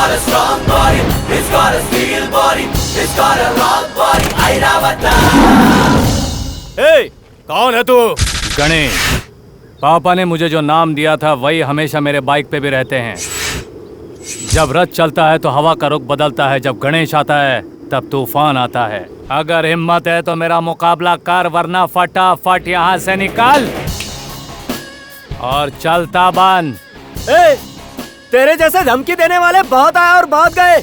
got a strong body, he's got a steel body, he's got a long body. Airavata. ए, कौन है तू? गणेश। पापा ने मुझे जो नाम दिया था वही हमेशा मेरे बाइक पे भी रहते हैं। जब रथ चलता है तो हवा का रुख बदलता है, जब गणेश आता है तब तूफान आता है। अगर हिम्मत है तो मेरा मुकाबला कर, वरना फटाफट यहाँ से निकल और चलता बन। ए, तेरे जैसे धमकी देने वाले बहुत आए और बहुत गए।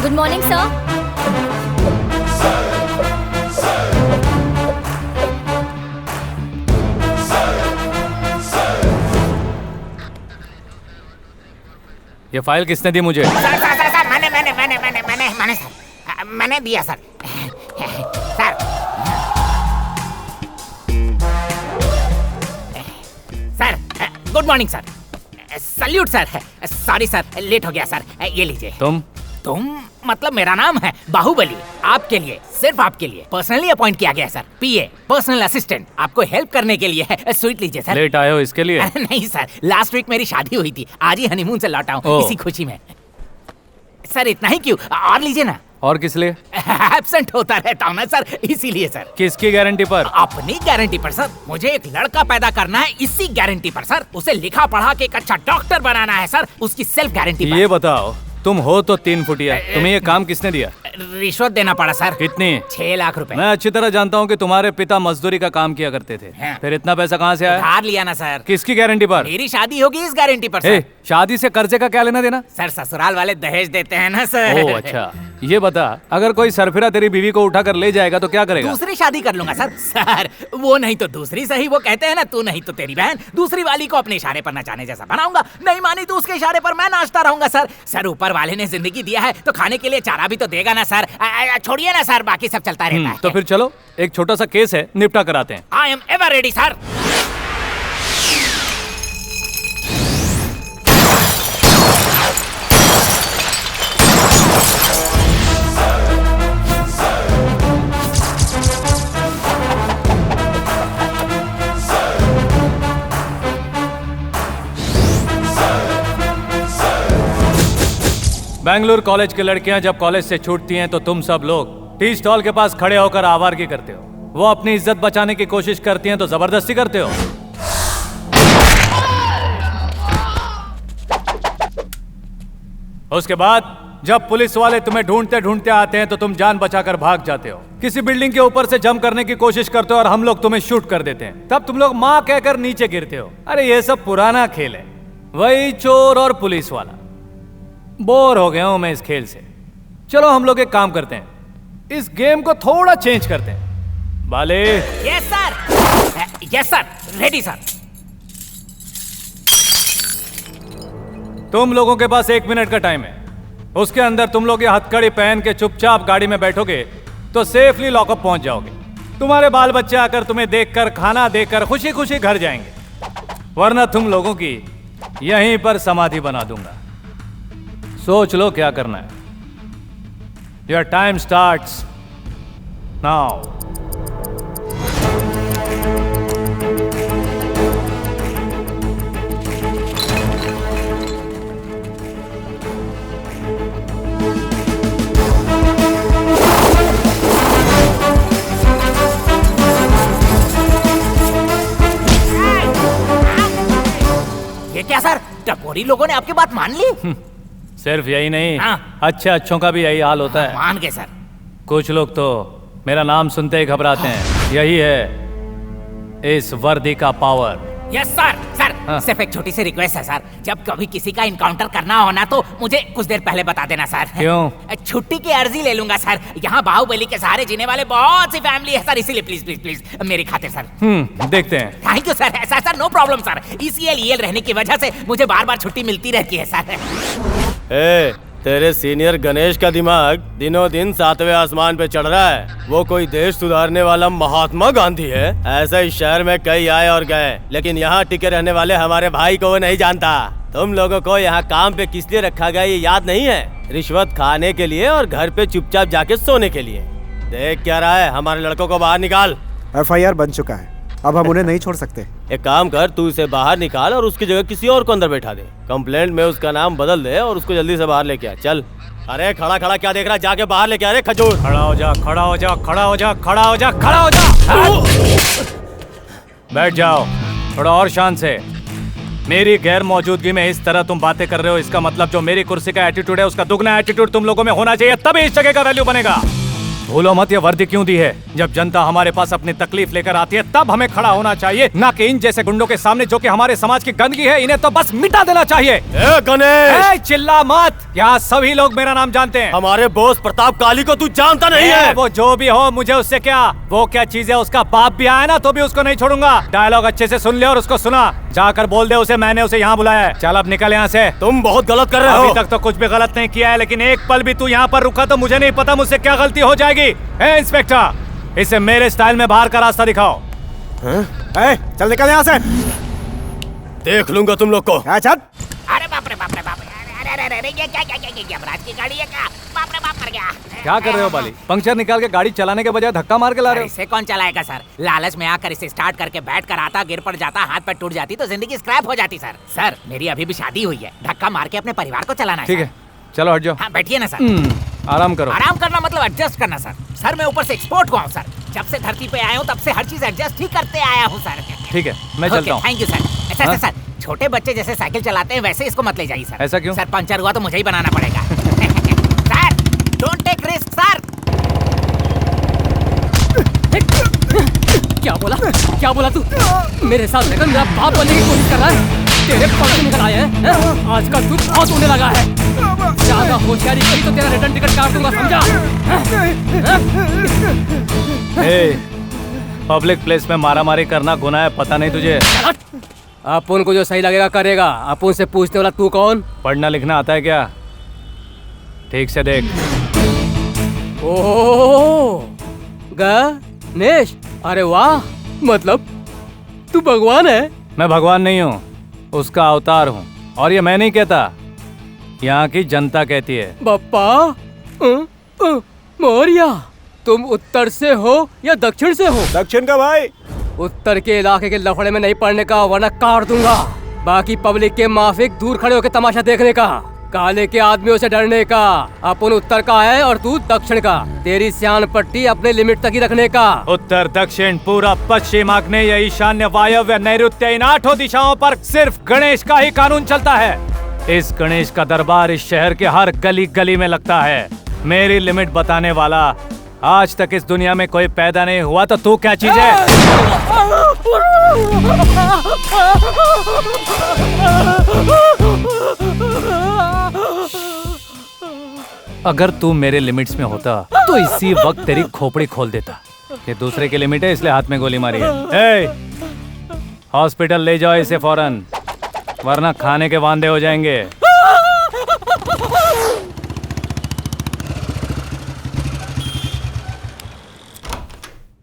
Good morning sir. ये फाइल किसने दी मुझे? सर मैंने दिया sir. Sir good morning sir. Salute sir. Sorry sir, late हो गया सर। ये लीजिए। तुम मतलब मेरा नाम है बाहुबली। आपके लिए, सिर्फ आपके लिए पर्सनली अपॉइंट किया गया सर। पीए, पर्सनल असिस्टेंट, आपको हेल्प करने के लिए है। स्वीट लीजिए सर। लेट आए हो इसके लिए? नहीं सर, लास्ट वीक मेरी शादी हुई थी, आज ही हनीमून से लौटा हूँ, इसी खुशी में। सर इतना ही क्यों, और लीजिए ना। और किस लिए? एब्सेंट होता रहता हूँ ना सर, इसीलिए सर। किसकी गारंटी पर? अपनी गारंटी पर सर। मुझे एक लड़का पैदा करना है, इसी गारंटी पर सर। उसे लिखा पढ़ा के एक अच्छा डॉक्टर बनाना है सर, उसकी सेल्फ गारंटी पर। ये बताओ, तुम हो तो 3 फुटिया, तुम्हें ये काम किसने दिया? रिश्वत देना पड़ा सर। कितनी? 6 लाख रुपए। मैं अच्छी तरह जानता हूँ कि तुम्हारे पिता मजदूरी का काम किया करते थे। फिर इतना पैसा कहाँ से आया? उधार लिया ना सर। किसकी गारंटी पर? मेरी शादी होगी इस गारंटी पर सर। शादी से कर्जे का क्या लेना देना? सर ससुराल वाले दहेज देते हैं ना सर। ओह अच्छा। ये बता, अगर कोई सरफिरा तेरी बीवी को उठा कर ले जाएगा तो क्या करेगा? दूसरी शादी कर लूंगा सर। सर वो नहीं तो दूसरी सही, वो कहते हैं ना तू नहीं तो तेरी बहन। दूसरी वाली को अपने इशारे पर नचाने जैसा बनाऊंगा, नहीं मानी तो उसके इशारे पर मैं नाचता रहूंगा सर। सर ऊपर वाले ने जिंदगी दिया है तो खाने के लिए चारा भी तो देगा ना सर। छोड़िए ना सर, बाकी सब चलता रहता है। तो फिर चलो, एक छोटा सा केस है, निपटा कराते हैं। I am ever ready sir. Bengaluru college की लड़कियां जब कॉलेज से छूटती हैं तो तुम सब लोग टी स्टॉल के पास खड़े होकर आवारगी करते हो। वो अपनी इज्जत बचाने की कोशिश करती हैं तो जबरदस्ती करते हो। उसके बाद जब पुलिस वाले तुम्हें ढूंढते ढूंढते आते हैं तो तुम जान बचाकर भाग जाते हो। किसी बिल्डिंग के ऊपर से जंप करने की कोशिश करते हो और हम लोग तुम्हें शूट कर देते हैं। तब तुम लोग माँ कहकर नीचे गिरते हो। अरे ये सब पुराना खेल है, वही चोर और पुलिस वाला। बोर हो गया हूं मैं इस खेल से। चलो हम लोग एक काम करते हैं, इस गेम को थोड़ा चेंज करते हैं। बाले। Yes sir. Yes sir, ready sir. तुम लोगों के पास 1 मिनट का टाइम है। उसके अंदर तुम लोग ये हथकड़ी पहन के चुपचाप गाड़ी में बैठोगे तो सेफली लॉकअप पहुंच जाओगे। तुम्हारे बाल बच्चे आकर तुम्हें देखकर, खाना देकर खुशी खुशी घर जाएंगे, वरना तुम लोगों की यहीं पर समाधि बना दूंगा। सोच लो क्या करना है। Your time starts now. ये क्या सर, टपोरी लोगों ने आपकी बात मान ली? सिर्फ यही नहीं, हाँ। अच्छे अच्छों का भी यही हाल होता है। मान गए सर। कुछ लोग तो मेरा नाम सुनते ही घबराते हैं। यही है इस वर्दी का पावर। Yes sir. सर हाँ। सिर्फ एक छोटी सी रिक्वेस्ट है सर, जब कभी किसी का इनकाउंटर करना हो ना तो मुझे कुछ देर पहले बता देना सर। क्यों? छुट्टी की अर्जी ले लूंगा सर। यहाँ बाहुबली के सहारे जीने वाले बहुत सी फैमिली है सर, इसीलिए प्लीज प्लीज प्लीज मेरी खातिर सर। देखते हैं। Thank you sir. ऐसा sir, no problem sir. ECL रहने की वजह से मुझे बार बार छुट्टी मिलती रहती है सर। ए, तेरे सीनियर गणेश का दिमाग दिनों दिन 7वें आसमान पे चढ़ रहा है। वो कोई देश सुधारने वाला महात्मा गांधी है? ऐसे इस शहर में कई आए और गए, लेकिन यहाँ टिके रहने वाले हमारे भाई को वो नहीं जानता। तुम लोगों को यहाँ काम पे किस लिए रखा गया ये याद नहीं है? रिश्वत खाने के लिए और घर पे चुपचाप जाके सोने के लिए। देख क्या रहा है, हमारे लड़कों को बाहर निकाल। FIR बन चुका है, अब हम उन्हें नहीं छोड़ सकते। एक काम कर, तू इसे बाहर निकाल और उसकी जगह किसी और को अंदर बैठा दे। कंप्लेंट में उसका नाम बदल दे और उसको जल्दी से बाहर लेके आ। चल। अरे खड़ा खड़ा क्या देख रहा है, जाके बाहर लेके आ रे खजूर। खड़ा हो जा, खड़ा हो जा, खड़ा हो जा, खड़ा हो जा, खड़ा हो जा। बैठ जाओ थोड़ा और शान से। मेरी गैर मौजूदगी में इस तरह तुम बातें कर रहे हो, इसका मतलब जो मेरी कुर्सी का एटीट्यूड है उसका दुगना एटीट्यूड तुम लोगों में होना चाहिए, तभी इस जगह का वैल्यू बनेगा। भूलो मत ये वर्दी क्यों दी है। जब जनता हमारे पास अपनी तकलीफ लेकर आती है तब हमें खड़ा होना चाहिए, ना कि इन जैसे गुंडों के सामने जो कि हमारे समाज की गंदगी है। इन्हें तो बस मिटा देना चाहिए। गणेश, चिल्ला मत, यहाँ सभी लोग मेरा नाम जानते हैं। हमारे बॉस प्रताप काली को तू जानता नहीं है? वो जो भी हो, मुझे उससे क्या। वो क्या चीज है, उसका बाप भी आया ना तो भी उसको नहीं छोड़ूंगा। डायलॉग अच्छे से सुन ले और उसको सुना। जाकर बोल दे उसे मैंने उसे यहाँ बुलाया है। चल अब निकल यहाँ से। तुम बहुत गलत कर रहे हो। अभी तक तो कुछ भी गलत नहीं किया है, लेकिन एक पल भी तू यहाँ पर रुका तो मुझे नहीं पता मुझसे क्या गलती हो जाएगी। इंस्पेक्टर, इसे मेरे स्टाइल में बाहर का रास्ता दिखाओ। चल निकल यहाँ से। देख लूंगा तुम लोग को। चल। अरे बाप रे बाप रे बाप रे, अरे अरे अरे, ये क्या अपराध की गाड़ी है क्या? बाप रे बाप कर गया। क्या कर रहे हो बाली? पंक्चर निकाल के गाड़ी चलाने के बजाय धक्का मार के ला रहे हो। इसे कौन चलाएगा सर? लालच में आकर इसे स्टार्ट करके बैठ कर आता, गिर पड़ जाता, हाथ पैर टूट जाती तो जिंदगी स्क्रैप हो जाती सर। सर मेरी अभी भी शादी हुई है, धक्का मार के अपने परिवार को चलाना है। ठीक है, चलो हट जाओ। हाँ बैठिए ना सर। आराम करो। आराम करना मतलब एडजस्ट करना सर। सर मैं ऊपर से एक्सपोर्ट हुआ हूँ सर। जब से धरती पे आया हूँ तब से हर चीज एडजस्ट ही करते आया हूँ सर। ठीक है, मैं चलता हूँ। Thank you sir. ऐसा सर, छोटे बच्चे जैसे साइकिल चलाते हैं वैसे इसको मत ले जाइए सर। ऐसा क्यों? सर पंचर हुआ तो मुझे ही बनाना पड़ेगा। Sir don't take risk sir. क्या बोला? क्या बोला तू? मेरे साथ लेकर मेरा बाप बनने की कोशिश कर रहा है? तेरे पंख निकल आए हैं? आजकल तू बहुत होने लगा है। ज्यादा होशियारी करी तो तेरा रिटर्न टिकट काट दूंगा, समझा? पब्लिक प्लेस में मारामारी करना गुनाह है, पता नहीं तुझे? अपन को जो सही लगेगा करेगा। अपन से पूछने वाला तू कौन? पढ़ना लिखना आता है क्या? ठीक से देख। ओह गणेश, अरे वाह, मतलब तू भगवान है? मैं भगवान नहीं हूँ, उसका अवतार हूँ। और ये मैं नहीं कहता, यहाँ की जनता कहती है। बप्पा मौर्या, तुम उत्तर से हो या दक्षिण से हो? दक्षिण का भाई। उत्तर के इलाके के लफड़े में नहीं पड़ने का, वरना काट दूंगा। बाकी पब्लिक के माफिक दूर खड़े होकर तमाशा देखने का, काले के आदमियों से डरने का। अपन उत्तर का है और तू दक्षिण का। तेरी सियान पट्टी अपने लिमिट तक ही रखने का। उत्तर, दक्षिण, पूरा, पश्चिम, आग्नेय, ईशान्य, वायव्य, नैऋत्य, इन 8 दिशाओं पर सिर्फ गणेश का ही कानून चलता है। इस गणेश का दरबार इस शहर के हर गली गली में लगता है। मेरी लिमिट बताने वाला आज तक इस दुनिया में कोई पैदा नहीं हुआ, तो तू क्या चीज है? अगर तू मेरे लिमिट्स में होता तो इसी वक्त तेरी खोपड़ी खोल देता। ये दूसरे की लिमिट है इसलिए हाथ में गोली मारी है। हॉस्पिटल ले जाओ इसे फौरन, वरना खाने के वांदे हो जाएंगे।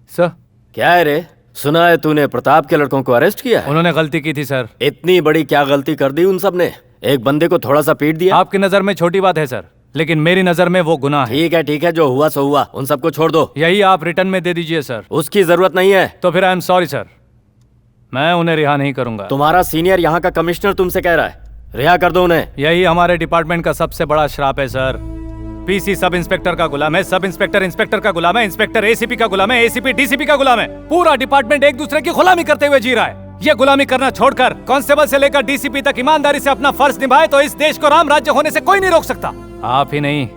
सर क्या है रे? सुना है तूने प्रताप के लड़कों को अरेस्ट किया है? उन्होंने गलती की थी सर। इतनी बड़ी क्या गलती कर दी उन सब ने? एक बंदे को थोड़ा सा पीट दिया। आपकी नजर में छोटी बात है सर, लेकिन मेरी नजर में वो गुनाह है। ठीक है, जो हुआ सो हुआ, उन सबको छोड़ दो। यही आप रिटर्न में दे दीजिए सर। उसकी जरूरत नहीं है। तो फिर आई एम सॉरी सर, मैं उन्हें रिहा नहीं करूंगा। तुम्हारा सीनियर यहाँ का कमिश्नर तुमसे कह रहा है, रिहा कर दो उन्हें। यही हमारे डिपार्टमेंट का सबसे बड़ा श्राप है सर। पीसी सब इंस्पेक्टर का गुलाम है, सब इंस्पेक्टर इंस्पेक्टर का गुलाम है, इंस्पेक्टर एसीपी का गुलाम है, एसीपी डीसीपी का गुलाम है। पूरा डिपार्टमेंट एक दूसरे की गुलामी करते हुए जी रहा है। ये गुलामी करना छोड़कर कांस्टेबल से लेकर डीसीपी तक ईमानदारी से अपना फर्ज निभाए तो इस देश को राम राज्य होने से कोई नहीं रोक सकता। आप ही नहीं,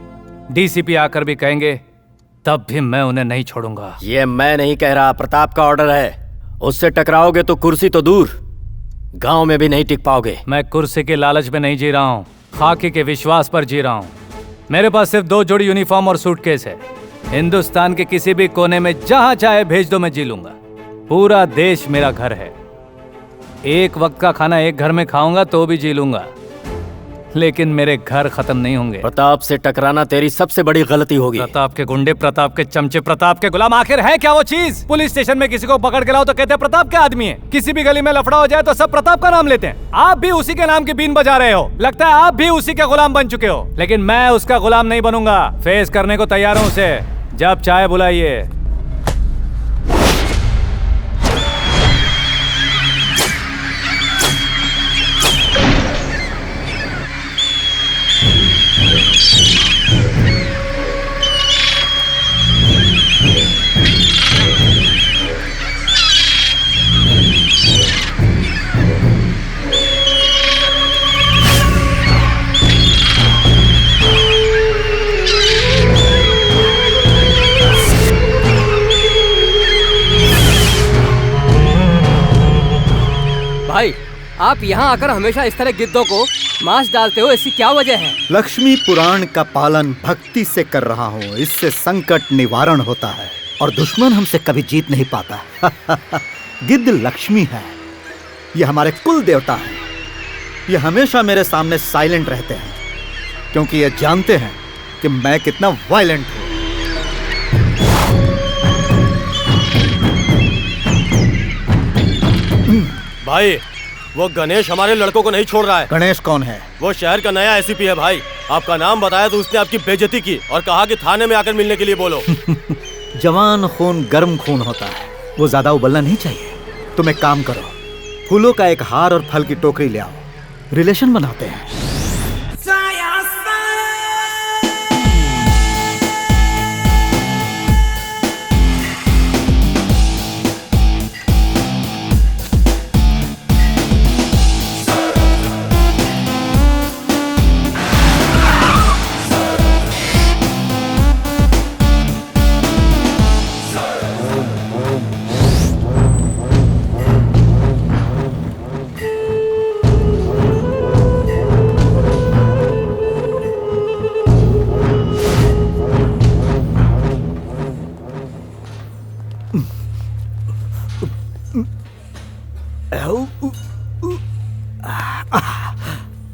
डीसीपी आकर भी कहेंगे तब भी मैं उन्हें नहीं छोड़ूंगा। ये मैं नहीं कह रहा, प्रताप का ऑर्डर है। उससे टकराओगे तो कुर्सी तो दूर, गांव में भी नहीं टिक पाओगे। मैं कुर्सी के लालच में नहीं जी रहा हूँ, खाकी के विश्वास पर जी रहा हूँ। मेरे पास सिर्फ 2 जोड़ी यूनिफॉर्म और सूटकेस है। हिंदुस्तान के किसी भी कोने में जहां चाहे भेज दो, मैं जी लूंगा। पूरा देश मेरा घर है। एक वक्त का खाना एक घर में खाऊंगा तो भी जी लूंगा, लेकिन मेरे घर खत्म नहीं होंगे। प्रताप से टकराना तेरी सबसे बड़ी गलती होगी। प्रताप के गुंडे, प्रताप के चमचे, प्रताप के गुलाम, आखिर है क्या वो चीज? पुलिस स्टेशन में किसी को पकड़ के लाओ तो कहते हैं प्रताप के आदमी है। किसी भी गली में लफड़ा हो जाए तो सब प्रताप का नाम लेते हैं। आप भी उसी के नाम की बीन बजा रहे हो। लगता है आप भी उसी के गुलाम बन चुके हो, लेकिन मैं उसका गुलाम नहीं बनूंगा। फेस करने को तैयार हूँ उसे, जब चाहे बुलाइए। भाई, आप यहाँ आकर हमेशा इस तरह गिद्धों को मांस डालते हो, इसकी क्या वजह है? लक्ष्मी पुराण का पालन भक्ति से कर रहा हूँ। इससे संकट निवारण होता है और दुश्मन हमसे कभी जीत नहीं पाता। गिद्ध लक्ष्मी है, ये हमारे कुल देवता हैं। ये हमेशा मेरे सामने साइलेंट रहते हैं क्योंकि ये जानते हैं कि मैं कितना वायलेंट हूँ। भाई, वो गणेश हमारे लड़कों को नहीं छोड़ रहा है। गणेश कौन है? वो शहर का नया एसीपी है भाई। आपका नाम बताया तो उसने आपकी बेइज्जती की और कहा कि थाने में आकर मिलने के लिए बोलो। जवान खून गर्म खून होता है, वो ज्यादा उबलना नहीं चाहिए। तुम एक काम करो, फूलों का एक हार और फल की टोकरी ले आओ, रिलेशन बनाते हैं।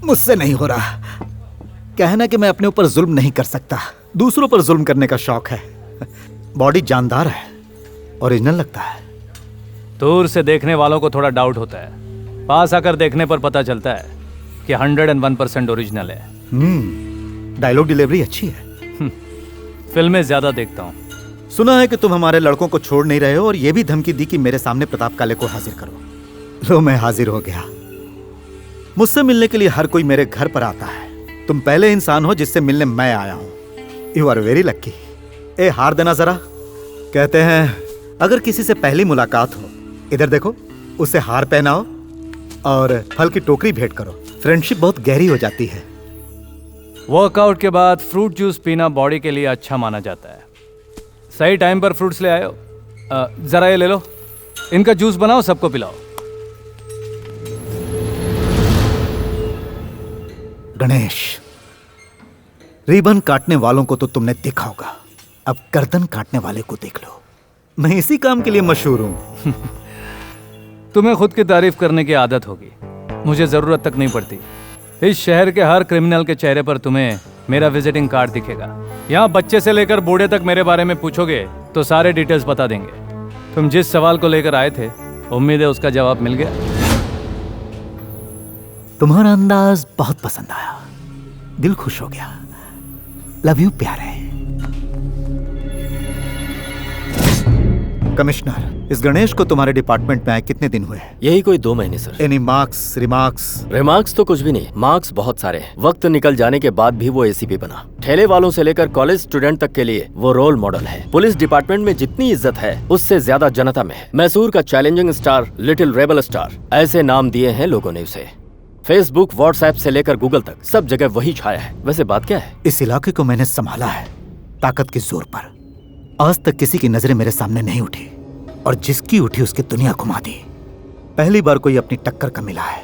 मुझसे नहीं हो रहा। कहना कि मैं अपने ऊपर जुल्म नहीं कर सकता, दूसरों पर जुल्म करने का शौक है। बॉडी जानदार है, ओरिजिनल लगता है। दूर से देखने वालों को थोड़ा डाउट होता है, पास आकर देखने पर पता चलता है कि 101% ओरिजिनल है। डायलॉग डिलीवरी अच्छी है। फिल्में ज्यादा देखता हूँ। सुना है कि तुम हमारे लड़कों को छोड़ नहीं रहे हो और ये भी धमकी दी कि मेरे सामने प्रताप काले को हाजिर करो। लो, मैं हाजिर हो गया। मुझसे मिलने के लिए हर कोई मेरे घर पर आता है। तुम पहले इंसान हो जिससे मिलने मैं आया हूं। You are very lucky. ए, हार देना जरा। कहते हैं अगर किसी से पहली मुलाकात हो, इधर देखो, उसे हार पहनाओ और फल की टोकरी भेंट करो। फ्रेंडशिप बहुत गहरी हो जाती है। वर्कआउट के बाद फ्रूट जूस पीना बॉडी के लिए अच्छा माना जाता है। सही टाइम पर फ्रूट्स ले आयो। जरा ये ले लो, इनका जूस बनाओ, सबको पिलाओ। गणेश, रिबन काटने वालों को तो तुमने देखा होगा, अब गर्दन काटने वाले को देख लो। मैं इसी काम के लिए मशहूर हूं। तुम्हें खुद की तारीफ करने की आदत होगी, मुझे जरूरत तक नहीं पड़ती। इस शहर के हर क्रिमिनल के चेहरे पर तुम्हें मेरा विजिटिंग कार्ड दिखेगा। यहाँ बच्चे से लेकर बूढ़े तक मेरे बारे में पूछोगे तो सारे डिटेल्स बता देंगे। तुम जिस सवाल को लेकर आए थे, उम्मीद है उसका जवाब मिल गया। तुम्हारा अंदाज बहुत पसंद आया, दिल खुश हो गया। लव यू प्यारे। कमिश्नर, इस गणेश को तुम्हारे डिपार्टमेंट में आए कितने दिन हुए? यही कोई 2 महीने sir. Any marks, remarks? Remarks तो कुछ भी नहीं, मार्क्स बहुत सारे हैं। वक्त निकल जाने के बाद भी वो एसीपी बना। ठेले वालों से लेकर कॉलेज स्टूडेंट तक के लिए वो रोल मॉडल है। पुलिस डिपार्टमेंट में जितनी इज्जत है उससे ज्यादा जनता में है। मैसूर का challenging star, little rebel star, ऐसे नाम दिए हैं लोगों ने उसे। फेसबुक, व्हाट्सएप से लेकर गूगल तक सब जगह वही छाया है। वैसे बात क्या है? इस इलाके को मैंने संभाला है ताकत के जोर पर। आज तक किसी की नजरें मेरे सामने नहीं उठी, और जिसकी उठी उसकी दुनिया घुमा दी। पहली बार कोई अपनी टक्कर का मिला है।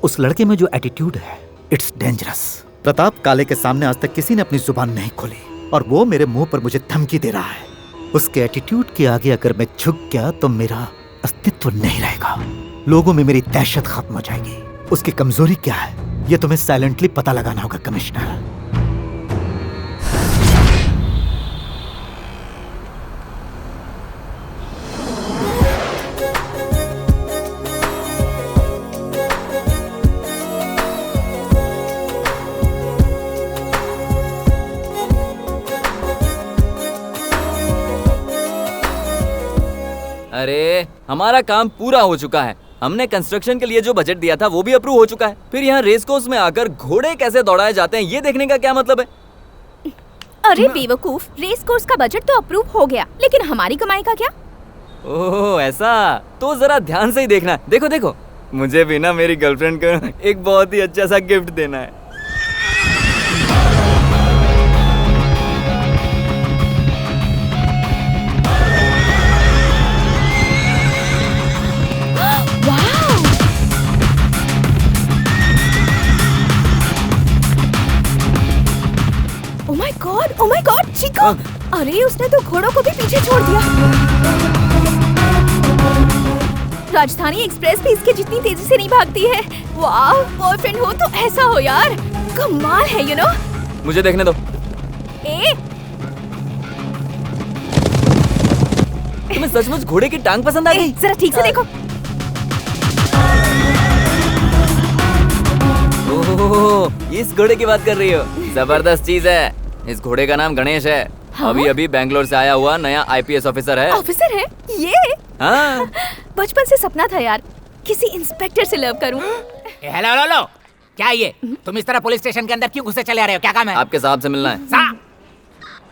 उस लड़के में जो एटीट्यूड है, इट्स डेंजरस। प्रताप काले के सामने आज तक किसी ने अपनी जुबान नहीं खोली, और वो मेरे मुंह पर मुझे धमकी दे रहा है। उसके एटीट्यूड के आगे अगर मैं झुक गया तो मेरा अस्तित्व नहीं रहेगा। लोगों में मेरी दहशत खत्म हो जाएगी। उसकी कमजोरी क्या है, ये तुम्हें साइलेंटली पता लगाना होगा कमिश्नर। अरे हमारा काम पूरा हो चुका है। हमने कंस्ट्रक्शन के लिए जो बजट दिया था वो भी अप्रूव हो चुका है। फिर यहाँ रेस कोर्स में आकर घोड़े कैसे दौड़ाए जाते हैं ये देखने का क्या मतलब है? अरे बेवकूफ, रेस कोर्स का बजट तो अप्रूव हो गया, लेकिन हमारी कमाई का क्या? ओह ऐसा, तो जरा ध्यान से ही देखना। देखो देखो, मुझे भी ना मेरी गर्लफ्रेंड को एक बहुत ही अच्छा सा गिफ्ट देना है। Oh my god, Chiko! अरे उसने तो घोड़ों को भी पीछे छोड़ दिया। राजधानी एक्सप्रेस भी इसके जितनी तेजी से नहीं भागती है। वाह, बॉयफ्रेंड हो तो ऐसा हो यार, कमाल है यू नो। मुझे देखने दो। तुम्हें सचमुच घोड़े की टांग पसंद आ गई? जरा ठीक से देखो। ओह, इस घोड़े की बात कर रही हो? जबरदस्त चीज है। इस घोड़े का नाम गणेश है। हाँ? अभी अभी बैंगलोर से आया हुआ नया आईपीएस ऑफिसर है। ऑफिसर है ये? हाँ। बचपन से सपना था यार, किसी इंस्पेक्टर से लव करूं। हेलो हेलो, क्या ये तुम इस तरह पुलिस स्टेशन के अंदर क्यों घुसे चले आ रहे हो? क्या काम है? आपके साहब से मिलना है।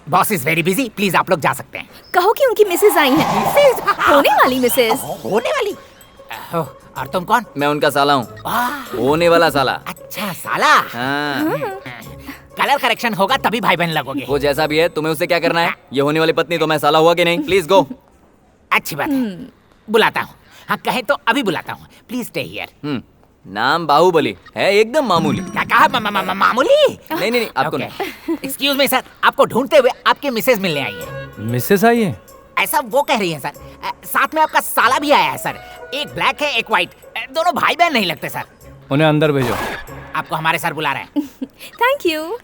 Boss is very busy, please आप लोग जा सकते हैं। कहो कि उनकी मिसेज आई हैं। होने वाली मिसेज। होने वाली? और तुम कौन? मैं उनका साला हूँ, होने वाला साला। अच्छा साला। हाँ। कलर करेक्शन होगा तभी भाई बहन लगोगे। वो जैसा भी है, तुम्हें उससे क्या करना है? ये होने वाली पत्नी तो मैं साला हुआ कि नहीं? Please go. अच्छी बात है, बुलाता हूँ। हाँ कहे तो अभी बुलाता हूँ, प्लीज स्टे हियर। नाम बाहुबली है, एकदम मामूली। क्या कहा? मामूली? नहीं नहीं, आपको नहीं। एक्सक्यूज मी सर, आपको ढूंढते हुए आपकी मिसेज मिलने आई है। मिसेज आई है? ऐसा वो कह रही है सर। साथ में आपका साला भी आया है सर। एक ब्लैक है, एक व्हाइट, दोनों भाई बहन नहीं लगते सर। उन्हें अंदर भेजो। आपको हमारे सर बुला रहे हैं। Thank you.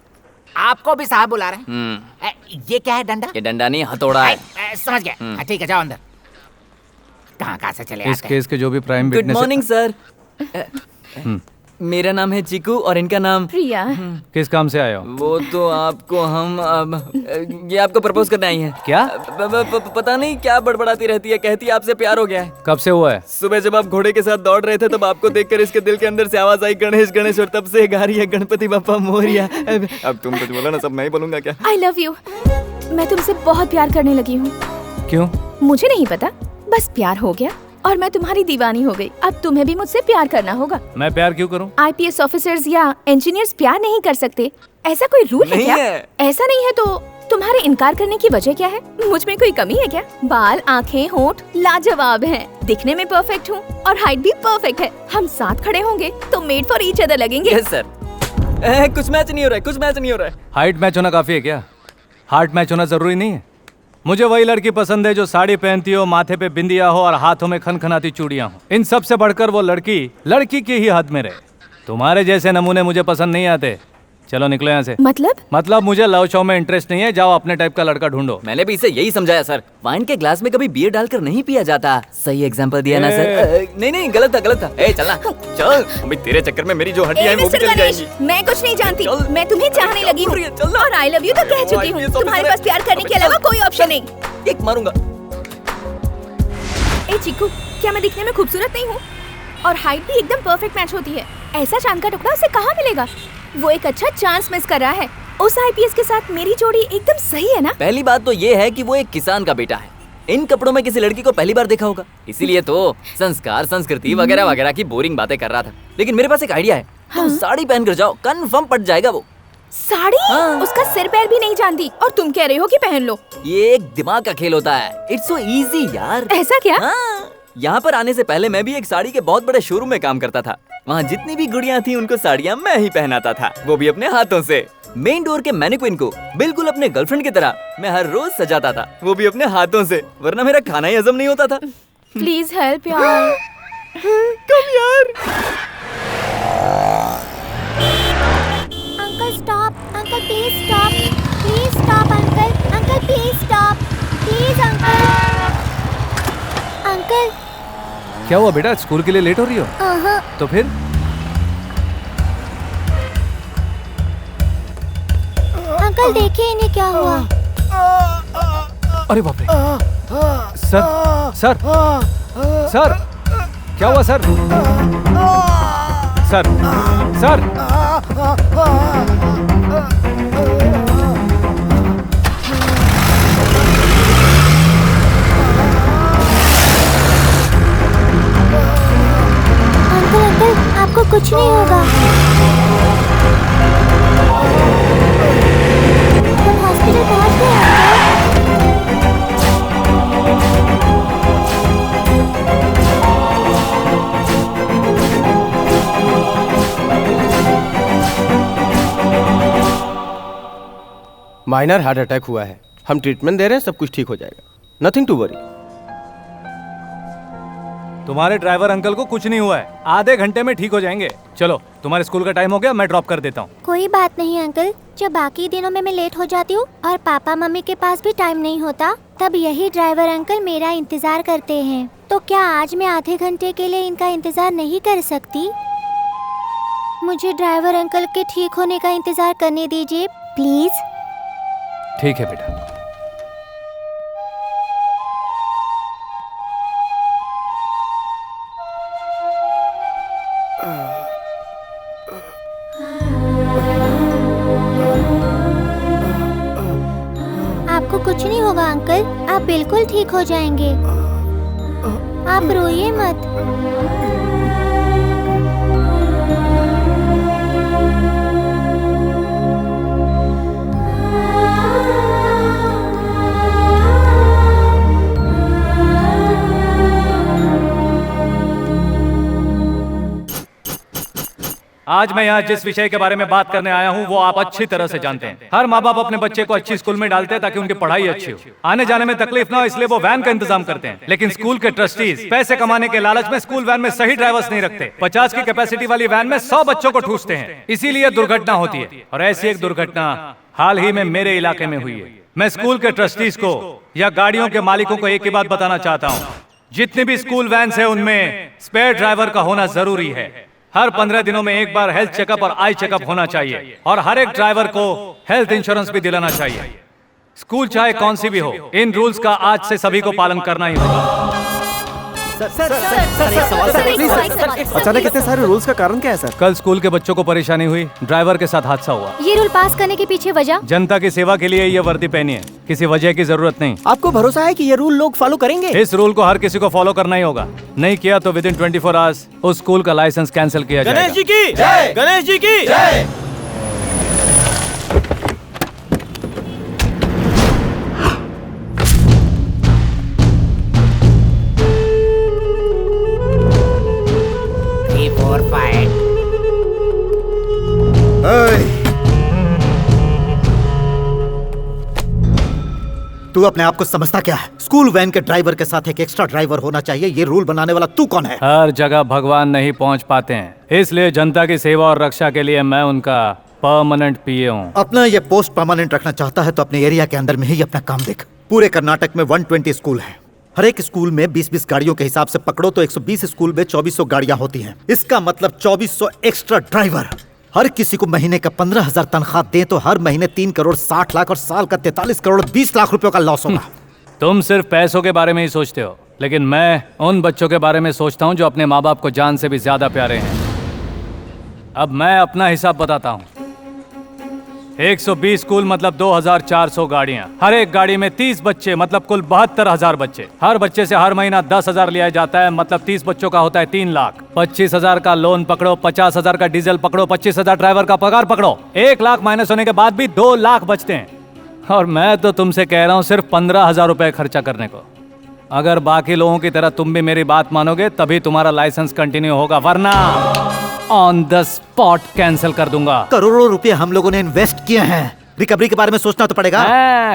आपको भी साहब बुला रहे हैं। ये क्या है? डंडा? ये डंडा नहीं, हथौड़ा है। समझ गया। ठीक है, जाओ अंदर। कहाँ से चले आते हैं? इस केस के जो भी prime good witness. Morning sir. मेरा नाम है चीकू और इनका नाम प्रिया। किस काम से आए हो? वो तो आपको हम ये आपको प्रपोज करने आई है। क्या? पता नहीं क्या बड़बड़ाती रहती है, कहती है आपसे प्यार हो गया है। कब से हुआ है? सुबह जब आप घोड़े के साथ दौड़ रहे थे तब आपको देखकर इसके दिल के अंदर से आवाज आई गणेश गणेश, और तब से गा रही है गणपति बप्पा मोरिया। अब तुम कुछ बोलो ना, सब मैं ही बोलूंगा क्या? I love you. मैं तुमसे बहुत प्यार करने लगी हूँ। क्यों? मुझे नहीं पता, बस प्यार हो गया और मैं तुम्हारी दीवानी हो गई। अब तुम्हें भी मुझसे प्यार करना होगा। मैं प्यार क्यों करूं? आईपीएस ऑफिसर्स या इंजीनियर्स प्यार नहीं कर सकते, ऐसा कोई रूल है क्या? ऐसा नहीं है तो तुम्हारे इनकार करने की वजह क्या है? मुझ में कोई कमी है क्या? बाल, आँखें, होंठ लाजवाब हैं, दिखने में परफेक्ट हूँ और हाइट भी परफेक्ट है। हम साथ खड़े होंगे तो मेड फॉर ईच अदर लगेंगे। Yes sir. कुछ मैच नहीं हो रहा है, कुछ मैच नहीं हो रहा है। हाइट मैच होना काफी है क्या? हार्ट मैच होना जरूरी नहीं है। मुझे वही लड़की पसंद है जो साड़ी पहनती हो, माथे पे बिंदिया हो और हाथों में खनखनाती चूड़ियां हो। इन सब से बढ़कर वो लड़की की ही हद में रहे। तुम्हारे जैसे नमूने मुझे पसंद नहीं आते। चलो निकलो यहाँ से। मतलब मुझे लव शो में इंटरेस्ट नहीं है। जाओ अपने टाइप का लड़का ढूंढो। मैंने भी इसे यही समझाया सर, वाइन के ग्लास में कभी बियर डालकर नहीं पिया जाता। सही एग्जांपल दिया ना सर? नहीं गलत था। ए चलना, चल। अभी तेरे चक्कर में मेरी जो हड्डियां हैं वो भी चली जाएंगी। मैं कुछ नहीं जानती, मैं तुम्हें चाहने लगी हूँ और आई लव यू तो कह चुकी हूँ। तुम्हारे पास प्यार करने के अलावा कोई ऑप्शन नहीं। एक मारूंगा। ए चिक्कू, क्या मैं दिखने में खूबसूरत नहीं हूँ? और हाइट भी एकदम परफेक्ट मैच होती है। ऐसा चांद का टुकड़ा उसे कहाँ मिलेगा? वो एक अच्छा चांस मिस कर रहा है। उस आईपीएस के साथ मेरी जोड़ी एकदम सही है ना? पहली बात तो ये है कि वो एक किसान का बेटा है। इन कपड़ों में किसी लड़की को पहली बार देखा होगा, इसीलिए तो संस्कार, संस्कृति वगैरह वगैरह की बोरिंग बातें कर रहा था। लेकिन मेरे पास एक आइडिया है। तुम साड़ी पहन कर जाओ, कंफर्म पट जाएगा वो। साड़ी? उसका सिर पैर भी नहीं जानती और तुम कह रहे हो कि पहन लो। ये एक दिमाग का खेल होता है। इट्स सो इजी यार। ऐसा क्या? यहाँ पर आने से पहले मैं भी एक साड़ी के बहुत बड़े शोरूम में काम करता था। वहाँ जितनी भी गुड़ियाँ थी उनको साड़ियाँ मैं ही पहनाता था, वो भी अपने हाथों से। मेन डोर के मैनिक्विन को बिल्कुल अपने गर्लफ्रेंड की तरह मैं हर रोज सजाता था, वो भी अपने हाथों से, वरना मेरा खाना ही हजम नहीं होता था। प्लीज हेल्प यार। कम यार। Uncle stop, uncle please stop uncle please stop, please uncle. क्या हुआ बेटा, स्कूल के लिए लेट हो रही हो? तो फिर? अंकल देखिए इन्हें क्या हुआ। अरे बाप रे। सर क्या हुआ सर? सर अंकल आपको कुछ नहीं होगा। तुम हॉस्पिटल पहुंच गए माइनर हार्ट अटैक हुआ है। हम ट्रीटमेंट दे रहे हैं, सब कुछ ठीक हो जाएगा। Nothing to worry. तुम्हारे ड्राइवर अंकल को कुछ नहीं हुआ है, आधे घंटे में ठीक हो जाएंगे। चलो तुम्हारे स्कूल का टाइम हो गया, मैं ड्रॉप कर देता हूँ। कोई बात नहीं अंकल, जब बाकी दिनों में मैं लेट हो जाती हूँ और पापा मम्मी के पास भी टाइम नहीं होता, तब यही ड्राइवर अंकल मेरा इंतजार करते हैं। तो क्या आज मैं आधे घंटे के लिए इनका इंतजार नहीं कर सकती? मुझे ड्राइवर अंकल के ठीक होने का इंतजार करने दीजिए प्लीज। ठीक है बेटा। आपको कुछ नहीं होगा अंकल, आप बिल्कुल ठीक हो जाएंगे। आप रोइए मत। आज मैं यहाँ जिस विषय के बारे में बात करने आया हूँ वो आप अच्छी तरह से जानते हैं। हर माँ बाप अपने बच्चे को अच्छी स्कूल में डालते हैं ताकि उनकी पढ़ाई अच्छी हो, आने जाने में तकलीफ ना हो, इसलिए वो वैन का इंतजाम करते हैं। लेकिन स्कूल के ट्रस्टीज पैसे कमाने के लालच में स्कूल वैन में सही ड्राइवर्स नहीं रखते। 50 की कैपेसिटी वाली वैन में 100 बच्चों को ठूसते हैं, इसीलिए दुर्घटना होती है। और ऐसी एक दुर्घटना हाल ही में मेरे इलाके में हुई है। मैं स्कूल के ट्रस्टीज को या गाड़ियों के मालिकों को एक ही बात बताना चाहता हूँ, जितनी भी स्कूल वैन है उनमें स्पेयर ड्राइवर का होना जरूरी है। हर 15 दिनों में एक बार हेल्थ चेकअप और आई चेकअप होना चाहिए और हर एक ड्राइवर को हेल्थ इंश्योरेंस भी दिलाना चाहिए। स्कूल चाहे कौन सी भी हो, इन रूल्स का आज से सभी को पालन करना ही होगा। अचानक इतने सारे रूल्स का कारण क्या है सर? कल स्कूल के बच्चों को परेशानी हुई, ड्राइवर के साथ हादसा हुआ। ये रूल पास करने के पीछे वजह? जनता की सेवा के लिए ये वर्दी पहनी है, किसी वजह की जरूरत नहीं। आपको भरोसा है कि ये रूल लोग फॉलो करेंगे? इस रूल को हर किसी को फॉलो करना ही होगा, नहीं किया तो विदिन 24 आवर्स उस स्कूल का लाइसेंस कैंसिल किया जाएगा। गणेश जी की जय, गणेश जी की जय। तू अपने आप को समझता क्या है? स्कूल वैन के ड्राइवर के साथ एक एक्स्ट्रा ड्राइवर होना चाहिए, ये रूल बनाने वाला तू कौन है? हर जगह भगवान नहीं पहुंच पाते हैं, इसलिए जनता की सेवा और रक्षा के लिए मैं उनका परमानेंट पीए हूँ। अपना ये पोस्ट परमानेंट रखना चाहता है तो अपने एरिया के अंदर में ही अपना काम देख। पूरे कर्नाटक में 120 स्कूल हैं। हर एक स्कूल में 20-20 गाड़ियों के हिसाब से पकड़ो तो 120 स्कूल में 2400 गाड़ियां होती हैं। इसका मतलब 2400 एक्स्ट्रा ड्राइवर। हर किसी को महीने का 15,000 तनख्वाह दे तो हर महीने 3 करोड़ 60 लाख और साल का 43 करोड़ 20 लाख रुपयों का लॉस होगा। तुम सिर्फ पैसों के बारे में ही सोचते हो, लेकिन मैं उन बच्चों के बारे में सोचता हूँ जो अपने माँ बाप को जान से भी ज्यादा प्यारे हैं। अब मैं अपना हिसाब बताता हूँ। 120 स्कूल मतलब 2400 गाड़ियां, हर एक गाड़ी में 30 बच्चे मतलब कुल 72,000 बच्चे। हर बच्चे से हर महीना 10,000 लिया जाता है, मतलब 30 बच्चों का होता है 3 लाख। 25,000 का लोन पकड़ो, 50,000 का डीजल पकड़ो, 25,000 ड्राइवर का पगार पकड़ो, 1 लाख माइनस होने के बाद भी 2 लाख बचते हैं। और मैं तो तुमसे कह रहा हूँ सिर्फ 15,000 रुपए खर्चा करने को। अगर बाकी लोगों की तरह तुम भी मेरी बात मानोगे तभी तुम्हारा लाइसेंस कंटिन्यू होगा, वरना ऑन द स्पॉट कैंसिल कर दूंगा। करोड़ों रुपए हम लोगों ने इन्वेस्ट किए हैं, रिकवरी के बारे में सोचना तो पड़ेगा।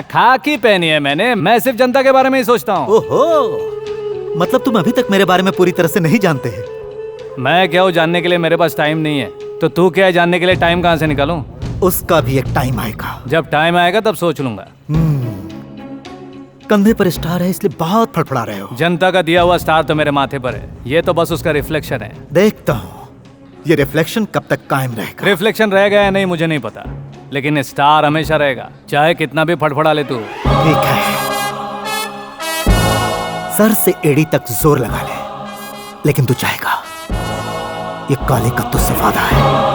खाकी पहनी है मैंने, मैं सिर्फ जनता के बारे में ही सोचता हूँ। ओहो, मतलब तुम अभी तक मेरे बारे में पूरी तरह से नहीं जानते हैं। मैं क्या हूँ जानने के लिए? मेरे पास टाइम नहीं है, तो तू क्या है जानने के लिए टाइम कहाँ से निकालूं? उसका भी एक टाइम आएगा। जब टाइम आएगा तब सोच लूंगा। कंधे पर स्टार है इसलिए बहुत फड़फड़ा रहे हो। जनता का दिया हुआ स्टार तो मेरे माथे पर है, ये तो बस उसका रिफ्लेक्शन है। देखता हूँ ये रिफ्लेक्शन कब तक कायम रहेगा। रिफ्लेक्शन रहेगा या नहीं मुझे नहीं पता, लेकिन स्टार हमेशा रहेगा, चाहे कितना भी फड़फड़ा ले तू। ठीक है, सर से एड़ी तक जोर लगा ले, लेकिन तू चाहेगा ये काले का तुझसे वादा है।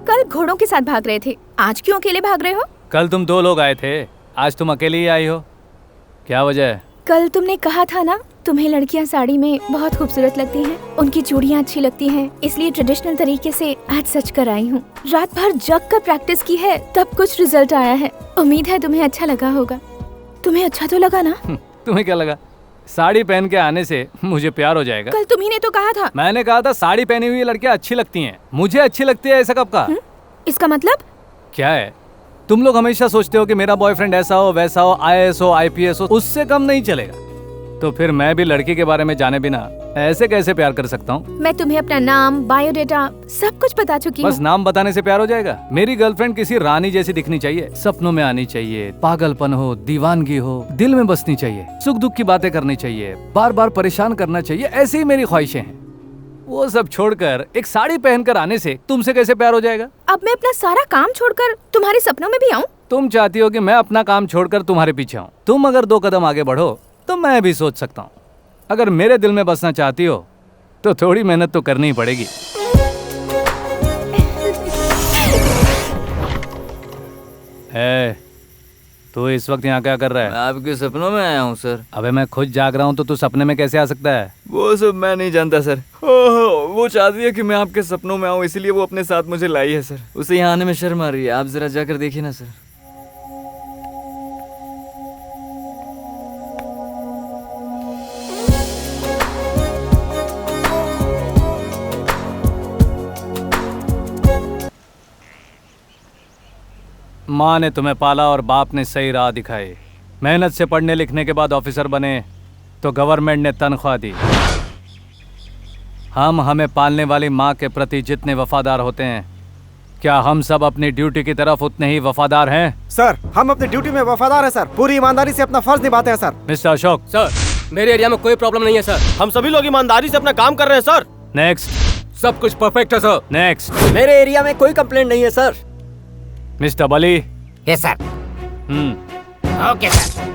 कल घोड़ों के साथ भाग रहे थे, आज क्यों अकेले भाग रहे हो? कल तुम 2 लोग आए थे, आज तुम अकेले ही आई हो, क्या वजह है? कल तुमने कहा था ना तुम्हें लड़कियां साड़ी में बहुत खूबसूरत लगती हैं, उनकी चूड़ियां अच्छी लगती हैं, इसलिए ट्रेडिशनल तरीके से आज सच कर आई हूँ। रात भर जग कर प्रैक्टिस की है, तब कुछ रिजल्ट आया है। उम्मीद है तुम्हें अच्छा लगा होगा। तुम्हें अच्छा तो लगा ना? तुम्हें क्या लगा साड़ी पहन के आने से मुझे प्यार हो जाएगा? कल तुम्ही ने तो कहा था। मैंने कहा था साड़ी पहनी हुई लड़कियां अच्छी लगती हैं, मुझे अच्छी लगती है, ऐसा कब कहा? इसका मतलब क्या है? तुम लोग हमेशा सोचते हो कि मेरा बॉयफ्रेंड ऐसा हो वैसा हो, IAS हो IPS हो, उससे कम नहीं चलेगा। तो फिर मैं भी लड़की के बारे में जाने बिना ऐसे कैसे प्यार कर सकता हूँ? मैं तुम्हें अपना नाम, बायोडेटा सब कुछ बता चुकी हूँ। बस नाम बताने से प्यार हो जाएगा? मेरी गर्लफ्रेंड किसी रानी जैसी दिखनी चाहिए, सपनों में आनी चाहिए, पागलपन हो, दीवानगी हो, दिल में बसनी चाहिए, सुख दुख की बातें करनी चाहिए, बार बार परेशान करना चाहिए, ऐसी ही मेरी ख्वाहिशें हैं। वो सब छोड़कर एक साड़ी पहनकर आने से तुमसे कैसे प्यार हो जाएगा? अब मैं अपना सारा काम छोड़कर तुम्हारे सपनों में भी आऊँ? तुम चाहती हो कि मैं अपना काम छोड़कर तुम्हारे पीछे आऊँ। तुम अगर 2 कदम आगे बढ़ो तो मैं भी सोच सकता हूँ। अगर मेरे दिल में बसना चाहती हो तो थोड़ी मेहनत तो करनी ही पड़ेगी। तू इस वक्त यहाँ क्या कर रहा है? मैं आपके सपनों में आया हूँ सर। अबे मैं खुद जाग रहा हूँ तो तू सपने में कैसे आ सकता है? वो सब मैं नहीं जानता सर। वो चाहती है कि मैं आपके सपनों में आऊँ, इसलिए वो अपने साथ मुझे लाई है सर। उसे यहाँ आने में शर्म आ रही है, आप जरा जाकर देखिए ना सर। माँ ने तुम्हें पाला और बाप ने सही राह दिखाई। मेहनत से पढ़ने लिखने के बाद ऑफिसर बने तो गवर्नमेंट ने तनख्वाह दी। हम हमें पालने वाली माँ के प्रति जितने वफादार होते हैं, क्या हम सब अपनी ड्यूटी की तरफ उतने ही वफादार हैं? सर, हम अपनी ड्यूटी में वफादार हैं सर, पूरी ईमानदारी से अपना फर्ज निभाते हैं सर। मिस्टर अशोक। सर, मेरे एरिया में कोई प्रॉब्लम नहीं है सर। हम सभी लोग ईमानदारी से अपना काम कर रहे हैं सर। नेक्स्ट। सब कुछ परफेक्ट है सर। नेक्स्ट। मेरे एरिया में कोई कंप्लेंट नहीं है sir. Mister Bali. Yes sir. Okay sir.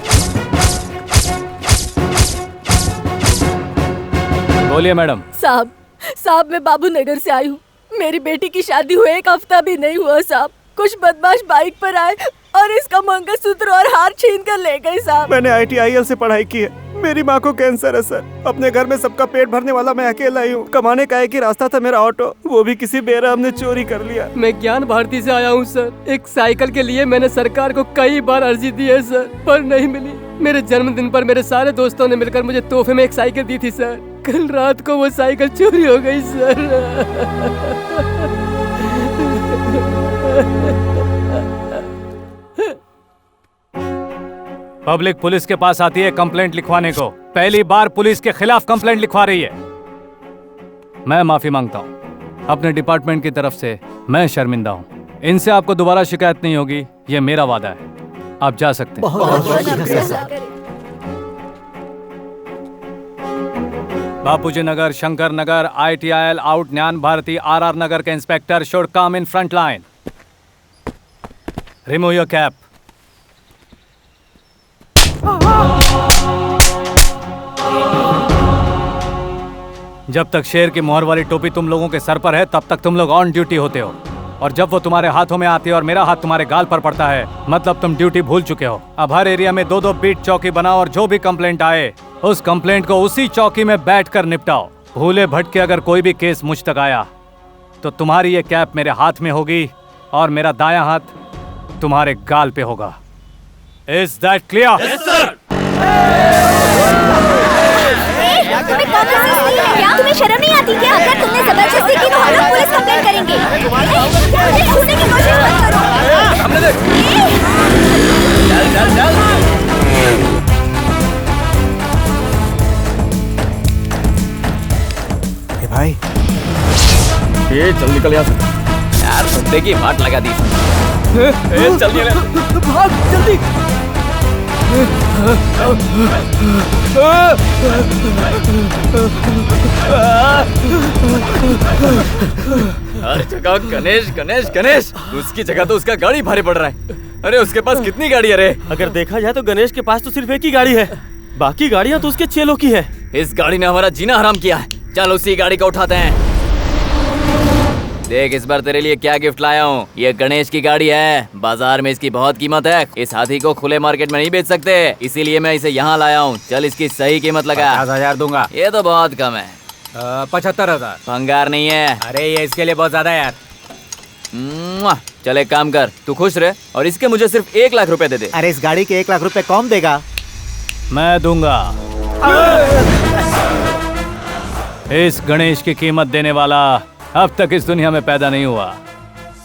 बोलिए मैडम। साहब मैं बाबू नगर से आई हूँ। मेरी बेटी की शादी हुए 1 हफ्ता भी नहीं हुआ साहब। कुछ बदमाश बाइक पर आए और इसका मंगलसूत्र और हार छीन कर ले गए साहब। मैंने ITIL से पढ़ाई की है। मेरी माँ को कैंसर है सर। अपने घर में सबका पेट भरने वाला मैं अकेला ही हूँ। कमाने का एक ही रास्ता था मेरा ऑटो, वो भी किसी बेरहम ने चोरी कर लिया। मैं ज्ञान भारती से आया हूँ सर। एक साइकिल के लिए मैंने सरकार को कई बार अर्जी दी है सर, पर नहीं मिली। मेरे जन्मदिन पर मेरे सारे दोस्तों ने मिलकर मुझे तोहफे में एक साइकिल दी थी सर। कल रात को वो साइकिल चोरी हो गई सर। पब्लिक पुलिस के पास आती है कंप्लेंट लिखवाने को। पहली बार पुलिस के खिलाफ कंप्लेंट लिखवा रही है। मैं माफी मांगता हूँ अपने डिपार्टमेंट की तरफ से। मैं शर्मिंदा हूँ। इनसे आपको दोबारा शिकायत नहीं होगी, ये मेरा वादा है। आप जा सकते हैं। बापूजी नगर, शंकर नगर, ITIL आउट, ज्ञान भारती, RR नगर के inspector should come in front line. Remove your cap. जब तक शेर की मोहर वाली टोपी तुम लोगों के सर पर है तब तक तुम लोग ऑन ड्यूटी होते हो, और जब वो तुम्हारे हाथों में आती है और मेरा हाथ तुम्हारे गाल पर पड़ता है मतलब तुम ड्यूटी भूल चुके हो। अब हर एरिया में 2-2 बीट चौकी बनाओ और जो भी कंप्लेंट आए उस कंप्लेंट को उसी चौकी में बैठकर निपटाओ। भूले भटके अगर कोई भी केस मुझ तक आया तो तुम्हारी ये कैप मेरे हाथ में होगी और मेरा दायां हाथ तुम्हारे गाल पे होगा। Is that clear? Yes sir. तुम्हें शर्म नहीं आती क्या? अगर तुमने जबरदस्ती की तो हम लोग पुलिस कंप्लेंट करेंगे। मुझे छूने की कोशिश मत करो। सामने देख। चल चल चल। भाई ये चल निकल यहाँ से। यार बंदे की वाट लगा दी। चल ये भाग जल्दी। हर जगह गणेश गणेश गणेश। उसकी जगह तो उसका गाड़ी भारी पड़ रहा है। अरे उसके पास कितनी गाड़ी है रे? अगर देखा जाए तो गणेश के पास तो सिर्फ एक ही गाड़ी है, बाकी गाड़ियाँ तो उसके चेलों की है। इस गाड़ी ने हमारा जीना हराम किया है। चल उसी गाड़ी को उठाते हैं। देख इस बार तेरे लिए क्या गिफ्ट लाया हूँ। ये गणेश की गाड़ी है। बाजार में इसकी बहुत कीमत है। इस हाथी को खुले मार्केट में नहीं बेच सकते, इसीलिए मैं इसे यहाँ लाया हूँ। चल इसकी सही कीमत लगा। 50,000 दूंगा। ये तो बहुत कम है। 75,000। भंगार नहीं है। अरे ये इसके लिए बहुत ज्यादा है यार। चल एक काम कर, तू खुश रहे और इसके मुझे सिर्फ 1 लाख रुपए दे दे। अरे इस गाड़ी के 1 लाख रुपए कौन देगा? मैं दूंगा। इस गणेश की कीमत देने वाला अब तक इस दुनिया में पैदा नहीं हुआ,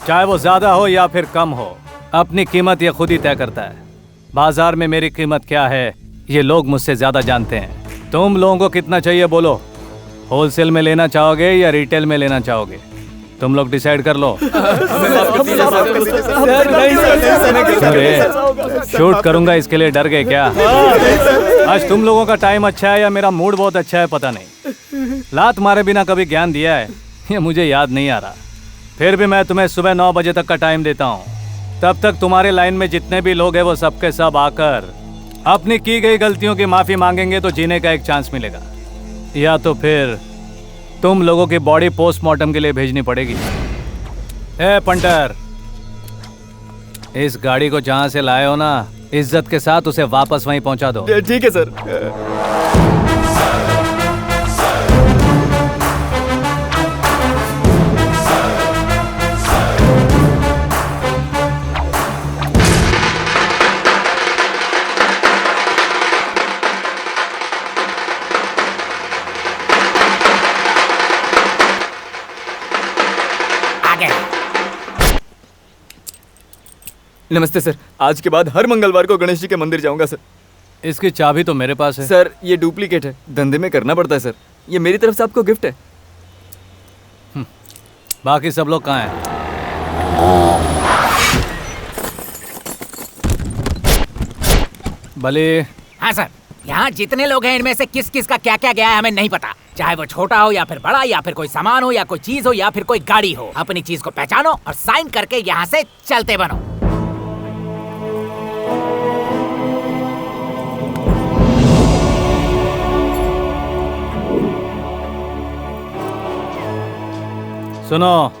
चाहे वो ज्यादा हो या फिर कम हो। अपनी कीमत ये खुद ही तय करता है। बाजार में मेरी कीमत क्या है ये लोग मुझसे ज्यादा जानते हैं। तुम लोगों को कितना चाहिए बोलो? होलसेल में लेना चाहोगे या रिटेल में लेना चाहोगे? तुम लोग डिसाइड कर लो। शूट करूंगा इसके लिए डर गए क्या? आज तुम लोगों का टाइम अच्छा है या मेरा मूड बहुत अच्छा है पता नहीं। लात मारे बिना कभी ज्ञान दिया है ये मुझे याद नहीं आ रहा। फिर भी मैं तुम्हें सुबह 9 बजे तक का टाइम देता हूँ। तब तक तुम्हारे लाइन में जितने भी लोग हैं वो सबके सब आकर अपनी की गई गलतियों की माफी मांगेंगे तो जीने का एक चांस मिलेगा, या तो फिर तुम लोगों की बॉडी पोस्टमार्टम के लिए भेजनी पड़ेगी। ए पंटर, इस गाड़ी को जहां से लाए हो ना इज्जत के साथ उसे वापस वहीं पहुंचा दो। ठीक है सर। नमस्ते सर। आज के बाद हर मंगलवार को गणेश जी के मंदिर जाऊंगा सर। इसकी चाबी तो मेरे पास है। सर ये डुप्लीकेट है, धंधे में करना पड़ता है सर। ये मेरी तरफ से आपको गिफ्ट है। बाकी सब लोग कहाँ हैं? भले। हाँ सर, यहाँ जितने लोग हैं इनमें से किस किस का क्या क्या गया है हमें नहीं पता। चाहे वो छोटा हो या फिर बड़ा, या फिर कोई सामान हो या कोई चीज हो या फिर कोई गाड़ी हो। अपनी चीज को पहचानो और साइन करके यहाँ से चलते बनो। सुनो,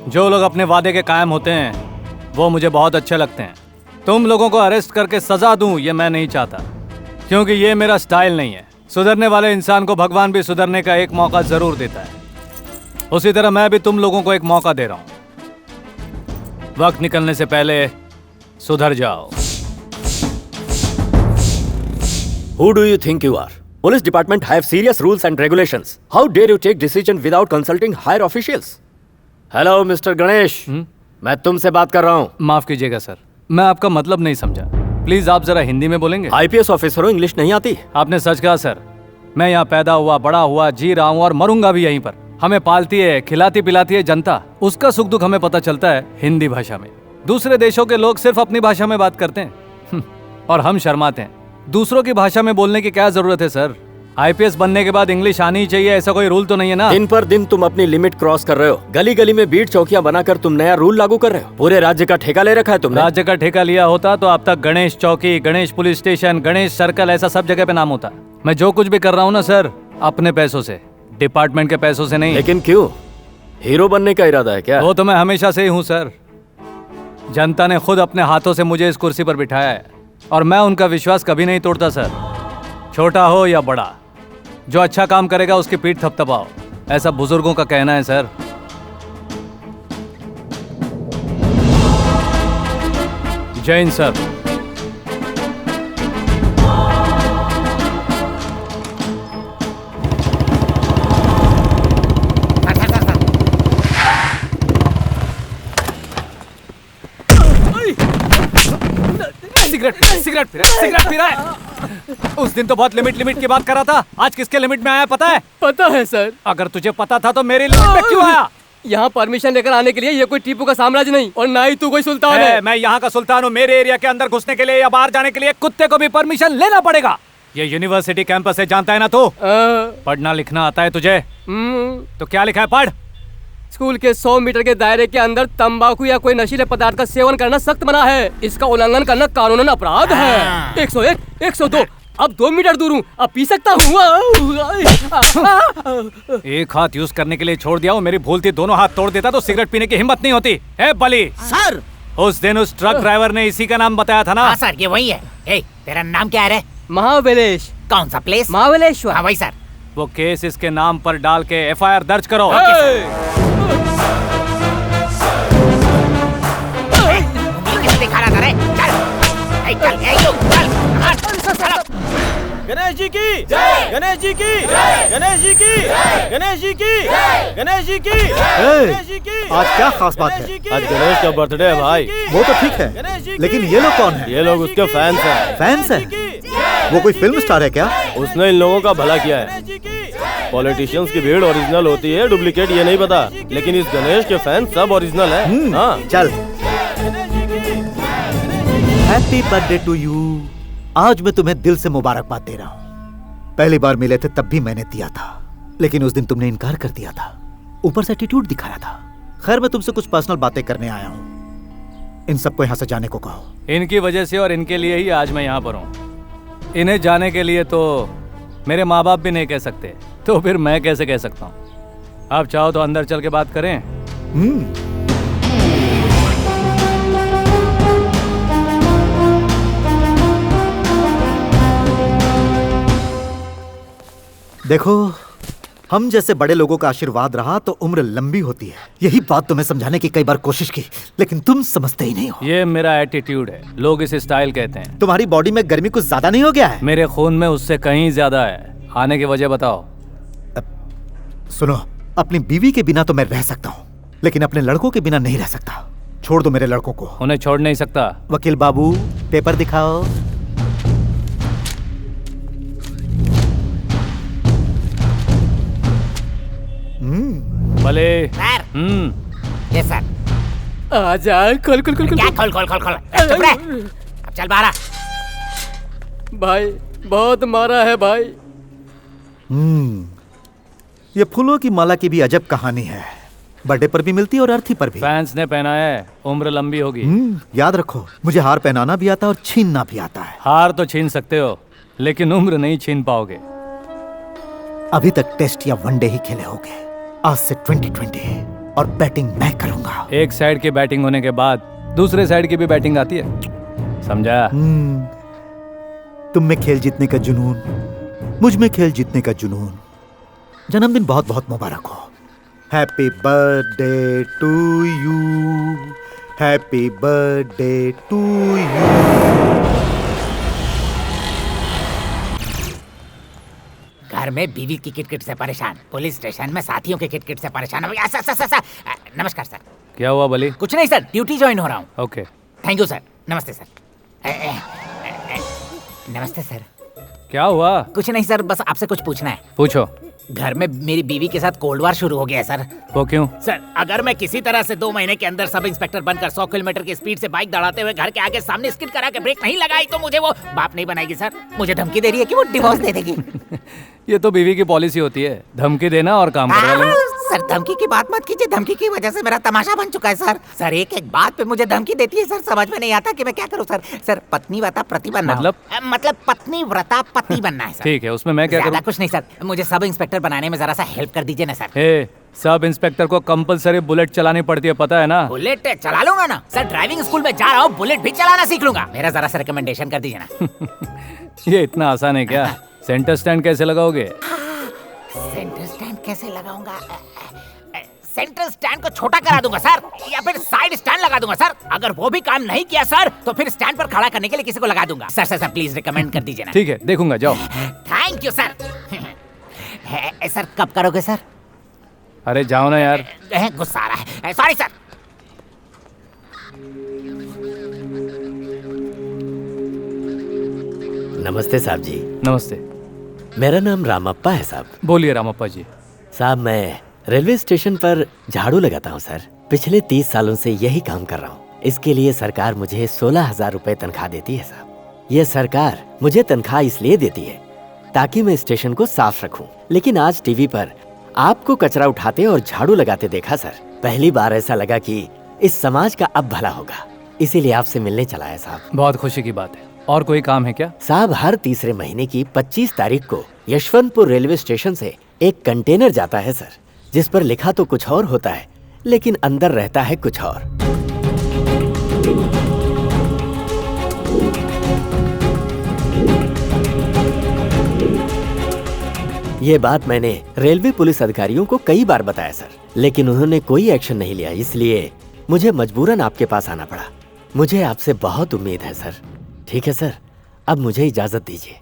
जो लोग अपने वादे के कायम होते हैं वो मुझे बहुत अच्छे लगते हैं। तुम लोगों को अरेस्ट करके सजा दूं ये मैं नहीं चाहता, क्योंकि ये मेरा स्टाइल नहीं है। सुधरने वाले इंसान को भगवान भी सुधरने का एक मौका जरूर देता है। उसी तरह मैं भी तुम लोगों को एक मौका दे रहा हूं। वक्त निकलने से पहले सुधर जाओ। Who do you think you are? Police department have serious rules and regulations. How dare you take decision without consulting higher officials? Hello mister Ganesh, मैं तुमसे बात कर रहा हूँ। माफ कीजिएगा सर, मैं आपका मतलब नहीं समझा। प्लीज आप जरा हिंदी में बोलेंगे। IPS ऑफिसर हो, इंग्लिश नहीं आती? आपने सच कहा सर। मैं यहाँ पैदा हुआ, बड़ा हुआ, जी रहा हूँ और मरूंगा भी यहीं पर। हमें पालती है, खिलाती पिलाती है जनता। उसका सुख दुख हमें पता चलता है हिंदी भाषा में। दूसरे देशों के लोग सिर्फ अपनी भाषा में बात करते हैं और हम शर्माते हैं। दूसरों की भाषा में बोलने की क्या जरूरत है सर? IPS बनने के बाद इंग्लिश आनी ही चाहिए, ऐसा कोई रूल तो नहीं है ना? दिन पर दिन तुम अपनी लिमिट क्रॉस कर रहे हो। गली गली में बीट चौकियां बनाकर तुम नया रूल लागू कर रहे हो। पूरे राज्य का ठेका ले रखा है तुमने। राज्य का ठेका लिया होता तो अब तक गणेश चौकी, Ganesh police station, Ganesh circle ऐसा सब जगह पे नाम होता। मैं जो कुछ भी कर रहा हूँ ना सर, अपने पैसों से, डिपार्टमेंट के पैसों से नहीं। लेकिन क्यों? हीरो बनने का इरादा है क्या? वो तो मैं हमेशा से ही हूँ सर। जनता ने खुद अपने हाथों से मुझे इस कुर्सी पर बिठाया है और मैं उनका विश्वास कभी नहीं तोड़ता सर। छोटा हो या बड़ा, जो अच्छा काम करेगा उसकी पीठ थपथपाओ, ऐसा बुजुर्गों का कहना है सर। जय हिंद सर। सिगरेट पी रहा है। उस दिन तो बहुत लिमिट की बात कर रहा था, आज किसके लिमिट में आया पता है? पता है सर। अगर तुझे पता था तो मेरे लिमिट में क्यों आया? यहाँ परमिशन लेकर आने के लिए ये कोई टीपू का साम्राज्य नहीं और ना ही तू कोई सुल्तान है। मैं यहाँ का सुल्तान हूँ। मेरे एरिया के अंदर घुसने के लिए या बाहर जाने के लिए कुत्ते को भी परमिशन लेना पड़ेगा। ये यूनिवर्सिटी कैंपस है, जानता है ना तू? पढ़ना लिखना आता है तुझे? तो क्या लिखा है, पढ़। स्कूल के 100 मीटर के दायरे के अंदर तंबाकू या कोई नशीले पदार्थ का सेवन करना सख्त मना है। इसका उल्लंघन करना कानूनन अपराध है। 101, 102, अब 2 मीटर दूर हूँ, अब पी सकता हूँ। एक हाथ यूज करने के लिए छोड़ दिया, वो मेरी भूल थी। दोनों हाथ तोड़ देता तो सिगरेट पीने की हिम्मत नहीं होती। है बली सर, उस दिन उस ट्रक ड्राइवर ने इसी का नाम बताया था ना? हाँ सर, ये वही है। ए, तेरा नाम क्या है? महाबलेश। कौन सा प्लेस? महाबलेश्वर। हाँ वही सर। वो केस इसके नाम पर डाल के FIR दर्ज करो। दिखा रहा था रे। चल, चल। गणेश जी की जय, गणेश जी की जय, गणेश जी की जय, गणेश जी की जय, गणेश जी की जय, गणेश जी की। आज क्या खास बात है? आज गणेश का बर्थडे है भाई। वो तो ठीक है, लेकिन ये लोग कौन है? ये लोग उसके फैंस हैं। फैंस हैं? वो कोई फिल्म स्टार है क्या? उसने इन लोगों का भला किया है। पॉलिटिशियंस की भीड़ ओरिजिनल होती है, डुप्लीकेट ये नहीं पता, लेकिन इस गणेश के फैंस सब ओरिजिनल है। हाँ चल। Happy birthday to you. आज मैं तुम्हें दिल से मुबारकबाद दे रहा हूँ। पहली बार मिले थे तब भी मैंने दिया था, लेकिन उस दिन तुमने इनकार कर दिया था, ऊपर से एटीट्यूड दिखाया था। खैर, मैं तुमसे कुछ पर्सनल बातें करने आया हूँ। इन सबको यहाँ से जाने को कहो। इनकी वजह से और इनके लिए ही आज मैं यहाँ पर हूँ। इन्हें जाने के लिए तो मेरे माँ बाप भी नहीं कह सकते, तो फिर मैं कैसे कह सकता हूँ? आप चाहो तो अंदर चल के बात करें। देखो, हम जैसे बड़े लोगों का आशीर्वाद रहा तो उम्र लंबी होती है। यही बात तुम्हें समझाने की कई बार कोशिश की, लेकिन तुम समझते ही नहीं हो। ये मेरा एटीट्यूड है, लोग इसे स्टाइल कहते हैं। तुम्हारी बॉडी में गर्मी कुछ ज्यादा नहीं हो गया है? मेरे खून में उससे कहीं ज्यादा है। आने की वजह बताओ। सुनो, अपनी बीवी के बिना तो मैं रह सकता हूँ, लेकिन अपने लड़कों के बिना नहीं रह सकता। छोड़ दो मेरे लड़कों को। उन्हें छोड़ नहीं सकता। वकील बाबू, पेपर दिखाओ। भले सर। Yes sir. आजा, खोल। क्या खोल? चुप रहे। अब चल बाहर। भाई बहुत मारा है भाई। ये फूलों की माला की भी अजब कहानी है। बर्थडे पर भी मिलती है और अर्थी पर भी। फैंस ने पहनाया है, उम्र लंबी होगी। याद रखो, मुझे हार पहनाना भी आता है और छीनना भी आता है। हार तो छीन सकते हो, लेकिन उम्र नहीं छीन पाओगे। अभी तक टेस्ट या वनडे ही खेले होगे, आज से 2020 और बैटिंग मैं करूंगा। एक साइड की बैटिंग होने के बाद दूसरे साइड की भी बैटिंग आती है, समझा? तुम में खेल जीतने का जुनून, मुझ में खेल जीतने का जुनून। जन्मदिन बहुत बहुत मुबारक हो। Happy birthday to you, happy birthday to you. घर में बीवी की किटकिट से परेशान, पुलिस स्टेशन में साथियों के किटकिट से परेशान। नमस्कार सर। क्या हुआ बली? कुछ नहीं सर, ड्यूटी ज्वाइन हो रहा हूँ। Okay, thank you sir. नमस्ते सर। नमस्ते सर। क्या हुआ? कुछ नहीं सर, बस आपसे कुछ पूछना है। पूछो। घर में मेरी बीवी के साथ कोल्ड वार शुरू हो गया है सर। वो क्यों? सर, अगर मैं किसी तरह से 2 महीने के अंदर सब इंस्पेक्टर बनकर 100 किलोमीटर की स्पीड से बाइक दौड़ाते हुए घर के आगे सामने स्किड करा के ब्रेक नहीं लगाई तो मुझे वो बाप नहीं बनाएगी सर। मुझे धमकी दे रही है कि वो डिवोर्स दे देगी। ये तो बीवी की पॉलिसी होती है, धमकी देना और काम करवा लेना। सर धमकी की बात मत कीजिए, धमकी की वजह से मेरा तमाशा बन चुका है सर। सर एक एक बात पे मुझे धमकी देती है सर, समझ में नहीं आता कि मैं क्या करूं सर। सर पत्नी व्रता पति बनना, मतलब पत्नी व्रता पति बनना है सर। ठीक है, उसमें मैं क्या करूं? कुछ नहीं सर, मुझे सब इंस्पेक्टर बनाने में जरा सा हेल्प कर दीजिए ना सर। सब इंस्पेक्टर को कंपलसरी बुलेट चलानी पड़ती है, पता है ना? बुलेट चला लूंगा ना सर, ड्राइविंग स्कूल में जा रहा हूँ, बुलेट भी चलाना सीख लूंगा। मेरा जरा सा रिकमेंडेशन कर दीजिए ना। ये इतना आसान है क्या? सेंटर स्टैंड कैसे लगाओगे? सेंटर स्टैंड कैसे लगाऊंगा? सेंटर स्टैंड को छोटा करा दूंगा सर, या फिर साइड स्टैंड लगा दूंगा सर। अगर वो भी काम नहीं किया सर तो फिर स्टैंड पर खड़ा करने के लिए किसी को लगा दूंगा। Sir sir sir please recommend कर दीजिए ना। ठीक है, देखूंगा, जाओ। Thank you sir. सर कब करोगे सर? अरे जाओ ना यार। गुस्सा आ रहा है, सॉरी सर। नमस्ते साहब जी। नमस्ते। मेरा नाम रामप्पा है साहब। बोलिए रामप्पा जी। साहब मैं रेलवे स्टेशन पर झाड़ू लगाता हूँ सर। पिछले 30 सालों से यही काम कर रहा हूँ। इसके लिए सरकार मुझे 16,000 रुपए तनख्वाह देती है साहब। ये सरकार मुझे तनख्वाह इसलिए देती है ताकि मैं स्टेशन को साफ रखूं। लेकिन आज टीवी पर आपको कचरा उठाते और झाड़ू लगाते देखा सर। पहली बार ऐसा लगा कि इस समाज का अब भला होगा, इसीलिए आपसे मिलने चला है साहब। बहुत खुशी की बात है। और कोई काम है क्या? साहब हर तीसरे महीने की 25 तारीख को यशवंतपुर रेलवे स्टेशन से एक कंटेनर जाता है सर, जिस पर लिखा तो कुछ और होता है लेकिन अंदर रहता है कुछ और। ये बात मैंने रेलवे पुलिस अधिकारियों को कई बार बताया सर, लेकिन उन्होंने कोई एक्शन नहीं लिया। इसलिए मुझे मजबूरन आपके पास आना पड़ा। मुझे आपसे बहुत उम्मीद है सर। ठीक है सर, अब मुझे इजाजत दीजिए।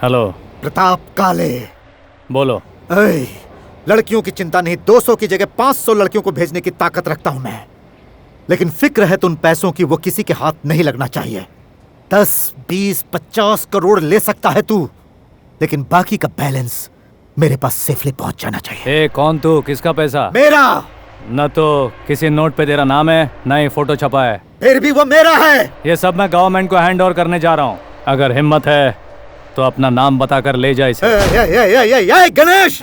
हेलो। प्रताप काले। बोलो। ऐ, लड़कियों की चिंता नहीं, 200 की जगह 500 लड़कियों को भेजने की ताकत रखता हूं मैं, लेकिन फिक्र है तो उन पैसों की वो किसी के हाथ नहीं लगना चाहिए। 10, 20, 50 करोड़ ले सकता है तू, लेकिन बाकी का बैलेंस मेरे पास सेफली पहुंच जाना चाहिए। कौन तू? किसका पैसा? मेरा। न तो किसी नोट पे तेरा नाम है, न ही फोटो छपा है। फिर भी वो मेरा है। ये सब मैं गवर्नमेंट को हैंड ओवर करने जा रहा हूँ। अगर हिम्मत है तो अपना नाम बताकर ले जा इसे। गणेश।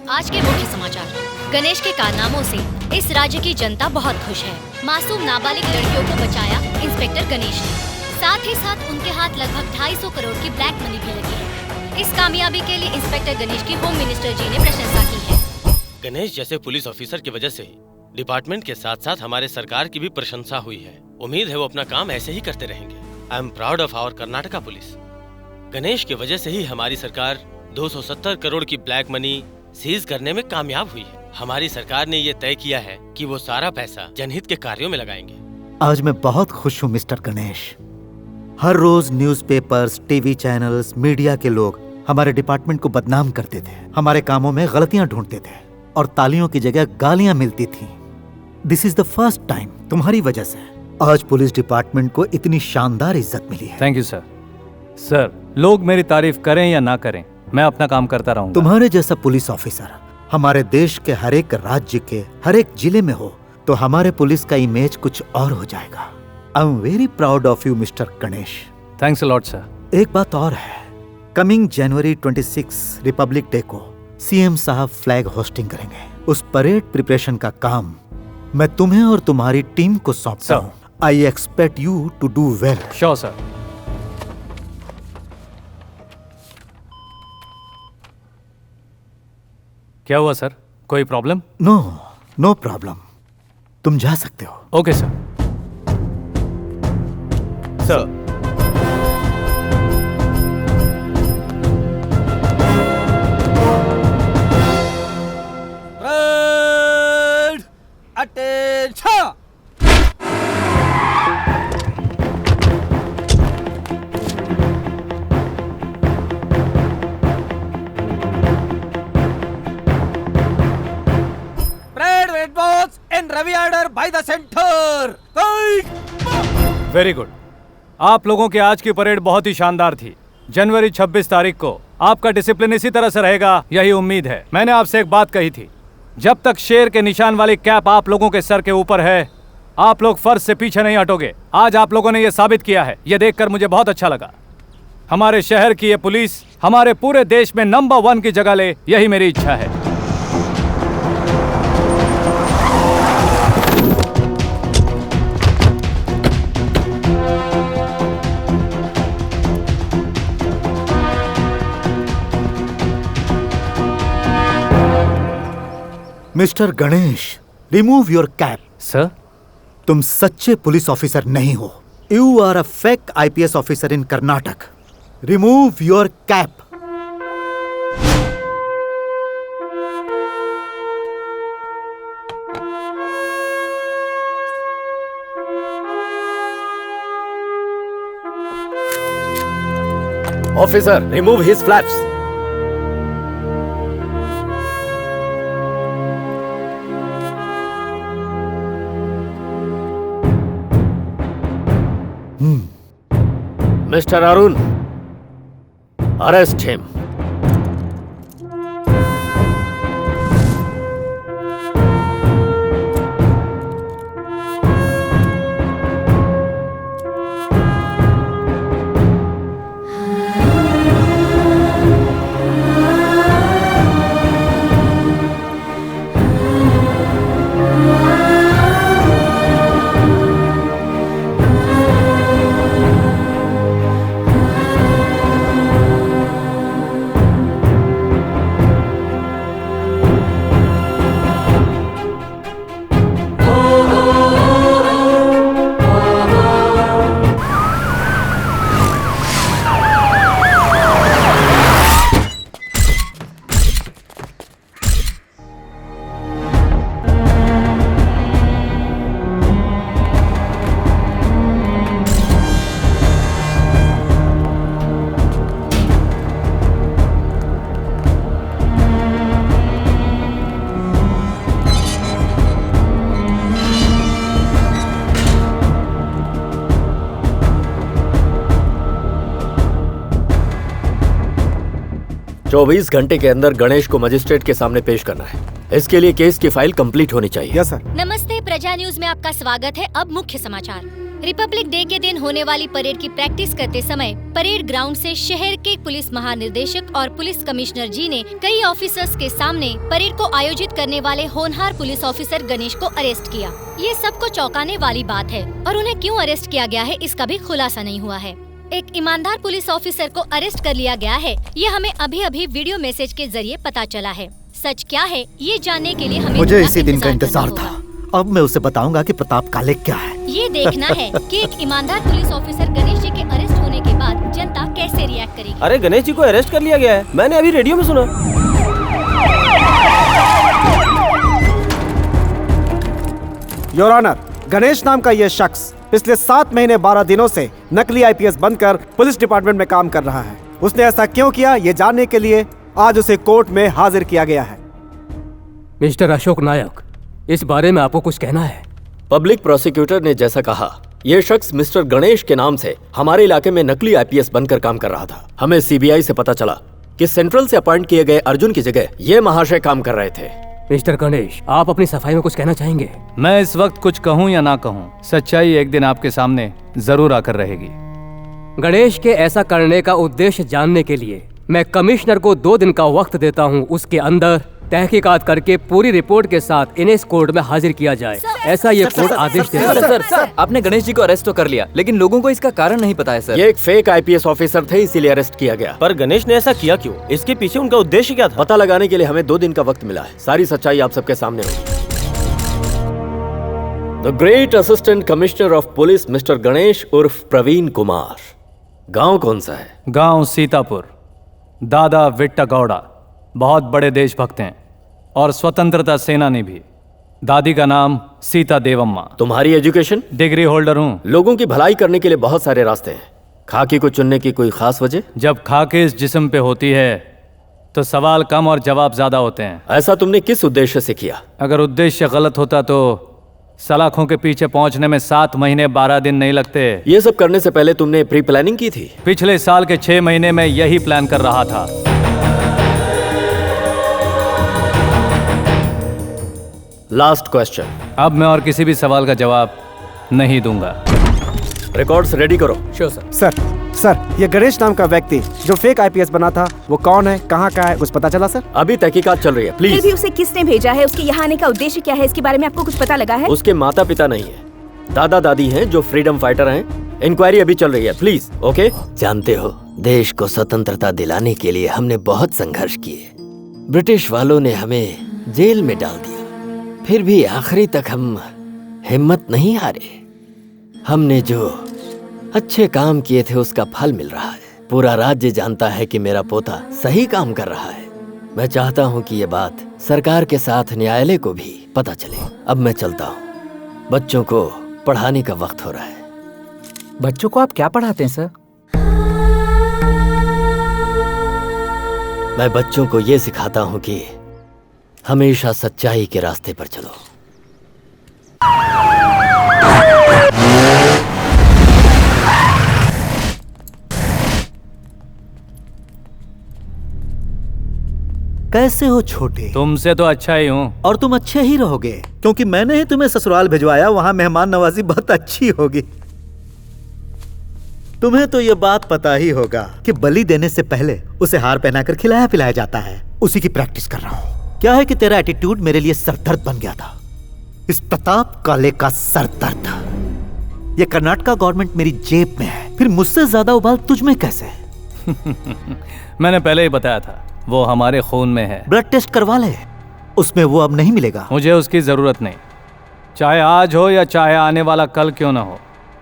आज के मुख्य समाचार। गणेश के कारनामों से इस राज्य की जनता बहुत खुश है। मासूम नाबालिग लड़कियों को बचाया इंस्पेक्टर गणेश ने। साथ ही साथ उनके हाथ लगभग 250 करोड़ की ब्लैक मनी भी लगी है। इस कामयाबी के लिए इंस्पेक्टर गणेश की होम मिनिस्टर जी ने प्रशंसा की है। गणेश जैसे पुलिस ऑफिसर की वजह से डिपार्टमेंट के साथ साथ हमारे सरकार की भी प्रशंसा हुई है। उम्मीद है वो अपना काम ऐसे ही करते रहेंगे। I am proud of our Karnataka police. Ganesh की वजह से ही हमारी सरकार 270 करोड़ की ब्लैक मनी सीज करने में कामयाब हुई है। हमारी सरकार ने ये तय किया है कि वो सारा पैसा जनहित के कार्यों में लगाएंगे। आज मैं बहुत खुश हूँ मिस्टर गणेश। हर रोज न्यूज़पेपर्स, टीवी चैनल्स, मीडिया के लोग हमारे डिपार्टमेंट को बदनाम करते थे, हमारे कामों में गलतियां ढूंढते थे और तालियों की जगह गालियां मिलती थी। This is the first time तुम्हारी वजह से आज पुलिस डिपार्टमेंट को इतनी शानदार इज्जत मिली है। Thank you sir. सर, लोग मेरी तारीफ करें या ना करें, मैं अपना काम करता रहूंगा। तुम्हारे जैसा पुलिस ऑफिसर हमारे देश के हर एक राज्य के हर एक जिले में हो तो हमारे पुलिस का इमेज कुछ और हो जाएगा। I am very proud of you mister Ganesh. Thanks a lot sir. एक बात और है, कमिंग जनवरी 26 रिपब्लिक डे को सीएम साहब फ्लैग होस्टिंग करेंगे। उस परेड प्रिपरेशन का काम मैं तुम्हें और तुम्हारी टीम को सौंपता हूँ। I expect you to do well. Sure sir. क्या हुआ सर? कोई प्रॉब्लम? No problem. तुम जा सकते हो। Okay sir. Sir, attention. Parade with boats in Ravi order by the center. Very good. आप लोगों की आज की परेड बहुत ही शानदार थी। जनवरी 26 तारीख को आपका डिसिप्लिन इसी तरह से रहेगा, यही उम्मीद है। मैंने आपसे एक बात कही थी, जब तक शेर के निशान वाली कैप आप लोगों के सर के ऊपर है, आप लोग फर्ज से पीछे नहीं हटोगे। आज आप लोगों ने यह साबित किया है। यह देखकर मुझे बहुत अच्छा लगा। हमारे शहर की ये पुलिस हमारे पूरे देश में नंबर 1 की जगह ले, यही मेरी इच्छा है। Mister Ganesh, remove your cap. Sir, तुम सच्चे पुलिस ऑफिसर नहीं हो। You are a fake IPS officer in Karnataka. Remove your cap. Officer, remove his flaps. Mr. Arun, arrest him. 24 घंटे के अंदर गणेश को मजिस्ट्रेट के सामने पेश करना है। इसके लिए केस की फाइल कंप्लीट होनी चाहिए। Yes sir. नमस्ते, प्रजा न्यूज में आपका स्वागत है। अब मुख्य समाचार। रिपब्लिक डे के दिन होने वाली परेड की प्रैक्टिस करते समय परेड ग्राउंड से शहर के पुलिस महानिदेशक और पुलिस कमिश्नर जी ने कई ऑफिसर्स के सामने परेड को आयोजित करने वाले होनहार पुलिस ऑफिसर गणेश को अरेस्ट किया। ये सबको चौंकाने वाली बात है और उन्हें क्यों अरेस्ट किया गया है इसका भी खुलासा नहीं हुआ है। एक ईमानदार पुलिस ऑफिसर को अरेस्ट कर लिया गया है, ये हमें अभी अभी वीडियो मैसेज के जरिए पता चला है। सच क्या है ये जानने के लिए हमें मुझे इसी दिन का इंतजार था। अब मैं उसे बताऊंगा कि प्रताप काले क्या है। ये देखना है कि एक ईमानदार पुलिस ऑफिसर गणेश जी के अरेस्ट होने के बाद जनता कैसे रिएक्ट करेगी। अरे गणेश जी को अरेस्ट कर लिया गया है, मैंने अभी रेडियो में सुना। योर ऑनर, गणेश नाम का ये शख्स पिछले 7 महीने 12 दिनों से नकली आईपीएस बनकर पुलिस डिपार्टमेंट में काम कर रहा है। उसने ऐसा क्यों किया ये जानने के लिए आज उसे कोर्ट में हाजिर किया गया है। मिस्टर अशोक नायक, इस बारे में आपको कुछ कहना है? पब्लिक प्रोसिक्यूटर ने जैसा कहा, यह शख्स मिस्टर गणेश के नाम से हमारे इलाके में नकली आईपीएस बनकर काम कर रहा था। हमें सीबीआई से पता चला कि सेंट्रल से अपॉइंट किए गए अर्जुन की जगह ये महाशय काम कर रहे थे। मिस्टर गणेश, आप अपनी सफाई में कुछ कहना चाहेंगे? मैं इस वक्त कुछ कहूँ या ना कहूँ, सच्चाई एक दिन आपके सामने जरूर आकर रहेगी। गणेश के ऐसा करने का उद्देश्य जानने के लिए मैं कमिश्नर को 2 दिन का वक्त देता हूँ। उसके अंदर तहकीकात करके पूरी रिपोर्ट के साथ इन्हें इस कोर्ट में हाजिर किया जाए, ऐसा ये कोर्ट आदेश देता है। सर, आपने गणेश जी को अरेस्ट तो कर लिया, लेकिन लोगों को इसका कारण नहीं पता है सर। ये एक फेक आईपीएस ऑफिसर थे, इसीलिए अरेस्ट किया गया। पर गणेश ने ऐसा किया क्यों? इसके पीछे उनका उद्देश्य क्या था? पता लगाने के लिए हमें 2 दिन का वक्त मिला है। सारी सच्चाई आप सबके सामने होगी। The great assistant commissioner of police mister Ganesh उर्फ प्रवीण कुमार। गांव कौन सा है? गांव सीतापुर। दादा विट्टा गौड़ा बहुत बड़े देशभक्त हैं और स्वतंत्रता सेनानी भी। दादी का नाम सीता देवम्मा। तुम्हारी एजुकेशन? डिग्री होल्डर हूँ। लोगों की भलाई करने के लिए बहुत सारे रास्ते हैं। खाकी को चुनने की कोई खास वजह? जब खाकी इस जिस्म पे होती है तो सवाल कम और जवाब ज्यादा होते हैं। ऐसा तुमने किस उद्देश्य से किया? अगर उद्देश्य गलत होता तो सलाखों के पीछे पहुंचने में 7 महीने 12 दिन नहीं लगते। ये सब करने से पहले तुमने प्री प्लानिंग की थी? पिछले साल के 6 महीने में यही प्लान कर रहा था। Last question. अब मैं और किसी भी सवाल का जवाब नहीं दूंगा। रिकॉर्ड्स रेडी करो। Sure sir. सर, ये गणेश नाम का व्यक्ति जो फेक आईपीएस बना था वो कौन है, कहाँ का है, कुछ पता चला सर? अभी तहकीकात चल रही है, फिर भी प्लीज। उसे किसने भेजा है, उसके यहाँ आने का उद्देश्य क्या है, इसके बारे में आपको कुछ पता लगा है? उसके माता पिता नहीं है, दादा दादी हैं जो फ्रीडम फाइटर हैं। इंक्वायरी अभी चल रही है, प्लीज। ओके? जानते हो, देश को स्वतंत्रता दिलाने के लिए हमने बहुत संघर्ष किए। ब्रिटिश वालों ने हमें जेल में डाल दिया, फिर भी आखिरी तक हम हिम्मत नहीं हारे। हमने जो अच्छे काम किए थे उसका फल मिल रहा है। पूरा राज्य जानता है कि मेरा पोता सही काम कर रहा है। मैं चाहता हूं कि ये बात सरकार के साथ न्यायालय को भी पता चले। अब मैं चलता हूं, बच्चों को पढ़ाने का वक्त हो रहा है। बच्चों को आप क्या पढ़ाते हैं सर? मैं बच्चों को ये सिखाता हूं कि हमेशा सच्चाई के रास्ते पर चलो। कैसे हो छोटे? तुमसे तो अच्छा ही हूँ। और तुम अच्छे ही रहोगे क्योंकि मैंने ही तुम्हें ससुराल भिजवाया, वहां मेहमान नवाजी बहुत अच्छी होगी। तुम्हें तो ये बात पता ही होगा कि बलि देने से पहले उसे हार पहनाकर खिलाया पिलाया जाता है। उसी की प्रैक्टिस कर रहा हूँ। क्या है कि तेरा एटीट्यूड मेरे लिए सरदर्द बन गया था। इस प्रताप काले का सरदर्द। ये कर्नाटका गवर्नमेंट मेरी जेब में है, फिर मुझसे ज्यादा उबाल तुझ में कैसे? मैंने पहले ही बताया था, वो हमारे खून में है। ब्लड टेस्ट करवा ले, उसमें वो अब नहीं मिलेगा। मुझे उसकी जरूरत नहीं, चाहे आज हो या चाहे आने वाला कल क्यों ना हो।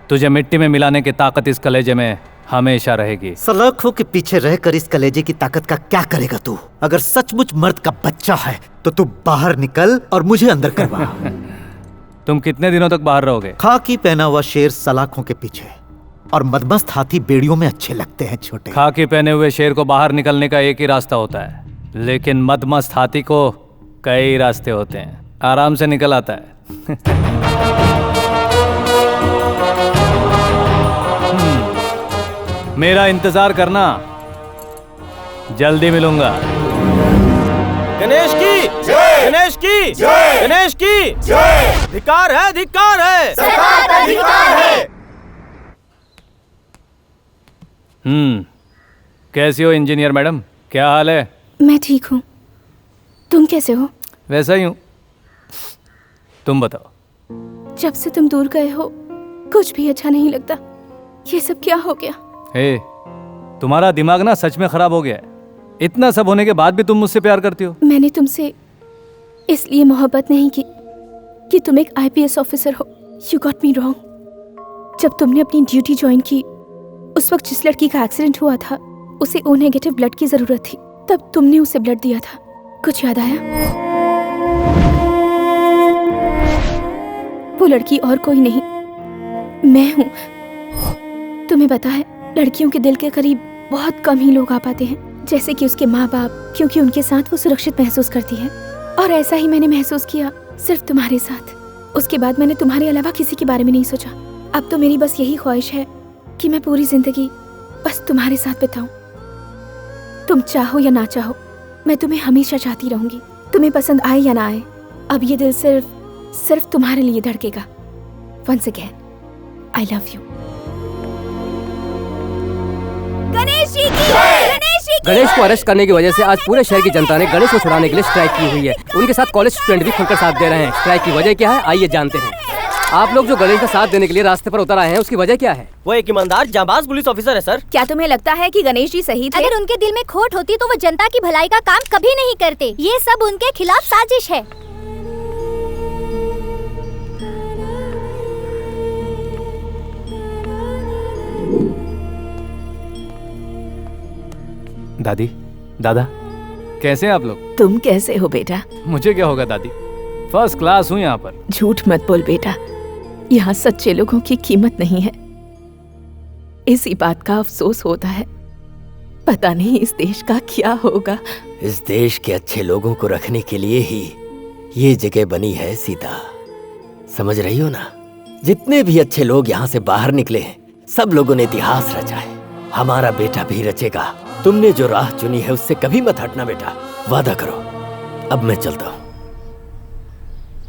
तुझे मिट्टी में मिलाने की ताकत इस कलेजे में हमेशा रहेगी। सलाखों के पीछे रहकर इस कलेजे की ताकत का क्या करेगा तू? अगर सचमुच मर्द का बच्चा है तो तू बाहर निकल और मुझे अंदर करवा। तुम कितने दिनों तक बाहर रहोगे? खाकी पहना हुआ शेर सलाखों के पीछे और मदमस्त हाथी बेड़ियों में अच्छे लगते हैं छोटे। खाकी पहने हुए शेर को बाहर निकलने का एक ही रास्ता होता है, लेकिन मदमस्त हाथी को कई रास्ते होते हैं। आराम से निकल आता है। मेरा इंतजार करना, जल्दी मिलूंगा। गणेश की गणेश की गणेश की धिक्कार है, धिक्कार है, सरकार का धिक्कार है। कैसी हो इंजीनियर मैडम, क्या हाल है? मैं ठीक हूँ, तुम कैसे हो? वैसा ही हूँ, तुम बताओ। जब से तुम दूर गए हो कुछ भी अच्छा नहीं लगता। ये सब क्या हो गया? हे, तुम्हारा दिमाग ना सच में खराब हो गया है। इतना सब होने के बाद भी तुम मुझसे प्यार करती हो? मैंने तुमसे इसलिए मोहब्बत नहीं की कि तुम एक IPS ऑफिसर हो। You got me wrong. जब तुमने अपनी ड्यूटी ज्वाइन की, उस वक्त जिस लड़की का एक्सीडेंट हुआ था उसे O नेगेटिव ब्लड की जरूरत थी, तब तुमने उसे ब्लड दिया था। कुछ याद आया? वो लड़की और कोई नहीं, मैं हूँ। तुम्हें पता है, लड़कियों के दिल के करीब बहुत कम ही लोग आ पाते हैं, जैसे कि उसके माँ बाप, क्योंकि उनके साथ वो सुरक्षित महसूस करती है। और ऐसा ही मैंने महसूस किया सिर्फ तुम्हारे साथ। उसके बाद मैंने तुम्हारे अलावा किसी के बारे में नहीं सोचा। अब तो मेरी बस यही ख्वाहिश है कि मैं पूरी जिंदगी बस तुम्हारे साथ बिताऊं। तुम चाहो या ना चाहो, मैं तुम्हें हमेशा चाहती रहूंगी, तुम्हें पसंद आए या ना आए। अब ये दिल सिर्फ तुम्हारे लिए धड़केगा। Once again, I love you. Ganesh ji की, गणेश जी की। गणेश को अरेस्ट करने की वजह से आज पूरे शहर की जनता ने गणेश को छुड़ाने के लिए स्ट्राइक की हुई है। उनके साथ कॉलेज स्टूडेंट भी खुलकर साथ दे रहे हैं। स्ट्राइक की वजह क्या है, आइए जानते हैं। आप लोग जो गणेश का साथ देने के लिए रास्ते पर उतर आए हैं, उसकी वजह क्या है? वो एक ईमानदार जांबाज पुलिस ऑफिसर है सर। क्या तुम्हें लगता है कि गणेश जी सही थे? अगर उनके दिल में खोट होती तो वो जनता की भलाई का काम कभी नहीं करते। ये सब उनके खिलाफ साजिश है। दादी, दादा, कैसे हैं आप लोग? तुम कैसे हो बेटा? मुझे क्या होगा दादी, फर्स्ट क्लास हूँ यहाँ पर। झूठ मत बोल बेटा, यहाँ सच्चे लोगों की कीमत नहीं है। इसी बात का अफसोस होता है। पता नहीं इस देश का क्या होगा। इस देश के अच्छे लोगों को रखने के लिए ही ये जगह बनी है सीता, समझ रही हो ना? जितने भी अच्छे लोग यहाँ से बाहर निकले हैं, सब लोगों ने इतिहास रचा है। हमारा बेटा भी रचेगा। तुमने जो राह चुनी है उससे कभी मत हटना बेटा, वादा करो। अब मैं चलता हूँ।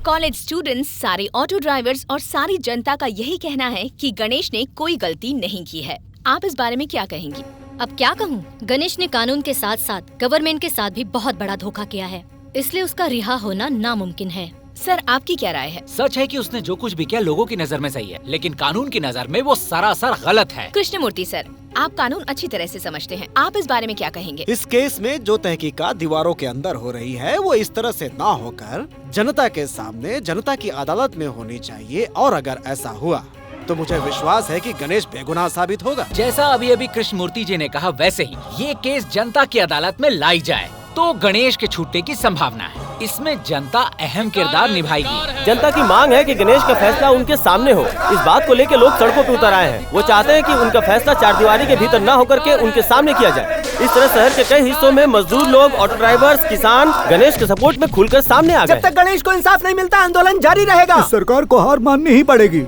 कॉलेज स्टूडेंट्स, सारे ऑटो ड्राइवर्स और सारी जनता का यही कहना है कि गणेश ने कोई गलती नहीं की है। आप इस बारे में क्या कहेंगी? अब क्या कहूँ, गणेश ने कानून के साथ साथ गवर्नमेंट के साथ भी बहुत बड़ा धोखा किया है, इसलिए उसका रिहा होना नामुमकिन है। सर, आपकी क्या राय है? सच है कि उसने जो कुछ भी किया लोगों की नजर में सही है, लेकिन कानून की नजर में वो सरासर गलत है। कृष्णमूर्ति सर, आप कानून अच्छी तरह से समझते हैं, आप इस बारे में क्या कहेंगे? इस केस में जो तहकीकात दीवारों के अंदर हो रही है वो इस तरह से ना होकर जनता के सामने जनता की अदालत में होनी चाहिए। और अगर ऐसा हुआ तो मुझे विश्वास है कि गणेश बेगुनाह साबित होगा। जैसा अभी अभी कृष्णमूर्ति जी ने कहा, वैसे ही ये केस जनता की अदालत में लाई जाए तो गणेश के छूटने की संभावना है। इसमें जनता अहम किरदार निभाएगी। जनता की मांग है कि गणेश का फैसला उनके सामने हो। इस बात को लेकर लोग सड़कों पर उतर आए हैं। वो चाहते हैं कि उनका फैसला चारदीवारी के भीतर न होकर के उनके सामने किया जाए। इस तरह शहर के कई हिस्सों में मजदूर लोग, ऑटो ड्राइवर्स, किसान गणेश के सपोर्ट में खुलकर सामने आ गए। जब तक गणेश को इंसाफ नहीं मिलता आंदोलन जारी रहेगा। सरकार को हार माननी ही पड़ेगी।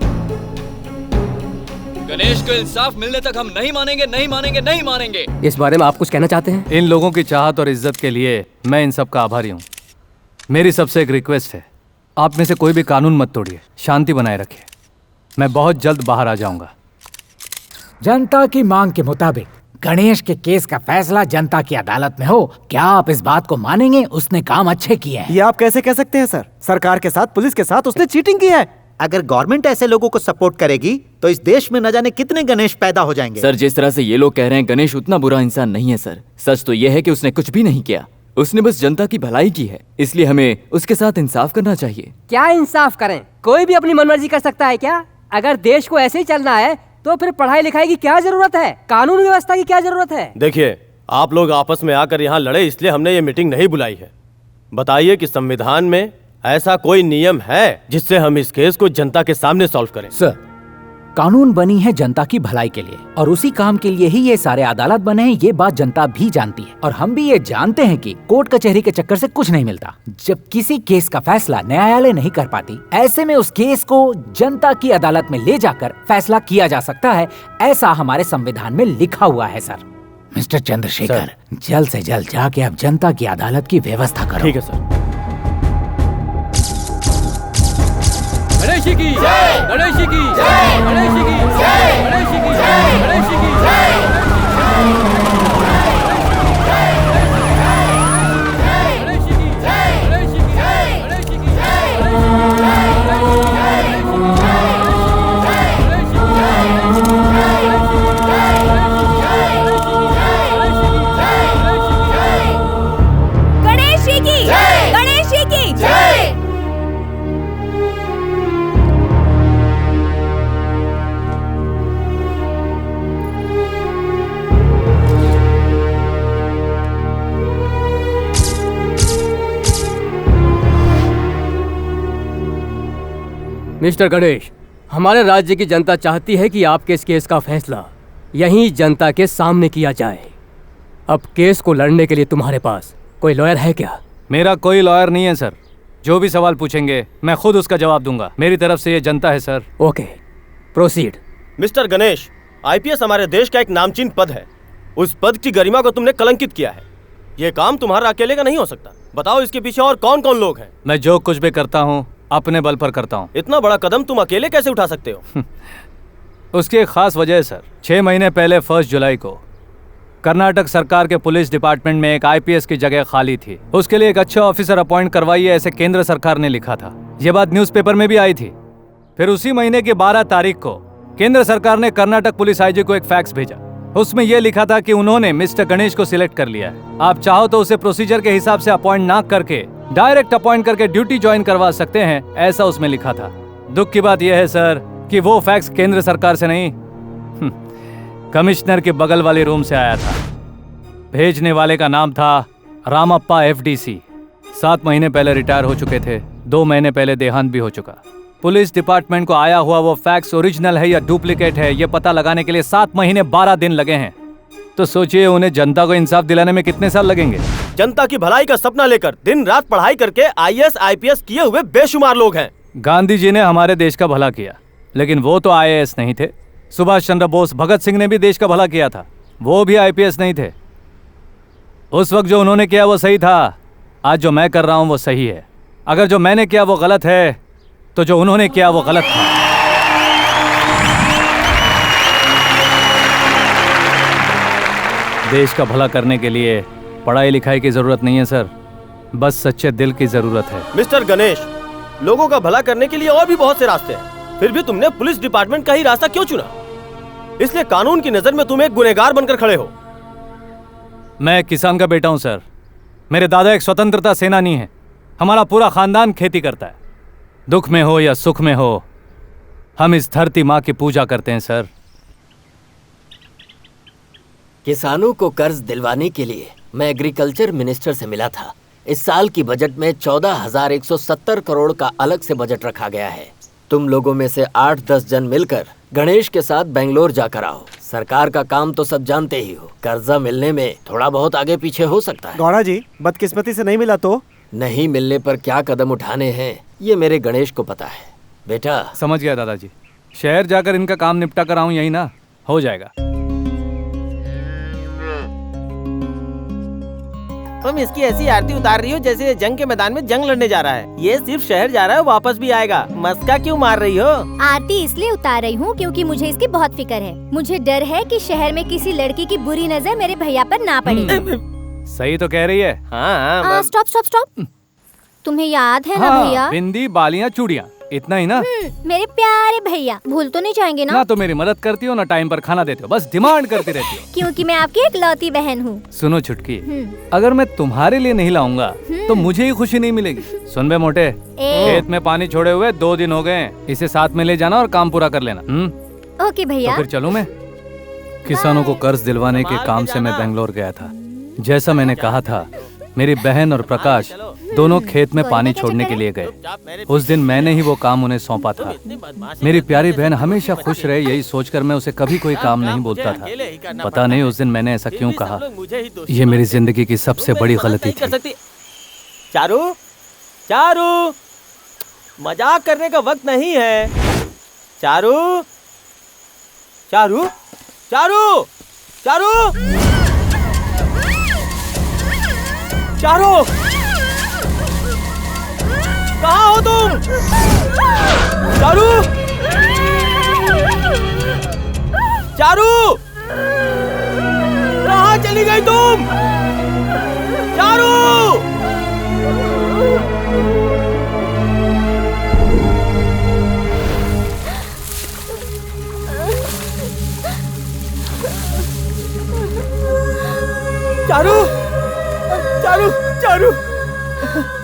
गणेश को इंसाफ मिलने तक हम नहीं मानेंगे, नहीं मानेंगे, नहीं मानेंगे। इस बारे में आप कुछ कहना चाहते हैं? इन लोगों की चाहत और इज्जत के लिए मैं इन सब का आभारी हूँ। मेरी सबसे एक रिक्वेस्ट है, आप में से कोई भी कानून मत तोड़िए, शांति बनाए रखिए। मैं बहुत जल्द बाहर आ जाऊंगा। जनता की मांग के मुताबिक गणेश के केस का फैसला जनता की अदालत में हो। क्या आप इस बात को मानेंगे? उसने काम अच्छे किए हैं। ये आप कैसे कह सकते हैं सर? सरकार के साथ, पुलिस के साथ उसने चीटिंग की है। अगर गवर्नमेंट ऐसे लोगों को सपोर्ट करेगी तो इस देश में न जाने कितने गणेश पैदा हो जाएंगे। सर, जिस तरह से ये लोग कह रहे हैं, गणेश उतना बुरा इंसान नहीं है सर। सच तो ये है कि उसने कुछ भी नहीं किया, उसने बस जनता की भलाई की है। इसलिए हमें उसके साथ इंसाफ करना चाहिए। क्या इंसाफ करें? कोई भी अपनी मनमर्जी कर सकता है क्या? अगर देश को ऐसे ही चलना है तो फिर पढ़ाई लिखाई की क्या जरूरत है? कानून व्यवस्था की क्या जरूरत है? देखिए, आप लोग आपस में आकर यहाँ लड़े, इसलिए हमने ये मीटिंग नहीं बुलाई है। बताइए कि संविधान में ऐसा कोई नियम है जिससे हम इस केस को जनता के सामने सॉल्व करें? सर, कानून बनी है जनता की भलाई के लिए और उसी काम के लिए ही ये सारे अदालत बने हैं। ये बात जनता भी जानती है और हम भी ये जानते हैं कि कोर्ट कचहरी के चक्कर से कुछ नहीं मिलता। जब किसी केस का फैसला न्यायालय नहीं कर पाती, ऐसे में उस केस को जनता की अदालत में ले जाकर फैसला किया जा सकता है। ऐसा हमारे संविधान में लिखा हुआ है सर। मिस्टर चंद्रशेखर, जल्द से जल्द जाके अब जनता की अदालत की व्यवस्था करो। ठीक है सर। गणेश जी की जय, गणेश जी की जय, गणेश जी की जय, गणेश जी की जय, गणेश जी की जय। मिस्टर गणेश, हमारे राज्य की जनता चाहती है कि आपके इस केस का फैसला यहीं जनता के सामने किया जाए। अब केस को लड़ने के लिए तुम्हारे पास कोई लॉयर है क्या? मेरा कोई लॉयर नहीं है सर। जो भी सवाल पूछेंगे मैं खुद उसका जवाब दूंगा। मेरी तरफ से ये जनता है sir. Okay, proceed. Mister Ganesh, IPS हमारे देश का एक नामचीन पद है। उस पद की गरिमा को तुमने कलंकित किया है। ये काम तुम्हारा अकेले का नहीं हो सकता। बताओ इसके पीछे और कौन कौन लोग हैं? मैं जो कुछ भी करता हूँ अपने बल पर करता हूँ। इतना बड़ा कदम तुम अकेले कैसे उठा सकते हो? उसकी एक खास वजह है सर। 6 महीने पहले 1 जुलाई को कर्नाटक सरकार के पुलिस डिपार्टमेंट में एक आईपीएस की जगह खाली थी। उसके लिए एक अच्छा ऑफिसर अपॉइंट करवाइए, ऐसे केंद्र सरकार ने लिखा था। ये बात न्यूज़पेपर में भी आई थी। फिर उसी महीने की 12 तारीख को केंद्र सरकार ने कर्नाटक पुलिस आईजी को एक फैक्स भेजा। उसमें यह लिखा था कि उन्होंने मिस्टर गणेश को सिलेक्ट कर लिया है। आप चाहो तो उसे प्रोसीजर के हिसाब से अपॉइंट ना करके डायरेक्ट अपॉइंट करके ड्यूटी ज्वाइन करवा सकते हैं, ऐसा उसमें लिखा था। दुख की बात यह है सर कि वो फैक्स केंद्र सरकार से नहीं, कमिश्नर के बगल वाले रूम से आया था। भेजने वाले का नाम था रामप्पा FDC। 7 महीने पहले रिटायर हो चुके थे। 2 महीने पहले देहांत भी हो चुका। पुलिस डिपार्टमेंट को आया हुआ वो फैक्स ओरिजिनल है या डुप्लीकेट है, ये पता लगाने के लिए 7 महीने 12 दिन लगे हैं। तो सोचिए उन्हें जनता को इंसाफ दिलाने में कितने साल लगेंगे। जनता की भलाई का सपना लेकर दिन रात पढ़ाई करके IAS IPS किए हुए बेशुमार लोग हैं। गांधी जी ने हमारे देश का भला किया, लेकिन वो तो IAS नहीं थे। सुभाष चंद्र बोस, भगत सिंह ने भी देश का भला किया था, वो भी IPS नहीं थे। उस वक्त जो उन्होंने किया वो सही था। आज जो मैं कर रहा हूं वो सही है। अगर जो मैंने किया वो गलत है तो जो उन्होंने किया वो गलत था। देश का भला करने के लिए पढ़ाई लिखाई की जरूरत नहीं है सर, बस सच्चे दिल की जरूरत है। मिस्टर गणेश, लोगों का भला करने के लिए और भी बहुत से रास्ते हैं, फिर भी तुमने पुलिस डिपार्टमेंट का ही रास्ता क्यों चुना? इसलिए कानून की नजर में तुम एक गुनहगार बनकर खड़े हो। मैं एक किसान का बेटा हूं सर। मेरे दादा एक स्वतंत्रता सेनानी है। हमारा पूरा खानदान खेती करता है। दुख में हो या सुख में हो, हम इस धरती माँ की पूजा करते हैं सर। किसानों को कर्ज दिलवाने के लिए मैं एग्रीकल्चर मिनिस्टर से मिला था। इस साल की बजट में 14,170 करोड़ का अलग से बजट रखा गया है। तुम लोगों में से 8-10 जन मिलकर गणेश के साथ बेंगलोर जाकर आओ। सरकार का काम तो सब जानते ही हो, कर्जा मिलने में थोड़ा बहुत आगे पीछे हो सकता है। गौड़ा जी, बदकिस्मती से नहीं मिला तो? नहीं मिलने पर क्या कदम उठाने हैं ये मेरे गणेश को पता है। बेटा समझ गया दादाजी। शहर जाकर इनका काम निपटा कर आऊं, यही ना हो जाएगा। तुम इसकी ऐसी आरती उतार रही हो जैसे जंग के मैदान में जंग लड़ने जा रहा है। ये सिर्फ शहर जा रहा है, वापस भी आएगा। मस्का क्यों मार रही हो? आरती इसलिए उतार रही हूँ क्योंकि मुझे इसकी बहुत फिक्र है। मुझे डर है कि शहर में किसी लड़की की बुरी नजर मेरे भैया पर ना पड़े। सही तो कह रही है। हाँ, स्टॉप स्टॉप स्टॉप। तुम्हें याद है ना भैया? बिंदी, बालियां, चूड़ियां, इतना ही ना? मेरे प्यारे भैया, भूल तो नहीं जाएंगे ना? ना तो मेरी मदद करती हो ना टाइम पर खाना देते हो, बस डिमांड करती रहती हो। क्योंकि मैं आपकी इकलौती बहन हूँ। सुनो छुटकी, अगर मैं तुम्हारे लिए नहीं लाऊंगा तो मुझे ही खुशी नहीं मिलेगी। सुन बे मोटे, खेत में पानी छोड़े हुए 2 दिन हो गए। इसे साथ में ले जाना और काम पूरा कर लेना। ओके भैया। तो फिर चलूं मैं? किसानों को कर्ज दिलवाने के काम से मैं बेंगलोर गया था। जैसा मैंने कहा था, मेरी बहन और प्रकाश दोनों खेत में पानी छोड़ने के लिए गए। उस दिन मैंने ही वो काम उन्हें सौंपा था। मेरी प्यारी बहन हमेशा खुश रहे यही सोचकर मैं उसे कभी कोई काम नहीं बोलता था। पता नहीं उस दिन मैंने ऐसा क्यों कहा। ये मेरी जिंदगी की सबसे बड़ी गलती थी। चारू, चारू, मजाक करने का वक्त नहीं है। चारू, चारू, चारू, चारू। चारू, कहाँ हो तुम? चारू, चारू, कहाँ चली गई तुम? चारू! चारू, चारू, चारू,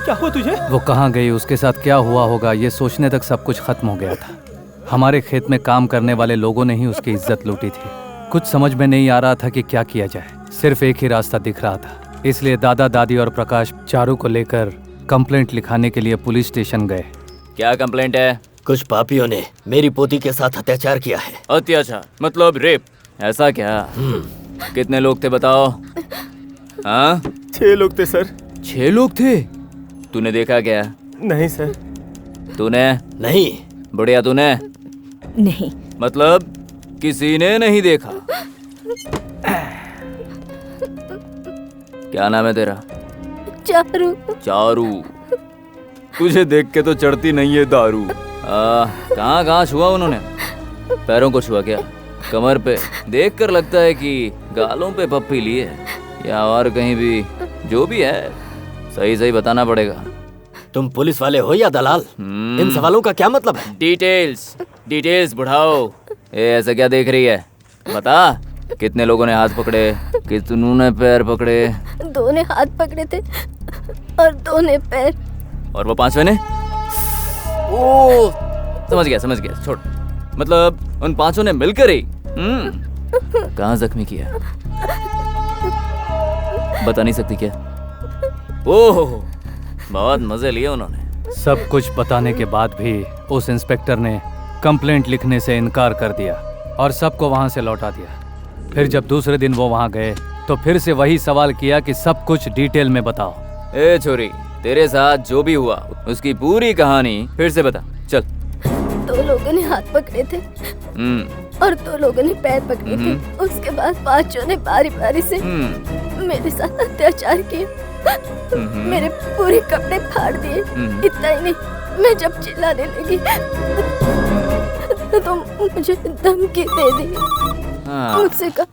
क्या हुआ तुझे? वो कहाँ गई, उसके साथ क्या हुआ होगा, ये सोचने तक सब कुछ खत्म हो गया था। हमारे खेत में काम करने वाले लोगों ने ही उसकी इज्जत लूटी थी। कुछ समझ में नहीं आ रहा था कि क्या किया जाए। सिर्फ एक ही रास्ता दिख रहा था, इसलिए दादा दादी और प्रकाश चारू को लेकर कंप्लेंट लिखाने के लिए पुलिस स्टेशन गए। क्या कंप्लेंट है? कुछ पापियों ने मेरी पोती के साथ अत्याचार किया है। अत्याचार मतलब रेप? ऐसा क्या? कितने लोग थे बताओ? हाँ? 6 लोग थे सर। 6 लोग थे? तूने देखा क्या? नहीं सर। तूने? नहीं। बुढ़िया तूने? नहीं। मतलब किसी ने नहीं देखा? क्या नाम है तेरा? चारू। चारू, तुझे देख के तो चढ़ती नहीं है दारू। कहाँ कहाँ छुआ उन्होंने? पैरों को छुआ क्या? कमर पे? देख कर लगता है कि गालों पे पप्पी ली है, या और कहीं भी। जो भी है सही सही बताना पड़ेगा। तुम पुलिस वाले हो या दलाल? इन सवालों का क्या मतलब है? डिटेल्स बढ़ाओ। ऐसा क्या देख रही है? बता, कितने लोगों ने हाथ पकड़े, कितनों ने पैर पकड़े? 2 ने हाथ पकड़े थे और 2 ने पैर। और वो 5वें ने? ओ, समझ गया, छोड़। मतलब उन 5 ने मिलकर ही कहाँ जख्मी किया? बता नहीं सकती क्या? ओह, बहुत मजे लिए उन्होंने। सब कुछ बताने के बाद भी उस इंस्पेक्टर ने कंप्लेंट लिखने से इनकार कर दिया और सबको वहां से लौटा दिया। फिर जब दूसरे दिन वो वहां गए तो फिर से वही सवाल किया कि सब कुछ डिटेल में बताओ। ए छोरी, तेरे साथ जो भी हुआ उसकी पूरी कहानी फिर से बता, चल। 2 लोगों ने हाथ पकड़े थे और 2 लोगों ने पैर पकड़े थे। उसके बाद 5 ने बारी बारी से मेरे साथ अत्याचार किए। मेरे पूरे कपड़े फाड़ दिए। इतना ही नहीं, मैं जब चिल्लाने लगी तो मुझे धमकी दे दी। मुझसे कहा,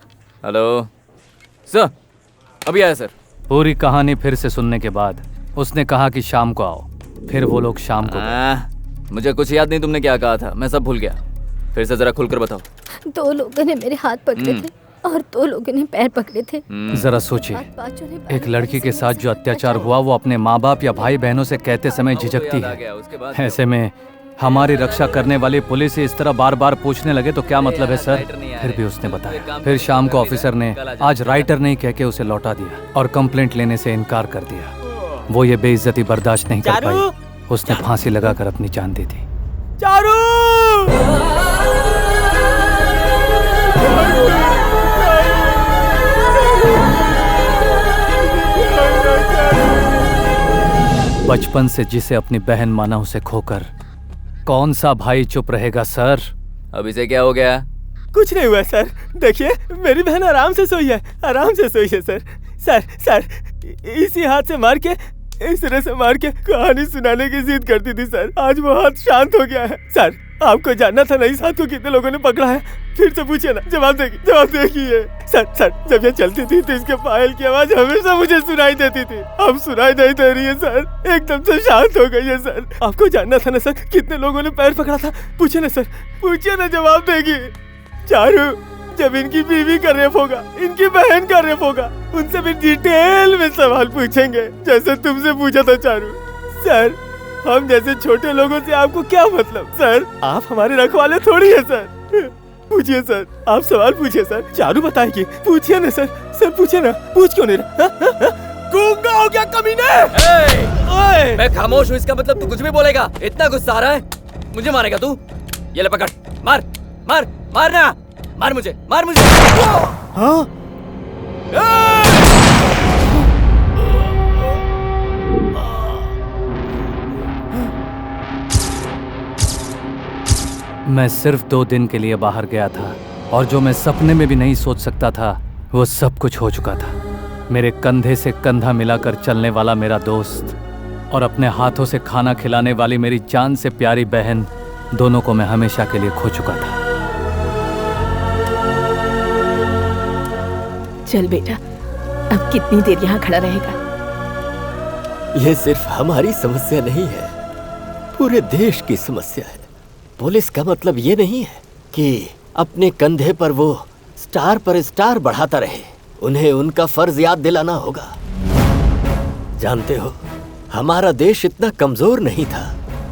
हेलो सर, अभी आया सर। पूरी कहानी फिर से सुनने के बाद उसने कहा कि शाम को आओ। फिर वो लोग शाम को गए। मुझे कुछ याद नहीं तुमने क्या कहा था, मैं सब भूल गया। फिर से जरा खुलकर बताओ। 2 लोगों ने मेरे हाथ पकड़े थे और 2 लोगों ने पैर पकड़े थे। जरा सोचिए, एक लड़की के साथ जो अत्याचार हुआ वो अपने माँ बाप या भाई बहनों से कहते समय झिझकती है। ऐसे में हमारी रक्षा करने वाली पुलिस इस तरह बार बार पूछने लगे तो क्या मतलब है सर? फिर भी उसने बताया। फिर शाम को ऑफिसर ने आज राइटर नहीं कह के उसे लौटा दिया और कंप्लेंट लेने से इनकार कर दिया। वो ये बेइज्जती बर्दाश्त नहीं कर पाई, उसने फांसी लगाकर अपनी जान दी थी। चारू! बचपन से जिसे अपनी बहन माना उसे खोकर कौन सा भाई चुप रहेगा सर? अब इसे क्या हो गया? कुछ नहीं हुआ सर। देखिए, मेरी बहन आराम से सोई है, आराम से सोई है सर। सर, इसी हाथ से मार के, इस तरह से मार के कहानी सुनाने की जिद करती थी सर। आज वो हाथ शांत हो गया है सर। आपको जानना था ना इस हाथ को कितने लोगों ने पकड़ा है? फिर से पूछिए ना, जवाब देखिए। सर, जब ये चलती थी तो इसके पायल की आवाज हमेशा मुझे सुनाई देती थी। अब सुनाई नहीं दे रही है सर, एकदम से शांत हो गई है सर। आपको जानना था ना सर, कितने लोगों ने पैर पकड़ा था? पूछिए ना सर, पूछिए ना, जवाब देगी। चारू, जब इनकी बीवी का रेप होगा, इनकी बहन का रेप होगा, उनसे भी डिटेल में सवाल पूछेंगे, जैसे तुमसे पूछा था चारू। सर, हम जैसे छोटे लोगों से आपको क्या मतलब? सर, आप हमारे रखवाले थोड़ी है सर। पूछिए सर, आप सवाल पूछिए सर, चारू बताएगी। पूछिए ना सर, पूछिए ना। पूछ क्यों नहीं रहा? गूंगा हो गया कमीने? मैं खामोश हूँ, इसका मतलब तू कुछ भी बोलेगा? इतना गुस्सा आ रहा है? मुझे मारेगा तू? ये ले पकड़, मारना, मार मुझे। हाँ? मैं सिर्फ 2 दिन के लिए बाहर गया था और जो मैं सपने में भी नहीं सोच सकता था वो सब कुछ हो चुका था। मेरे कंधे से कंधा मिलाकर चलने वाला मेरा दोस्त और अपने हाथों से खाना खिलाने वाली मेरी जान से प्यारी बहन, दोनों को मैं हमेशा के लिए खो चुका था। चल बेटा, अब कितनी देर यहाँ खड़ा रहेगा? ये सिर्फ हमारी समस्या नहीं है, पूरे देश की समस्या है। पुलिस का मतलब ये नहीं है कि अपने कंधे पर वो स्टार पर स्टार बढ़ाता रहे। उन्हें उनका फर्ज याद दिलाना होगा। जानते हो, हमारा देश इतना कमजोर नहीं था।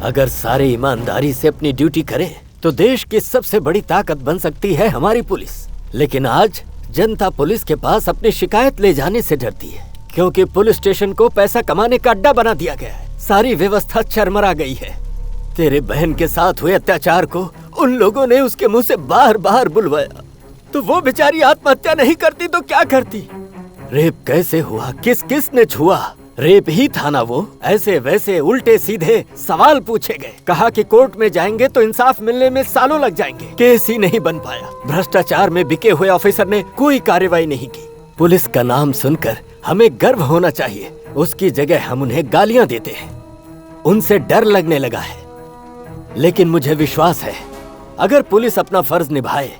अगर सारे ईमानदारी से अपनी ड्यूटी करें तो देश की सबसे बड़ी ताकत बन सकती है हमारी पुलिस। लेकिन आज जनता पुलिस के पास अपनी शिकायत ले जाने से डरती है, क्योंकि पुलिस स्टेशन को पैसा कमाने का अड्डा बना दिया गया है। सारी व्यवस्था चरमरा गई है। तेरे बहन के साथ हुए अत्याचार को उन लोगों ने उसके मुंह से बार बार बुलवाया, तो वो बेचारी आत्महत्या नहीं करती तो क्या करती? रेप कैसे हुआ, किस किस ने छुआ? रेप ही था ना वो? ऐसे वैसे उल्टे सीधे सवाल पूछे गए। कहा कि कोर्ट में जाएंगे तो इंसाफ मिलने में सालों लग जाएंगे। केस ही नहीं बन पाया। भ्रष्टाचार में बिके हुए ऑफिसर ने कोई कार्रवाई नहीं की। पुलिस का नाम सुनकर हमें गर्व होना चाहिए, उसकी जगह हम उन्हें गालियां देते हैं। उनसे डर लगने लगा है। लेकिन मुझे विश्वास है, अगर पुलिस अपना फर्ज निभाए,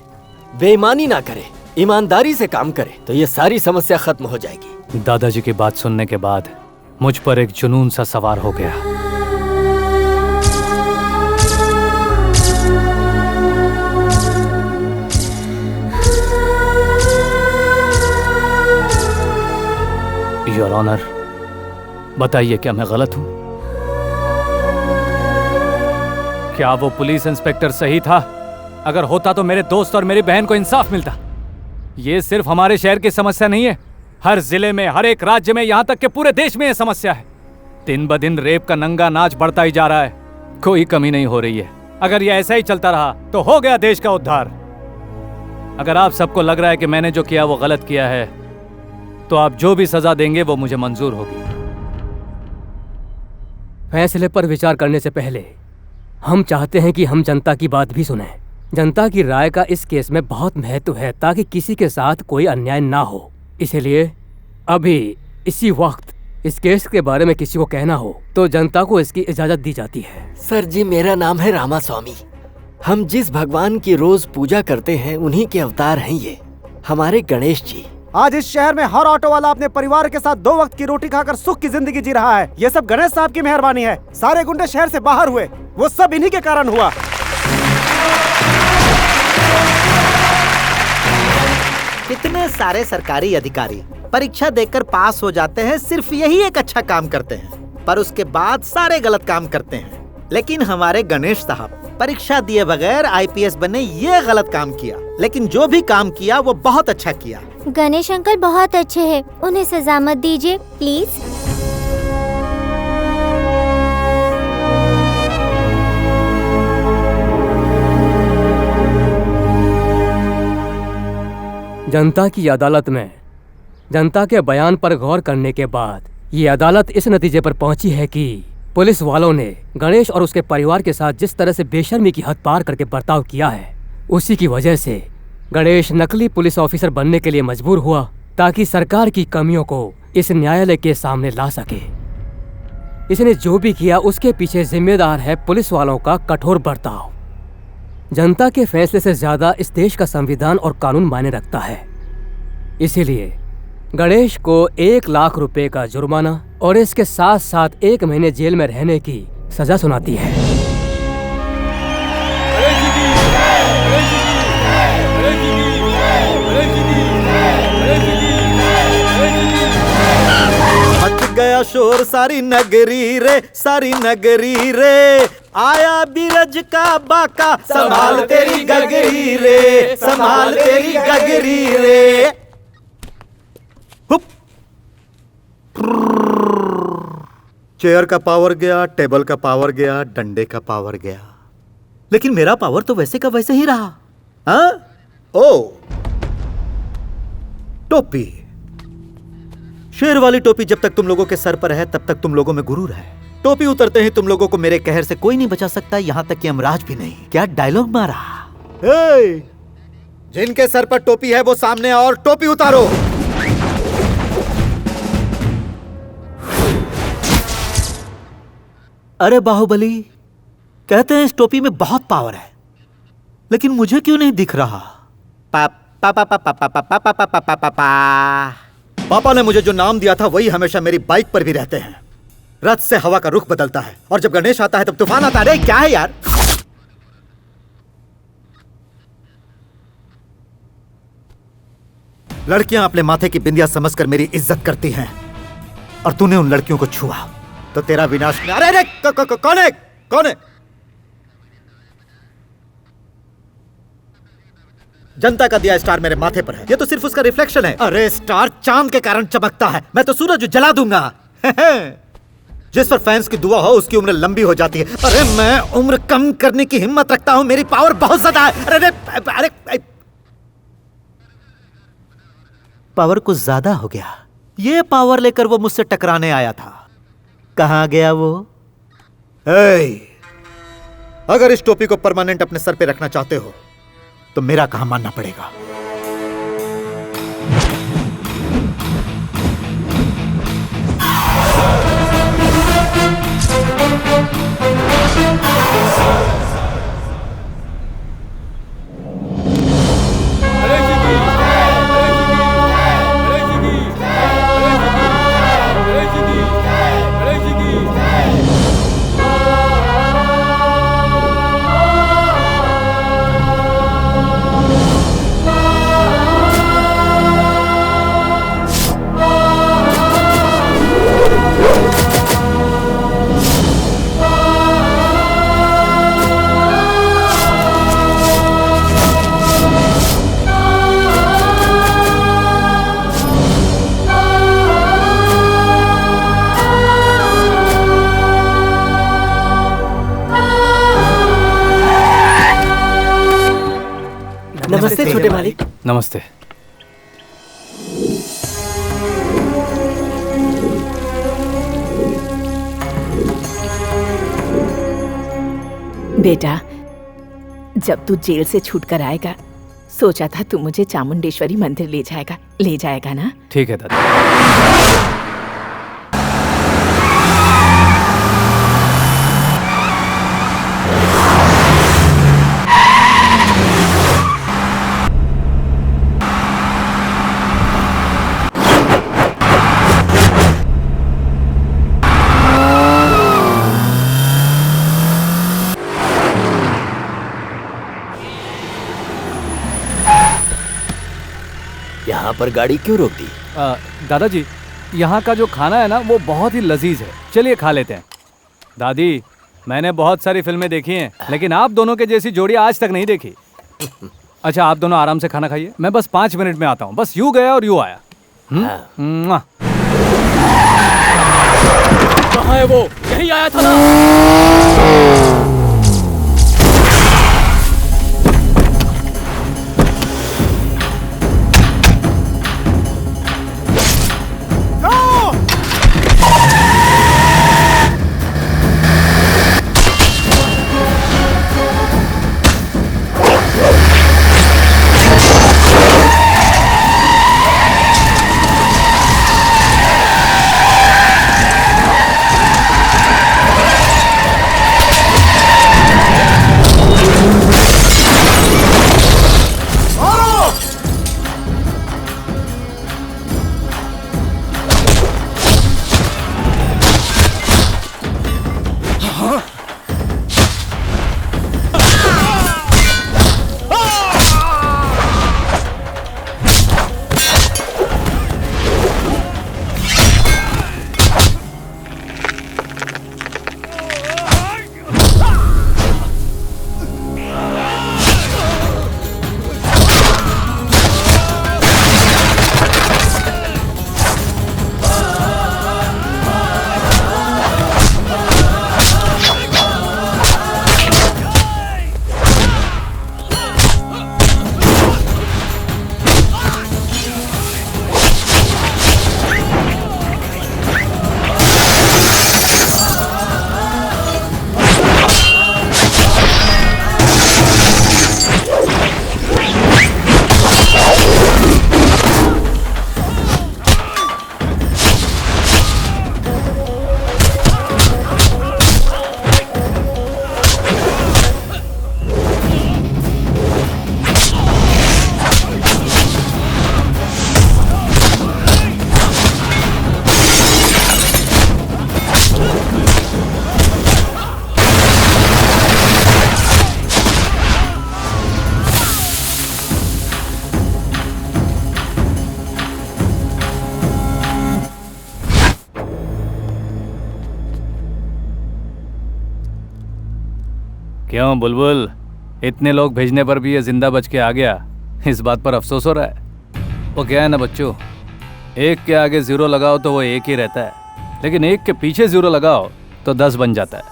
बेईमानी ना करे, ईमानदारी से काम करे, तो ये सारी समस्या खत्म हो जाएगी। दादाजी की बात सुनने के बाद मुझ पर एक जुनून सा सवार हो गया। योर ऑनर, बताइए क्या मैं गलत हूं? क्या वो पुलिस इंस्पेक्टर सही था? अगर होता तो मेरे दोस्त और मेरी बहन को इंसाफ मिलता। ये सिर्फ हमारे शहर की समस्या नहीं है, हर जिले में, हर एक राज्य में, यहाँ तक कि पूरे देश में ये समस्या है। दिन ब दिन रेप का नंगा नाच बढ़ता ही जा रहा है, कोई कमी नहीं हो रही है। अगर ये ऐसा ही चलता रहा तो हो गया देश का उद्धार। अगर आप सबको लग रहा है कि मैंने जो किया वो गलत किया है, तो आप जो भी सजा देंगे वो मुझे मंजूर होगी। फैसले पर विचार करने से पहले हम चाहते हैं कि हम जनता की बात भी सुनें। जनता की राय का इस केस में बहुत महत्व है, ताकि किसी के साथ कोई अन्याय ना हो। इसलिए अभी इसी वक्त इस केस के बारे में किसी को कहना हो तो जनता को इसकी इजाजत दी जाती है। सर जी, मेरा नाम है रामास्वामी। हम जिस भगवान की रोज पूजा करते हैं उन्हीं के अवतार हैं ये, हमारे गणेश जी। आज इस शहर में हर ऑटो वाला अपने परिवार के साथ 2 वक्त की रोटी खाकर सुख की जिंदगी जी रहा है। ये सब गणेश साहब की मेहरबानी है। सारे गुंडे शहर से बाहर हुए, वो सब इन्हीं के कारण हुआ। कितने सारे सरकारी अधिकारी परीक्षा देकर पास हो जाते हैं, सिर्फ यही एक अच्छा काम करते हैं, पर उसके बाद सारे गलत काम करते हैं। लेकिन हमारे गणेश साहब परीक्षा दिए बगैर आईपीएस बने, ये गलत काम किया, लेकिन जो भी काम किया वो बहुत अच्छा किया। गणेश अंकल बहुत अच्छे हैं, उन्हें सजा मत दीजिए प्लीज। जनता की अदालत में जनता के बयान पर गौर करने के बाद ये अदालत इस नतीजे पर पहुंची है कि पुलिस वालों ने गणेश और उसके परिवार के साथ जिस तरह से बेशर्मी की हद पार करके बर्ताव किया है, उसी की वजह से गणेश नकली पुलिस ऑफिसर बनने के लिए मजबूर हुआ, ताकि सरकार की कमियों को इस न्यायालय के सामने ला सके। इसने जो भी किया उसके पीछे जिम्मेदार है पुलिस वालों का कठोर बर्ताव। जनता के फैसले से ज्यादा इस देश का संविधान और कानून मायने रखता है। इसीलिए गणेश को 1 लाख रुपए का जुर्माना और इसके साथ साथ 1 महीने जेल में रहने की सजा सुनाती है। मच गया शोर सारी नगरी रे, सारी नगरी रे, आया बीरज का बाका, संभाल तेरी गगरी रे, संभाल तेरी गगरी रे। चेयर का पावर गया, टेबल का पावर गया, डंडे का पावर गया, लेकिन मेरा पावर तो वैसे का वैसे ही रहा। हाँ? ओ, टोपी, शेर वाली टोपी जब तक तुम लोगों के सर पर है तब तक तुम लोगों में गुरूर है। टोपी उतरते ही तुम लोगों को मेरे कहर से कोई नहीं बचा सकता, यहां तक कि यमराज भी नहीं। क्या डायलॉग मारा? जिनके सर पर टोपी है वो सामने और टोपी उतारो। अरे बाहुबली, कहते हैं इस टोपी में बहुत पावर है, लेकिन मुझे क्यों नहीं दिख रहा? पापा ने मुझे जो नाम दिया था वही हमेशा मेरी बाइक पर भी रहते हैं। रथ से हवा का रुख बदलता है और जब गणेश आता है तब तूफान आता है। अरे क्या है यार? लड़कियां अपने माथे की बिंदिया समझकर मेरी इज्जत करती हैं और तूने उन लड़कियों को छुआ तो तेरा विनाश। अरे अरे कौन है? कौन है? जनता का दिया स्टार मेरे माथे पर है, ये तो सिर्फ उसका रिफ्लेक्शन है। अरे स्टार चांद के कारण चमकता है, मैं तो सूरज जला दूंगा। जिस पर फैंस की दुआ हो उसकी उम्र लंबी हो जाती है। अरे मैं उम्र कम करने की हिम्मत रखता हूं, मेरी पावर बहुत ज्यादा है। अरे अरे अरे पावर कुछ ज्यादा हो गया। ये पावर लेकर वो मुझसे टकराने आया था, कहां गया वो? अगर इस टोपी को परमानेंट अपने सर पे रखना चाहते हो तो मेरा कहां मानना पड़ेगा। नमस्ते छोटे मालिक। नमस्ते। बेटा, जब तू जेल से छूटकर आएगा सोचा था तू मुझे चामुंडेश्वरी मंदिर ले जाएगा ना? ठीक है दादा। यहाँ पर गाड़ी क्यों रोक दी? दादाजी, यहाँ का जो खाना है ना वो बहुत ही लजीज है, चलिए खा लेते हैं। दादी, मैंने बहुत सारी फिल्में देखी हैं लेकिन आप दोनों के जैसी जोड़ी आज तक नहीं देखी। अच्छा, आप दोनों आराम से खाना खाइए, मैं बस 5 मिनट में आता हूँ। बस यूं गया और यूं आया। कहाँ है वो? यहीं आया था ना। क्यों बुलबुल, इतने लोग भेजने पर भी ये जिंदा बच के आ गया, इस बात पर अफसोस हो रहा है? वो क्या है ना बच्चों, एक के आगे 0 लगाओ तो वो एक ही रहता है, लेकिन एक के पीछे 0 लगाओ तो 10 बन जाता है।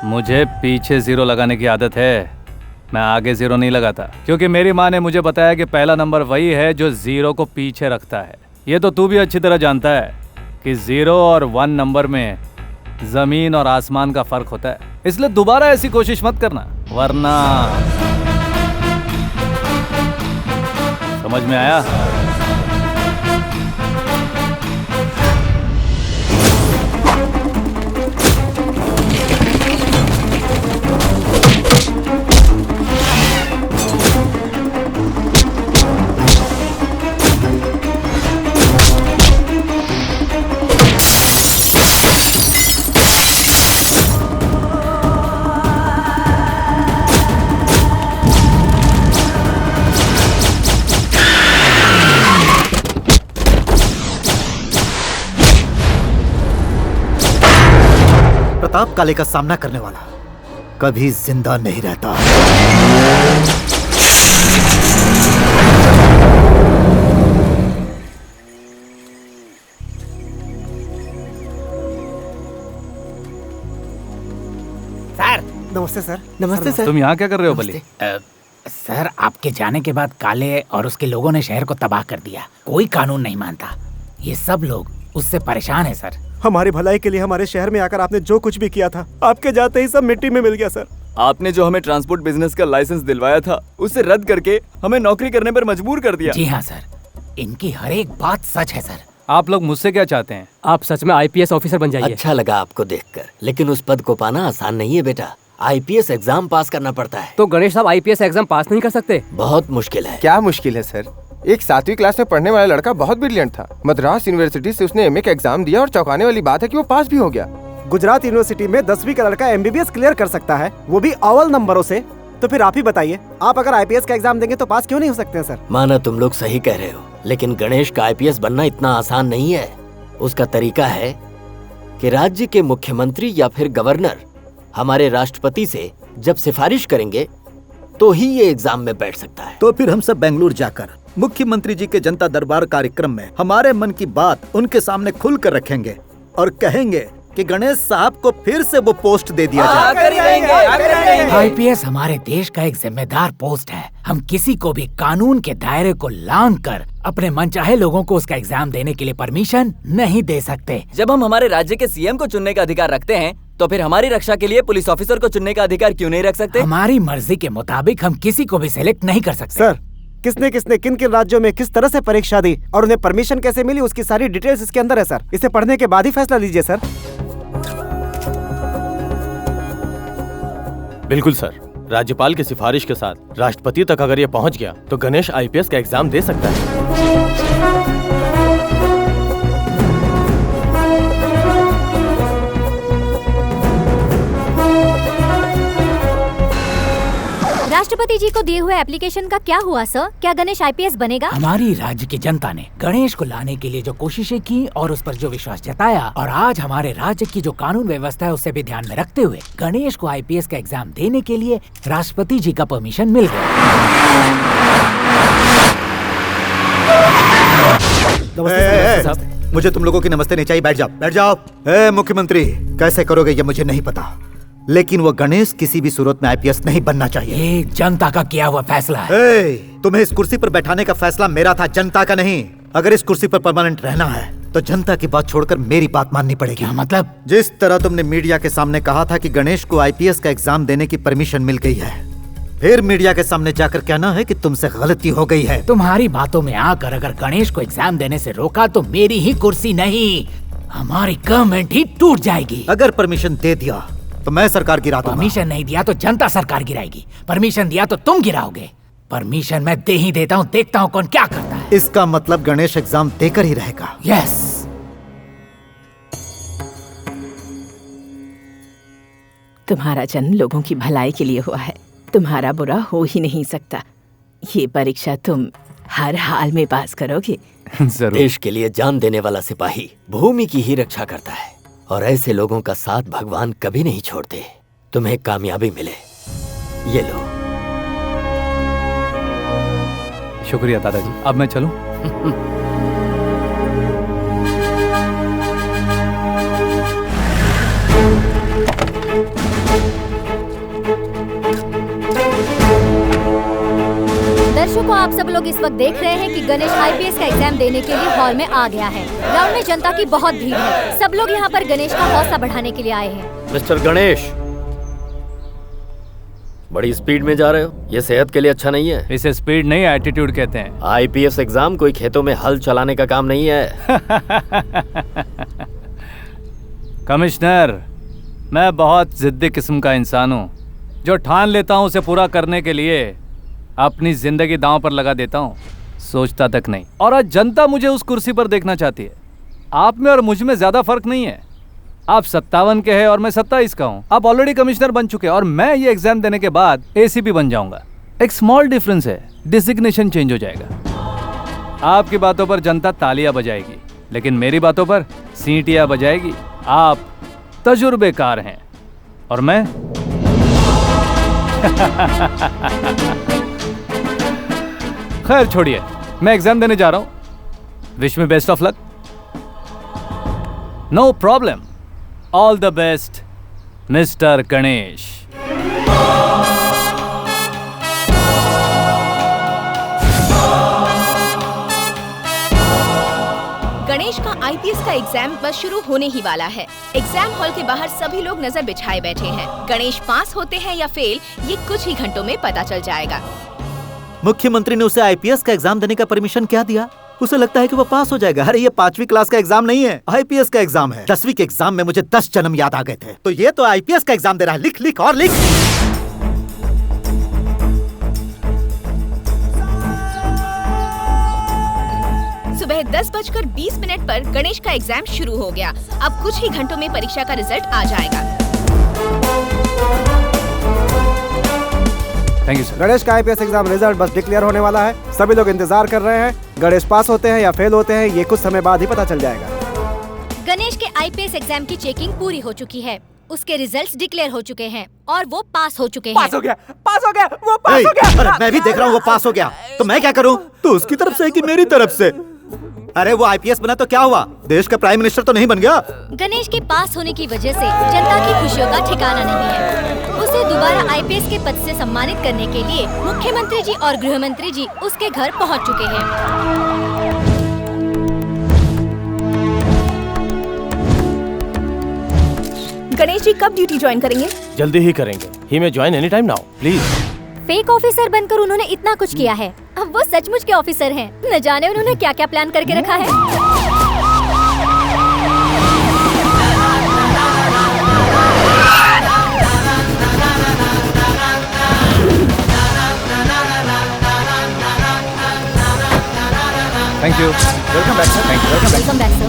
मुझे पीछे 0 लगाने की आदत है, मैं आगे 0 नहीं लगाता, क्योंकि मेरी माँ ने मुझे बताया कि पहला नंबर वही है जो 0 को पीछे रखता है। ये तो तू भी अच्छी तरह जानता है कि 0 और 1 नंबर में जमीन और आसमान का फर्क होता है, इसलिए दोबारा ऐसी कोशिश मत करना, वरना। समझ में आया? प्रताप काले का सामना करने वाला कभी जिंदा नहीं रहता। सर। नमस्ते सर। नमस्ते सर। तुम यहाँ क्या कर रहे हो बली? सर, आपके जाने के बाद काले और उसके लोगों ने शहर को तबाह कर दिया। कोई कानून नहीं मानता। ये सब लोग उससे परेशान है सर। हमारी भलाई के लिए हमारे शहर में आकर आपने जो कुछ भी किया था, आपके जाते ही सब मिट्टी में मिल गया सर। आपने जो हमें ट्रांसपोर्ट बिजनेस का लाइसेंस दिलवाया था, उसे रद्द करके हमें नौकरी करने पर मजबूर कर दिया। जी हाँ सर, इनकी हर एक बात सच है सर। आप लोग मुझसे क्या चाहते हैं? आप सच में IPS ऑफिसर बन जाइए। अच्छा लगा आपको देखकर, लेकिन उस पद को पाना आसान नहीं है बेटा। IPS एग्जाम पास करना पड़ता है। तो गणेश साहब IPS एग्जाम पास नहीं कर सकते? बहुत मुश्किल है। क्या मुश्किल है सर? एक 7वीं क्लास में पढ़ने वाला लड़का बहुत ब्रिलियंट था। मद्रास यूनिवर्सिटी से उसने MA का एग्जाम दिया और चौंकाने वाली बात है कि वो पास भी हो गया। गुजरात यूनिवर्सिटी में 10वीं का लड़का MBBS क्लियर कर सकता है, वो भी अव्वल नंबरों से। तो फिर आप ही बताइए, आप अगर IPS का एग्जाम देंगे तो पास क्यों नहीं हो सकते हैं सर? माना तुम लोग सही कह रहे हो, लेकिन गणेश का IPS बनना इतना आसान नहीं है। उसका तरीका है कि राज्य के मुख्यमंत्री या फिर गवर्नर हमारे राष्ट्रपति से जब सिफारिश करेंगे तो ही ये एग्जाम में बैठ सकता है। तो फिर हम सब बेंगलुरु जाकर मुख्यमंत्री जी के जनता दरबार कार्यक्रम में हमारे मन की बात उनके सामने खुल कर रखेंगे और कहेंगे कि गणेश साहब को फिर से वो पोस्ट दे दिया जाए। IPS हमारे देश का एक जिम्मेदार पोस्ट है। हम किसी को भी कानून के दायरे को लांघकर अपने मनचाहे लोगों को उसका एग्जाम देने के लिए परमिशन नहीं दे सकते। जब हम हमारे राज्य के CM को चुनने का अधिकार रखते हैं, तो फिर हमारी रक्षा के लिए पुलिस ऑफिसर को चुनने का अधिकार क्यों नहीं रख सकते? हमारी मर्जी के मुताबिक हम किसी को भी सिलेक्ट नहीं कर सकते। सर, किसने किसने किन किन राज्यों में किस तरह से परीक्षा दी और उन्हें परमिशन कैसे मिली, उसकी सारी डिटेल्स इसके अंदर है सर। इसे पढ़ने के बाद ही फैसला लीजिए सर। बिल्कुल सर, राज्यपाल की सिफारिश के साथ राष्ट्रपति तक अगर ये पहुंच गया तो गणेश IPS का एग्जाम दे सकता है। राष्ट्रपति जी को दिए हुए एप्लीकेशन का क्या हुआ सर? क्या गणेश IPS बनेगा? हमारी राज्य की जनता ने गणेश को लाने के लिए जो कोशिशें की और उस पर जो विश्वास जताया, और आज हमारे राज्य की जो कानून व्यवस्था है उसे भी ध्यान में रखते हुए गणेश को IPS का एग्जाम देने के लिए राष्ट्रपति जी का परमिशन मिल गया। मुझे तुम लोगों की नमस्ते नहीं चाहिए, बैठ जाओ बैठ जाओ। मुख्यमंत्री, कैसे करोगे ये मुझे नहीं पता, लेकिन वो गणेश किसी भी सूरत में IPS नहीं बनना चाहिए। ये जनता का किया हुआ फैसला है। तुम्हें इस कुर्सी पर बैठाने का फैसला मेरा था, जनता का नहीं। अगर इस कुर्सी पर परमानेंट रहना है तो जनता की बात छोड़कर मेरी बात माननी पड़ेगी। क्या मतलब? जिस तरह तुमने मीडिया के सामने कहा था कि गणेश को IPS का एग्जाम देने की परमिशन मिल गई है, फिर मीडिया के सामने जाकर कहना है कि तुमसे गलती हो गई है। तुम्हारी बातों में आकर अगर गणेश को एग्जाम देने से रोका तो मेरी ही कुर्सी नहीं, हमारी गवर्नमेंट ही टूट जाएगी। अगर परमिशन दे दिया तो मैं सरकार गिरा दूंगा। परमिशन नहीं दिया तो जनता सरकार गिराएगी। परमिशन दिया तो तुम गिराओगे। परमिशन मैं दे ही देता हूँ, देखता हूँ कौन क्या करता है। इसका मतलब गणेश एग्जाम देकर ही रहेगा। यस। तुम्हारा जन्म लोगों की भलाई के लिए हुआ है, तुम्हारा बुरा हो ही नहीं सकता। ये परीक्षा तुम हर हाल में पास करोगे। देश के लिए जान देने वाला सिपाही भूमि की ही रक्षा करता है, और ऐसे लोगों का साथ भगवान कभी नहीं छोड़ते। तुम्हें कामयाबी मिले। ये लो। शुक्रिया दादाजी, अब मैं चलूं? दर्शकों, आप सब लोग इस वक्त देख रहे हैं कि गणेश आईपीएस का एग्जाम देने के लिए हॉल में आ गया है। ग्राउंड में जनता की बहुत भीड़ है। सब लोग यहाँ पर गणेश का हौसला बढ़ाने के लिए आए हैं। मिस्टर गणेश, बड़ी स्पीड में जा रहे हो, ये सेहत के लिए अच्छा नहीं है। इसे स्पीड नहीं, एटीट्यूड कहते हैं। आईपीएस एग्जाम कोई खेतों में हल चलाने का काम नहीं है। कमिश्नर, मैं बहुत जिद्दी किस्म का इंसान हूँ। जो ठान लेता हूँ उसे पूरा करने के लिए अपनी जिंदगी दांव पर लगा देता हूँ, सोचता तक नहीं। और आज जनता मुझे उस कुर्सी पर देखना चाहती है। आप में और मुझ में ज्यादा फर्क नहीं है। आप 57 के हैं और मैं 27 का हूँ। आप ऑलरेडी कमिश्नर बन चुके हैं और मैं ये एग्जाम देने के बाद एसीपी बन जाऊंगा। एक स्मॉल डिफरेंस है, डिजिग्नेशन चेंज हो जाएगा। आपकी बातों पर जनता तालियां बजाएगी, लेकिन मेरी बातों पर सीटियां बजाएगी। आप तजुर्बेकार हैं और मैं खैर छोड़िए, मैं एग्जाम देने जा रहा हूं। Wish me best of luck. No problem, all the best mister Ganesh. Ganesh का आईपीएस का एग्जाम बस शुरू होने ही वाला है। एग्जाम हॉल के बाहर सभी लोग नजर बिछाए बैठे हैं। गणेश पास होते हैं या फेल, ये कुछ ही घंटों में पता चल जाएगा। मुख्यमंत्री ने उसे आईपीएस का एग्जाम देने का परमिशन क्या दिया? उसे लगता है कि वो पास हो जाएगा। अरे ये 5वीं क्लास का एग्जाम नहीं है, आईपीएस का एग्जाम है। 10वीं के एग्जाम में मुझे 10 जन्म याद आ गए थे, तो ये तो आईपीएस का एग्जाम दे रहा है। लिख लिख और लिख। सुबह 10:20 पर गणेश का एग्जाम शुरू हो गया। अब कुछ ही घंटों में परीक्षा का रिजल्ट आ जाएगा। Thank you sir. गणेश का आईपीएस एग्जाम रिजल्ट बस डिक्लेयर होने वाला है। सभी लोग इंतजार कर रहे हैं। गणेश पास होते हैं या फेल होते हैं, ये कुछ समय बाद ही पता चल जाएगा। गणेश के आईपीएस एग्जाम की चेकिंग पूरी हो चुकी है। उसके रिजल्ट्स डिक्लेयर हो चुके हैं और वो पास हो चुके हैं। पास हो गया, वो पास हो गया। अरे मैं भी देख रहा हूँ वो पास हो गया, तो मैं क्या करूँ? तो उसकी तरफ से कि मेरी तरफ से? अरे वो आईपीएस बना तो क्या हुआ? देश का प्राइम मिनिस्टर तो नहीं बन गया। गणेश के पास होने की वजह से जनता की खुशियों का ठिकाना नहीं है। उसे दोबारा आईपीएस के पद से सम्मानित करने के लिए मुख्यमंत्री जी और गृह मंत्री जी उसके घर पहुंच चुके हैं। गणेश जी कब ड्यूटी ज्वाइन करेंगे? जल्दी ही करेंगे। ही में join any time now please. Fake officer बनकर उन्होंने इतना कुछ किया है, अब वो सचमुच के ऑफिसर हैं। न जाने उन्होंने क्या क्या प्लान करके रखा है। Thank you. Welcome back sir. Thank you. Welcome back sir.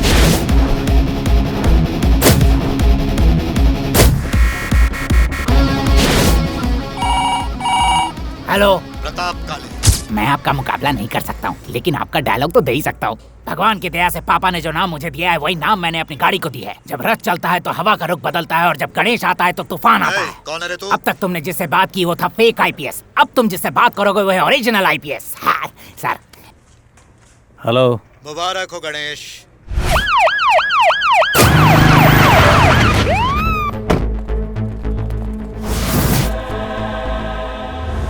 Hello Pratap काले। मैं आपका मुकाबला नहीं कर सकता हूँ, लेकिन आपका डायलॉग तो दे ही सकता हूँ। भगवान की दया से पापा ने जो नाम मुझे दिया है वही नाम मैंने अपनी गाड़ी को दिया है। जब रथ चलता है तो हवा का रुख बदलता है और जब गणेश आता है तो तूफान आता है। कौन है रे तू? अब तक तुमने जिससे बात की वो था फेक आईपीएस। अब तुम जिससे बात करोगे वो है ओरिजिनल आईपीएस। हाँ, सर। हेलो। मुबारक हो गणेश।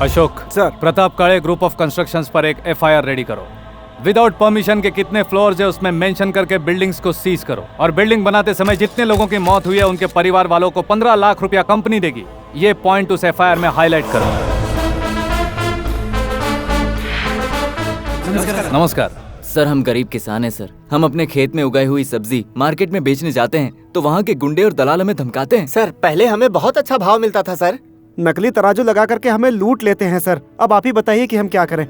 अशोक सर, प्रताप काले ग्रुप ऑफ कंस्ट्रक्शंस पर एक एफआईआर रेडी करो। विदाउट परमिशन के कितने फ्लोर्स है उसमें मेंशन करके बिल्डिंग्स को सीज करो और बिल्डिंग बनाते समय जितने लोगों की मौत हुई है उनके परिवार वालों को 15 लाख रुपया कंपनी देगी। ये पॉइंट उस एफआईआर में हाईलाइट करो। नमस्कार सर, हम गरीब किसान हैं सर। हम अपने खेत में उगाई हुई सब्जी मार्केट में बेचने जाते हैं तो वहाँ के गुंडे और दलाल हमें धमकाते हैं। सर, पहले हमें बहुत अच्छा भाव मिलता था सर। नकली तराजू लगा करके हमें लूट लेते हैं सर। अब आप ही बताइए कि हम क्या करें।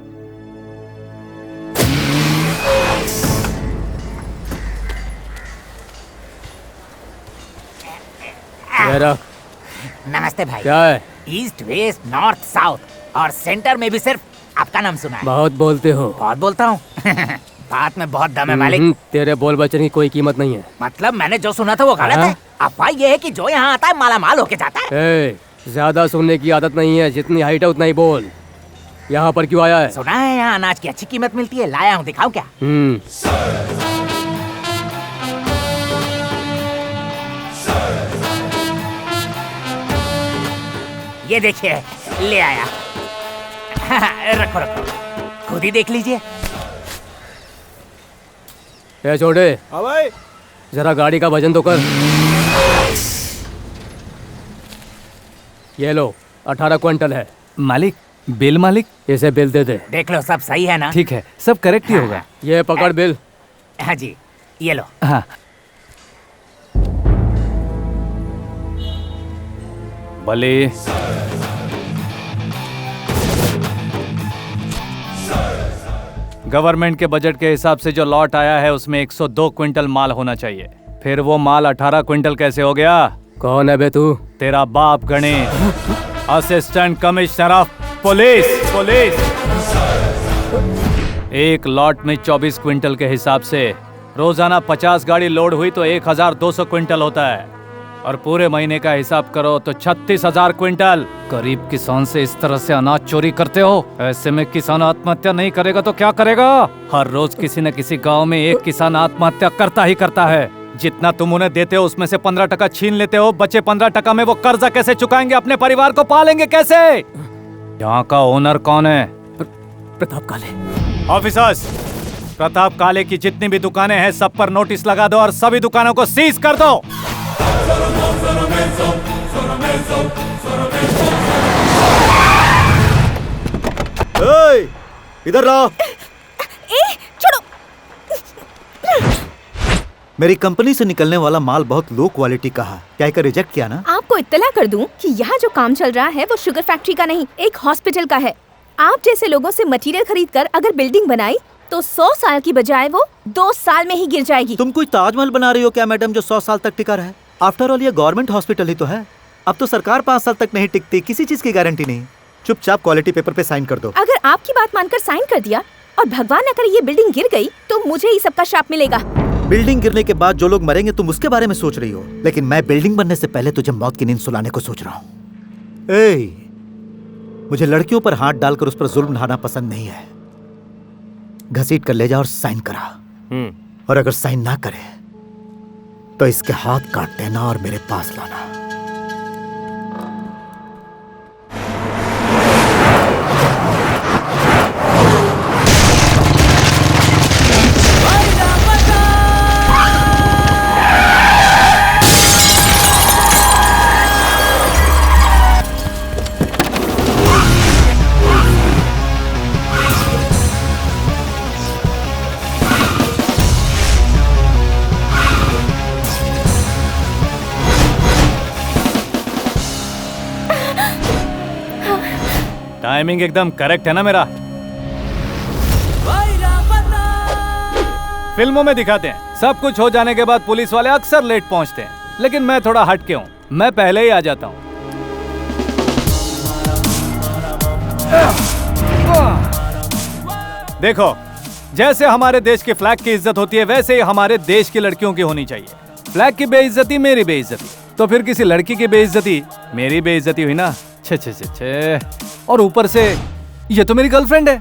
नमस्ते भाई। क्या है? ईस्ट वेस्ट नॉर्थ साउथ और सेंटर में भी सिर्फ आपका नाम सुना है। बहुत बोलते हो। बहुत बोलता हूँ। बात में बहुत दम है मालिक। तेरे बोल बचन की कोई कीमत नहीं है। मतलब मैंने जो सुना था वो गलत है। अफवाह ये है कि जो यहाँ आता है माला माल होके जाता है। ज्यादा सुनने की आदत नहीं है, जितनी हाइट है उतना ही बोल। यहाँ पर क्यों आया है? सुना है यहाँ अनाज की अच्छी कीमत मिलती है, लाया हूँ, दिखाऊं क्या? ये देखिए, ले आया। रखो रखो, खुद ही देख लीजिए। ए छोटे, हाँ भाई, जरा गाड़ी का वजन तो कर। ये लो, 18 क्विंटल है। मालिक, बिल मालिक। इसे बिल दे दे। देख लो, सब सही है ना? ठीक है, सब करेक्ट ही होगा। ये पकड़ बिल। हाँ जी, ये लो। हाँ। बली, गवर्नमेंट के बजट के हिसाब से जो लॉट आया है उसमें 102 क्विंटल माल होना चाहिए। फिर वो माल 18 क्विंटल कैसे हो गया? कौन है बे तू? तेरा बाप Ganesh, assistant commissioner of police. एक लॉट में 24 क्विंटल के हिसाब से रोजाना 50 गाड़ी लोड हुई तो 1200 क्विंटल होता है, और पूरे महीने का हिसाब करो तो 36,000 क्विंटल। गरीब किसान से इस तरह से अनाज चोरी करते हो? ऐसे में किसान आत्महत्या नहीं करेगा तो क्या करेगा? हर रोज किसी न किसी गांव में एक किसान आत्महत्या करता ही करता है। जितना तुम उन्हें देते हो उसमें से 15% छीन लेते हो, बचे 15% में वो कर्जा कैसे चुकाएंगे? अपने परिवार को पालेंगे कैसे? यहाँ का ओनर कौन है? प्रताप काले। ऑफिसर्स, प्रताप काले की जितनी भी दुकानें हैं सब पर नोटिस लगा दो और सभी दुकानों को सीज कर दो। इधर रहो। छोड़ो। मेरी कंपनी से निकलने वाला माल बहुत लो क्वालिटी का है, क्या इसे रिजेक्ट किया ना? आपको इत्तला कर दूं कि यहाँ जो काम चल रहा है वो शुगर फैक्ट्री का नहीं, एक हॉस्पिटल का है। आप जैसे लोगों से मटेरियल खरीद कर अगर बिल्डिंग बनाई तो 100 साल की बजाय वो 2 साल में ही गिर जाएगी। तुम कोई ताजमहल बना रही हो क्या मैडम, जो 100 साल तक टिका रहे? आफ्टर ऑल ये गवर्नमेंट हॉस्पिटल ही तो है। अब तो सरकार 5 साल तक नहीं टिकती, किसी चीज की गारंटी नहीं। चुपचाप क्वालिटी पेपर पे साइन कर दो। अगर आपकी बात मानकर साइन कर दिया और भगवान न करे ये बिल्डिंग गिर गई तो मुझे ही सबका श्राप मिलेगा। बिल्डिंग गिरने के बाद जो लोग मरेंगे तुम उसके बारे में सोच रही हो, लेकिन मैं बिल्डिंग बनने से पहले तुझे मौत की नींद सुलाने को सोच रहा हूँ। मुझे लड़कियों पर हाथ डालकर उस पर जुल्म ढाना पसंद नहीं है। घसीट कर ले जा और साइन करा, और अगर साइन ना करे तो इसके हाथ काट देना और मेरे पास लाना। टाइमिंग एकदम करेक्ट है ना मेरा? फिल्मों में दिखाते हैं सब कुछ हो जाने के बाद पुलिस वाले अक्सर लेट पहुंचते हैं, लेकिन मैं थोड़ा हटके हूं, मैं पहले ही आ जाता हूं। देखो, जैसे हमारे देश के फ्लैग की इज्जत होती है वैसे ही हमारे देश की लड़कियों की होनी चाहिए। फ्लैग की बेइज्जती मेरी बेइज्जती, तो फिर किसी लड़की की बेइज्जती मेरी बेइज्जती हुई ना। छे छे छे छे। और ऊपर से ये तो मेरी गर्लफ्रेंड है।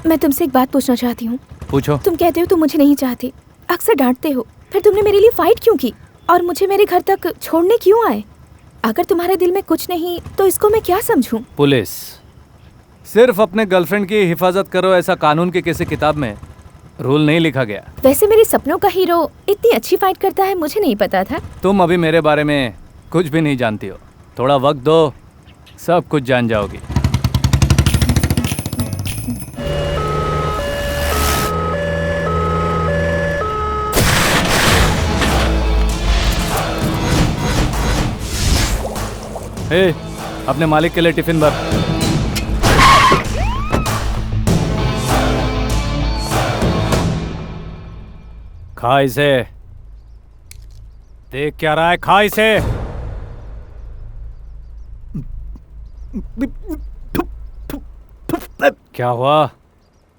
मैं तुमसे एक बात पूछना चाहती हूँ। पूछो। तुम कहते हो तुम मुझे नहीं चाहते, अक्सर डांटते हो, फिर तुमने मेरे लिए फाइट क्यों की और मुझे मेरे घर तक छोड़ने क्यों आए? अगर तुम्हारे दिल में कुछ नहीं तो इसको मैं क्या समझूं? पुलिस सिर्फ अपने गर्लफ्रेंड की हिफाजत करो, ऐसा कानून की किसी किताब में रूल नहीं लिखा गया। वैसे मेरे सपनों का हीरो इतनी अच्छी फाइट करता है, मुझे नहीं पता था। तुम अभी मेरे बारे में कुछ भी नहीं जानती हो, थोड़ा वक्त दो, सब कुछ जान जाओगी। ए, अपने मालिक के लिए टिफिन भर। खा इसे। देख क्या रहा है, खा इसे। क्या हुआ?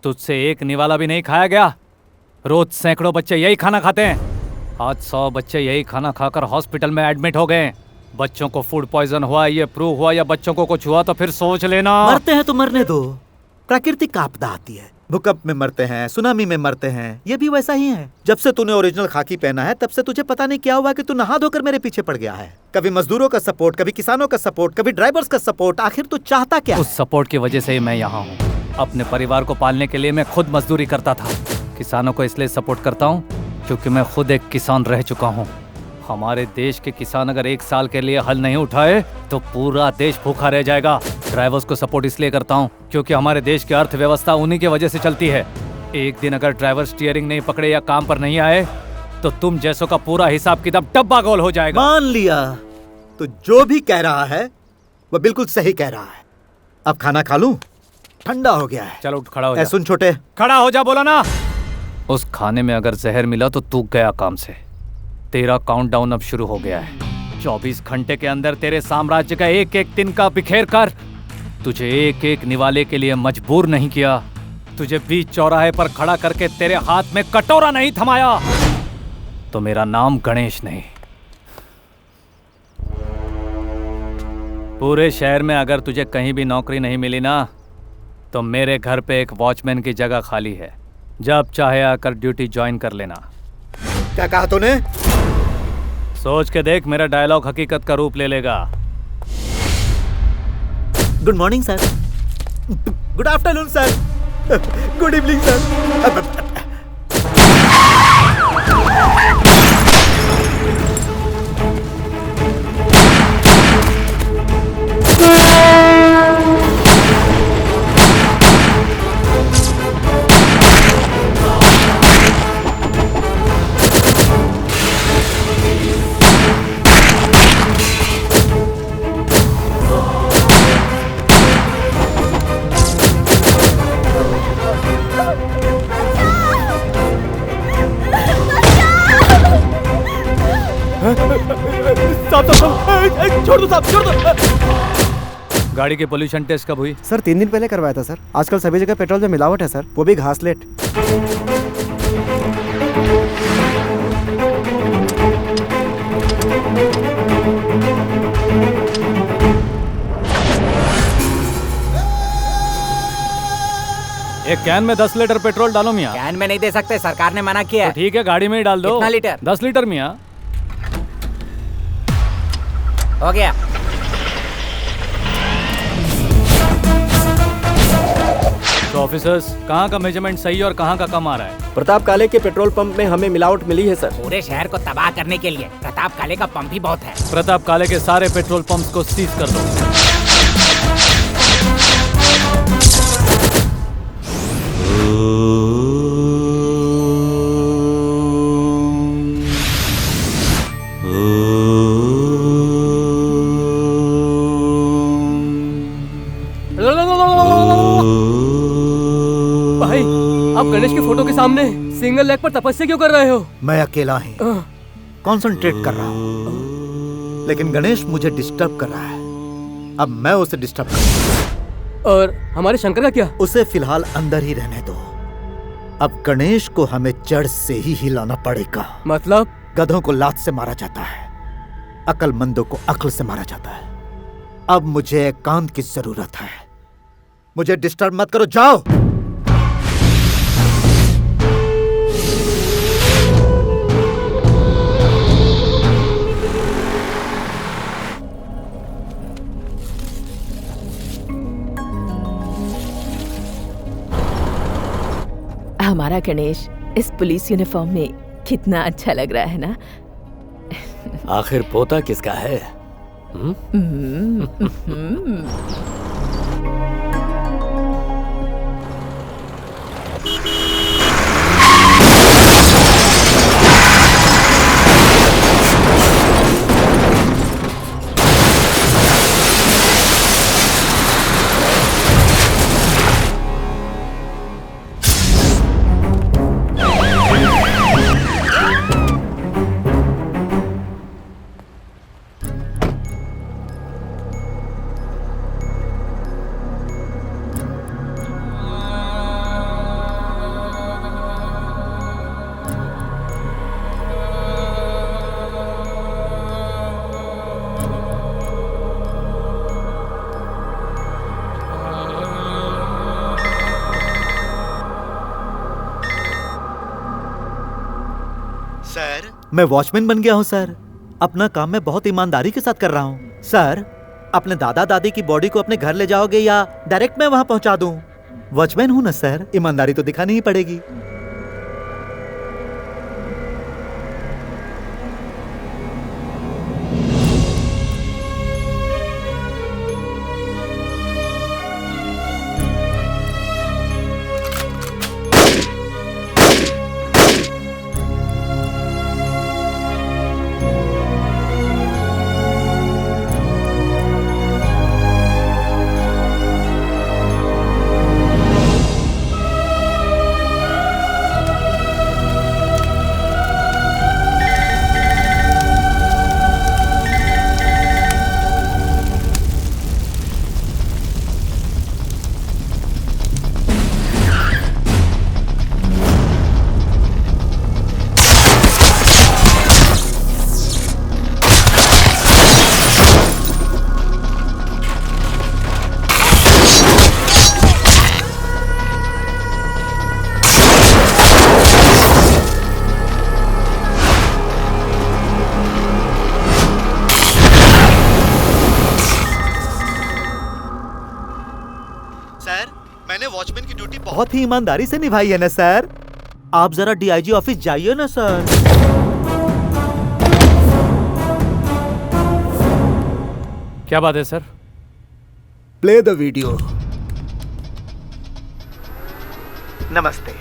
तुझसे एक निवाला भी नहीं खाया गया? रोज सैकड़ों बच्चे यही खाना खाते हैं। आज 100 बच्चे यही खाना खाकर हॉस्पिटल में एडमिट हो गए। बच्चों को फूड पॉइजन हुआ, ये प्रूव हुआ, या बच्चों को कुछ हुआ तो फिर सोच लेना। मरते हैं तो मरने दो, प्राकृतिक आपदा आती है, भूकंप में मरते हैं, सुनामी में मरते हैं, ये भी वैसा ही है। जब से तूने ओरिजिनल खाकी पहना है तब से तुझे पता नहीं क्या हुआ कि तू नहा धोकर मेरे पीछे पड़ गया है। कभी मजदूरों का सपोर्ट, कभी किसानों का सपोर्ट, कभी ड्राइवर्स का सपोर्ट। आखिर तू चाहता क्या? उस सपोर्ट की वजह से ही मैं यहाँ हूँ। अपने परिवार को पालने के लिए मैं खुद मजदूरी करता था। किसानों को इसलिए सपोर्ट करता हूँ क्योंकि मैं खुद एक किसान रह चुका हूँ। हमारे देश के किसान अगर 1 साल के लिए हल नहीं उठाए तो पूरा देश भूखा रह जाएगा। ड्राइवर्स को सपोर्ट इसलिए करता हूँ क्योंकि हमारे देश की अर्थव्यवस्था उन्हीं की वजह से चलती है। एक दिन अगर ड्राइवर स्टीयरिंग नहीं पकड़े या काम पर नहीं आए तो तुम जैसों का पूरा हिसाब किताब डब्बा गोल हो जाएगा। मान लिया, तो जो भी कह रहा है वो बिल्कुल सही कह रहा है। अब खाना खा लूं? ठंडा हो गया है। चलो उठ खड़ा हो जा। सुन छोटे, खड़ा हो जा, बोला ना। उस खाने में अगर जहर मिला तो तू गया काम से। तेरा काउंटडाउन अब शुरू हो गया है। 24 घंटे के अंदर तेरे साम्राज्य का एक एक दिन का बिखेर कर तुझे एक एक निवाले के लिए मजबूर नहीं किया। तुझे बीच चौराहे पर खड़ा करके तेरे हाथ में कटोरा नहीं थमाया तो मेरा नाम गणेश नहीं। पूरे शहर में अगर तुझे कहीं भी नौकरी नहीं मिली ना तो मेरे घर पे एक वॉचमैन की जगह खाली है। जब चाहे आकर ड्यूटी ज्वाइन कर लेना। क्या कहा तूने? सोच के देख, मेरा डायलॉग हकीकत का रूप ले लेगा। Good morning sir. Good afternoon sir. Good evening sir. छोड़ दो साहब, छोड़ दो। गाड़ी के पोल्यूशन टेस्ट कब हुई? सर 3 दिन पहले करवाया था सर। आजकल सभी जगह पेट्रोल में मिलावट है सर, वो भी घासलेट। एक कैन में 10 लीटर पेट्रोल डालो मियाँ। कैन में नहीं दे सकते, सरकार ने मना किया है। तो ठीक है, गाड़ी में ही डाल दो। कितना लीटर? 10 लीटर मियाँ। हो गया। तो ऑफिसर्स, कहाँ का मेजरमेंट सही और कहाँ का कम आ रहा है? प्रताप काले के पेट्रोल पंप में हमें मिलावट मिली है सर। पूरे शहर को तबाह करने के लिए प्रताप काले का पंप ही बहुत है। प्रताप काले के सारे पेट्रोल पंप्स को सीज कर दो। भाई, आप गणेश की फोटो के सामने सिंगल लेग पर तपस्या क्यों कर रहे हो? मैं अकेला ही कंसंट्रेट कर रहा हूँ, लेकिन गणेश मुझे डिस्टर्ब कर रहा है। अब मैं उसे डिस्टर्ब कर। और हमारे शंकर का क्या? उसे फिलहाल अंदर ही रहने दो। अब गणेश को हमें जड़ से ही हिलाना पड़ेगा। मतलब? गधों को लात से मारा जाता है, अक्लमंदों को अक्ल से मारा जाता है। अब मुझे एकांत की जरूरत है। मुझे डिस्टर्ब मत करो, जाओ। हमारा गणेश इस पुलिस यूनिफॉर्म में कितना अच्छा लग रहा है ना। आखिर पोता किसका है? सर, मैं वॉचमैन बन गया हूँ सर। अपना काम मैं बहुत ईमानदारी के साथ कर रहा हूँ। सर, अपने दादा दादी की बॉडी को अपने घर ले जाओगे या डायरेक्ट मैं वहाँ पहुँचा दूँ? वॉचमैन हूँ ना सर, ईमानदारी तो दिखानी ही पड़ेगी। वॉचमैन की ड्यूटी बहुत ही ईमानदारी से निभाई है ना सर। आप जरा डीआईजी ऑफिस जाइए ना सर। क्या बात है सर? Play the video. नमस्ते,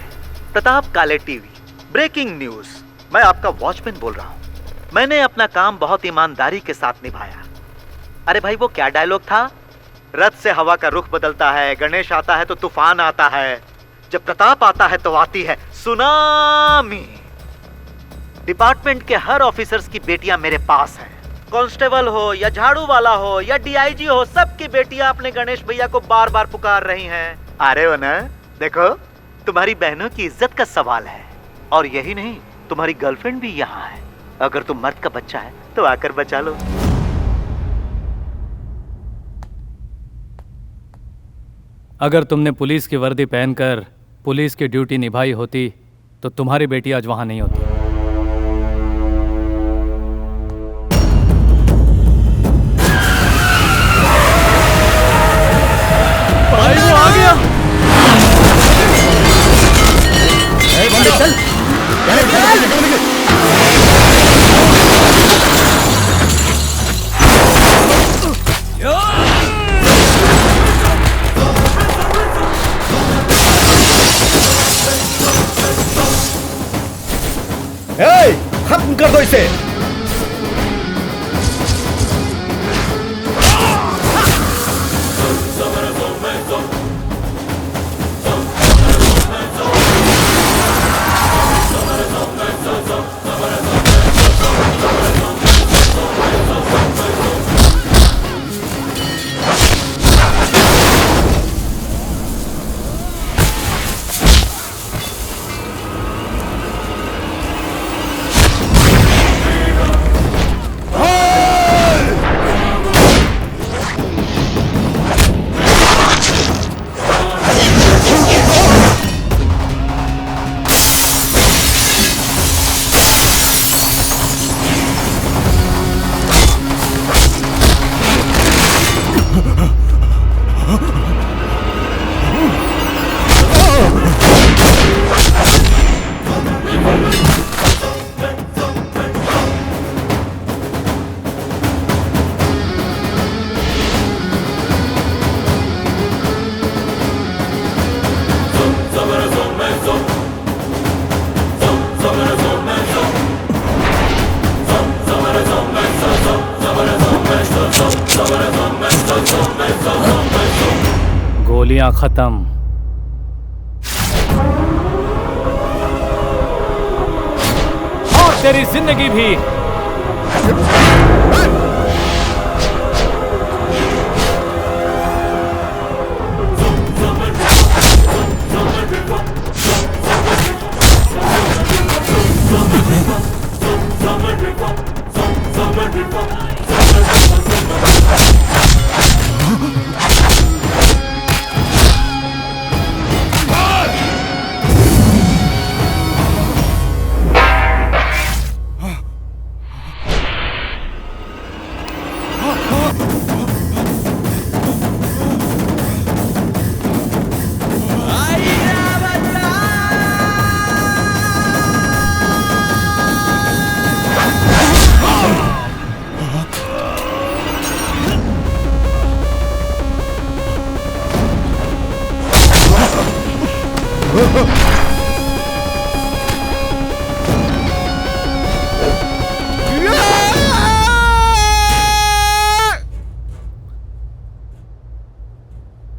प्रताप काले टीवी। Breaking news. मैं आपका वॉचमैन बोल रहा हूँ। मैंने अपना काम बहुत ईमानदारी के साथ निभाया। अरे भाई वो क्या डायलॉग था? रथ से हवा का रुख बदलता है, गणेश आता है तो तूफान आता है, जब प्रताप आता है तो आती है सुनामी। डिपार्टमेंट के हर ऑफिसर्स की बेटियां मेरे पास हैं। कांस्टेबल हो या झाड़ू वाला हो या डीआईजी हो, सबकी बेटियां अपने गणेश भैया को बार बार पुकार रही हैं। अरे हो ना, देखो तुम्हारी बहनों की इज्जत का सवाल है। और यही नहीं, तुम्हारी गर्लफ्रेंड भी यहाँ है। अगर तुम मर्द का बच्चा है तो आकर बचा लो। अगर तुमने पुलिस की वर्दी पहनकर पुलिस की ड्यूटी निभाई होती तो तुम्हारी बेटी आज वहां नहीं होती। भाई वो आ गया। चल खत्म कर दो इसे। दुनिया खत्म। और तेरी जिंदगी भी।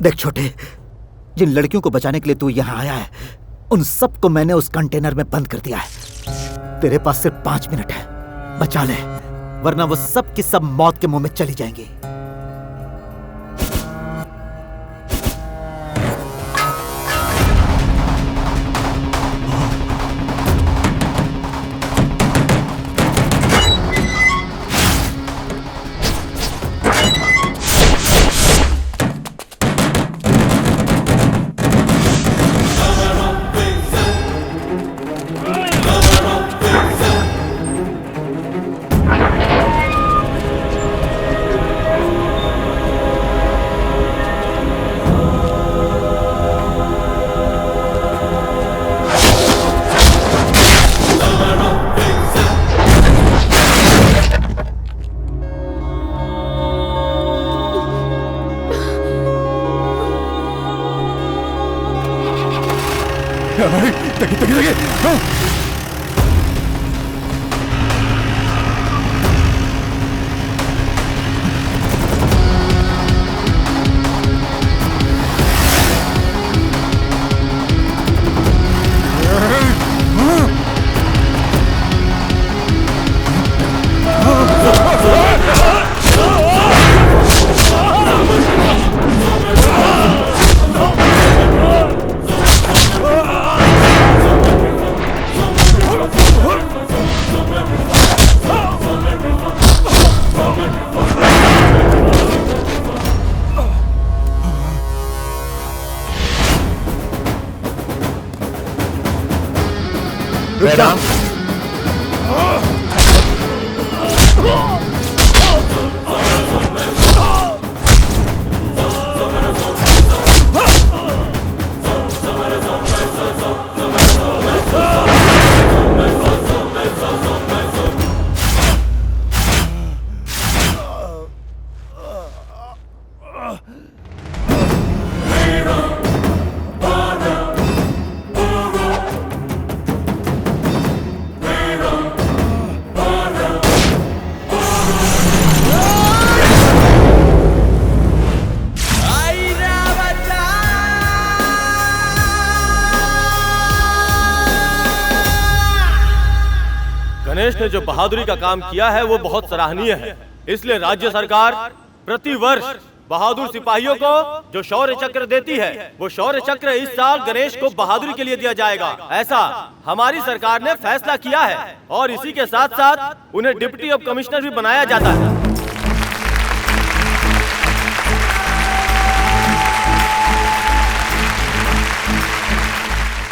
देख छोटे, जिन लड़कियों को बचाने के लिए तू यहाँ आया है, उन सबको मैंने उस कंटेनर में बंद कर दिया है। तेरे पास सिर्फ 5 मिनट है, बचा ले, वरना वो सब की सब मौत के मुंह में चली जाएंगी। गणेश ने जो बहादुरी का काम किया है वो बहुत सराहनीय है। इसलिए राज्य सरकार प्रति वर्ष बहादुर सिपाहियों को जो शौर्य चक्र देती है, वो शौर्य चक्र इस साल गणेश को बहादुरी के लिए दिया जाएगा। ऐसा हमारी सरकार ने फैसला किया है और इसी के साथ साथ उन्हें डिप्टी ऑफ कमिश्नर भी बनाया जाता है।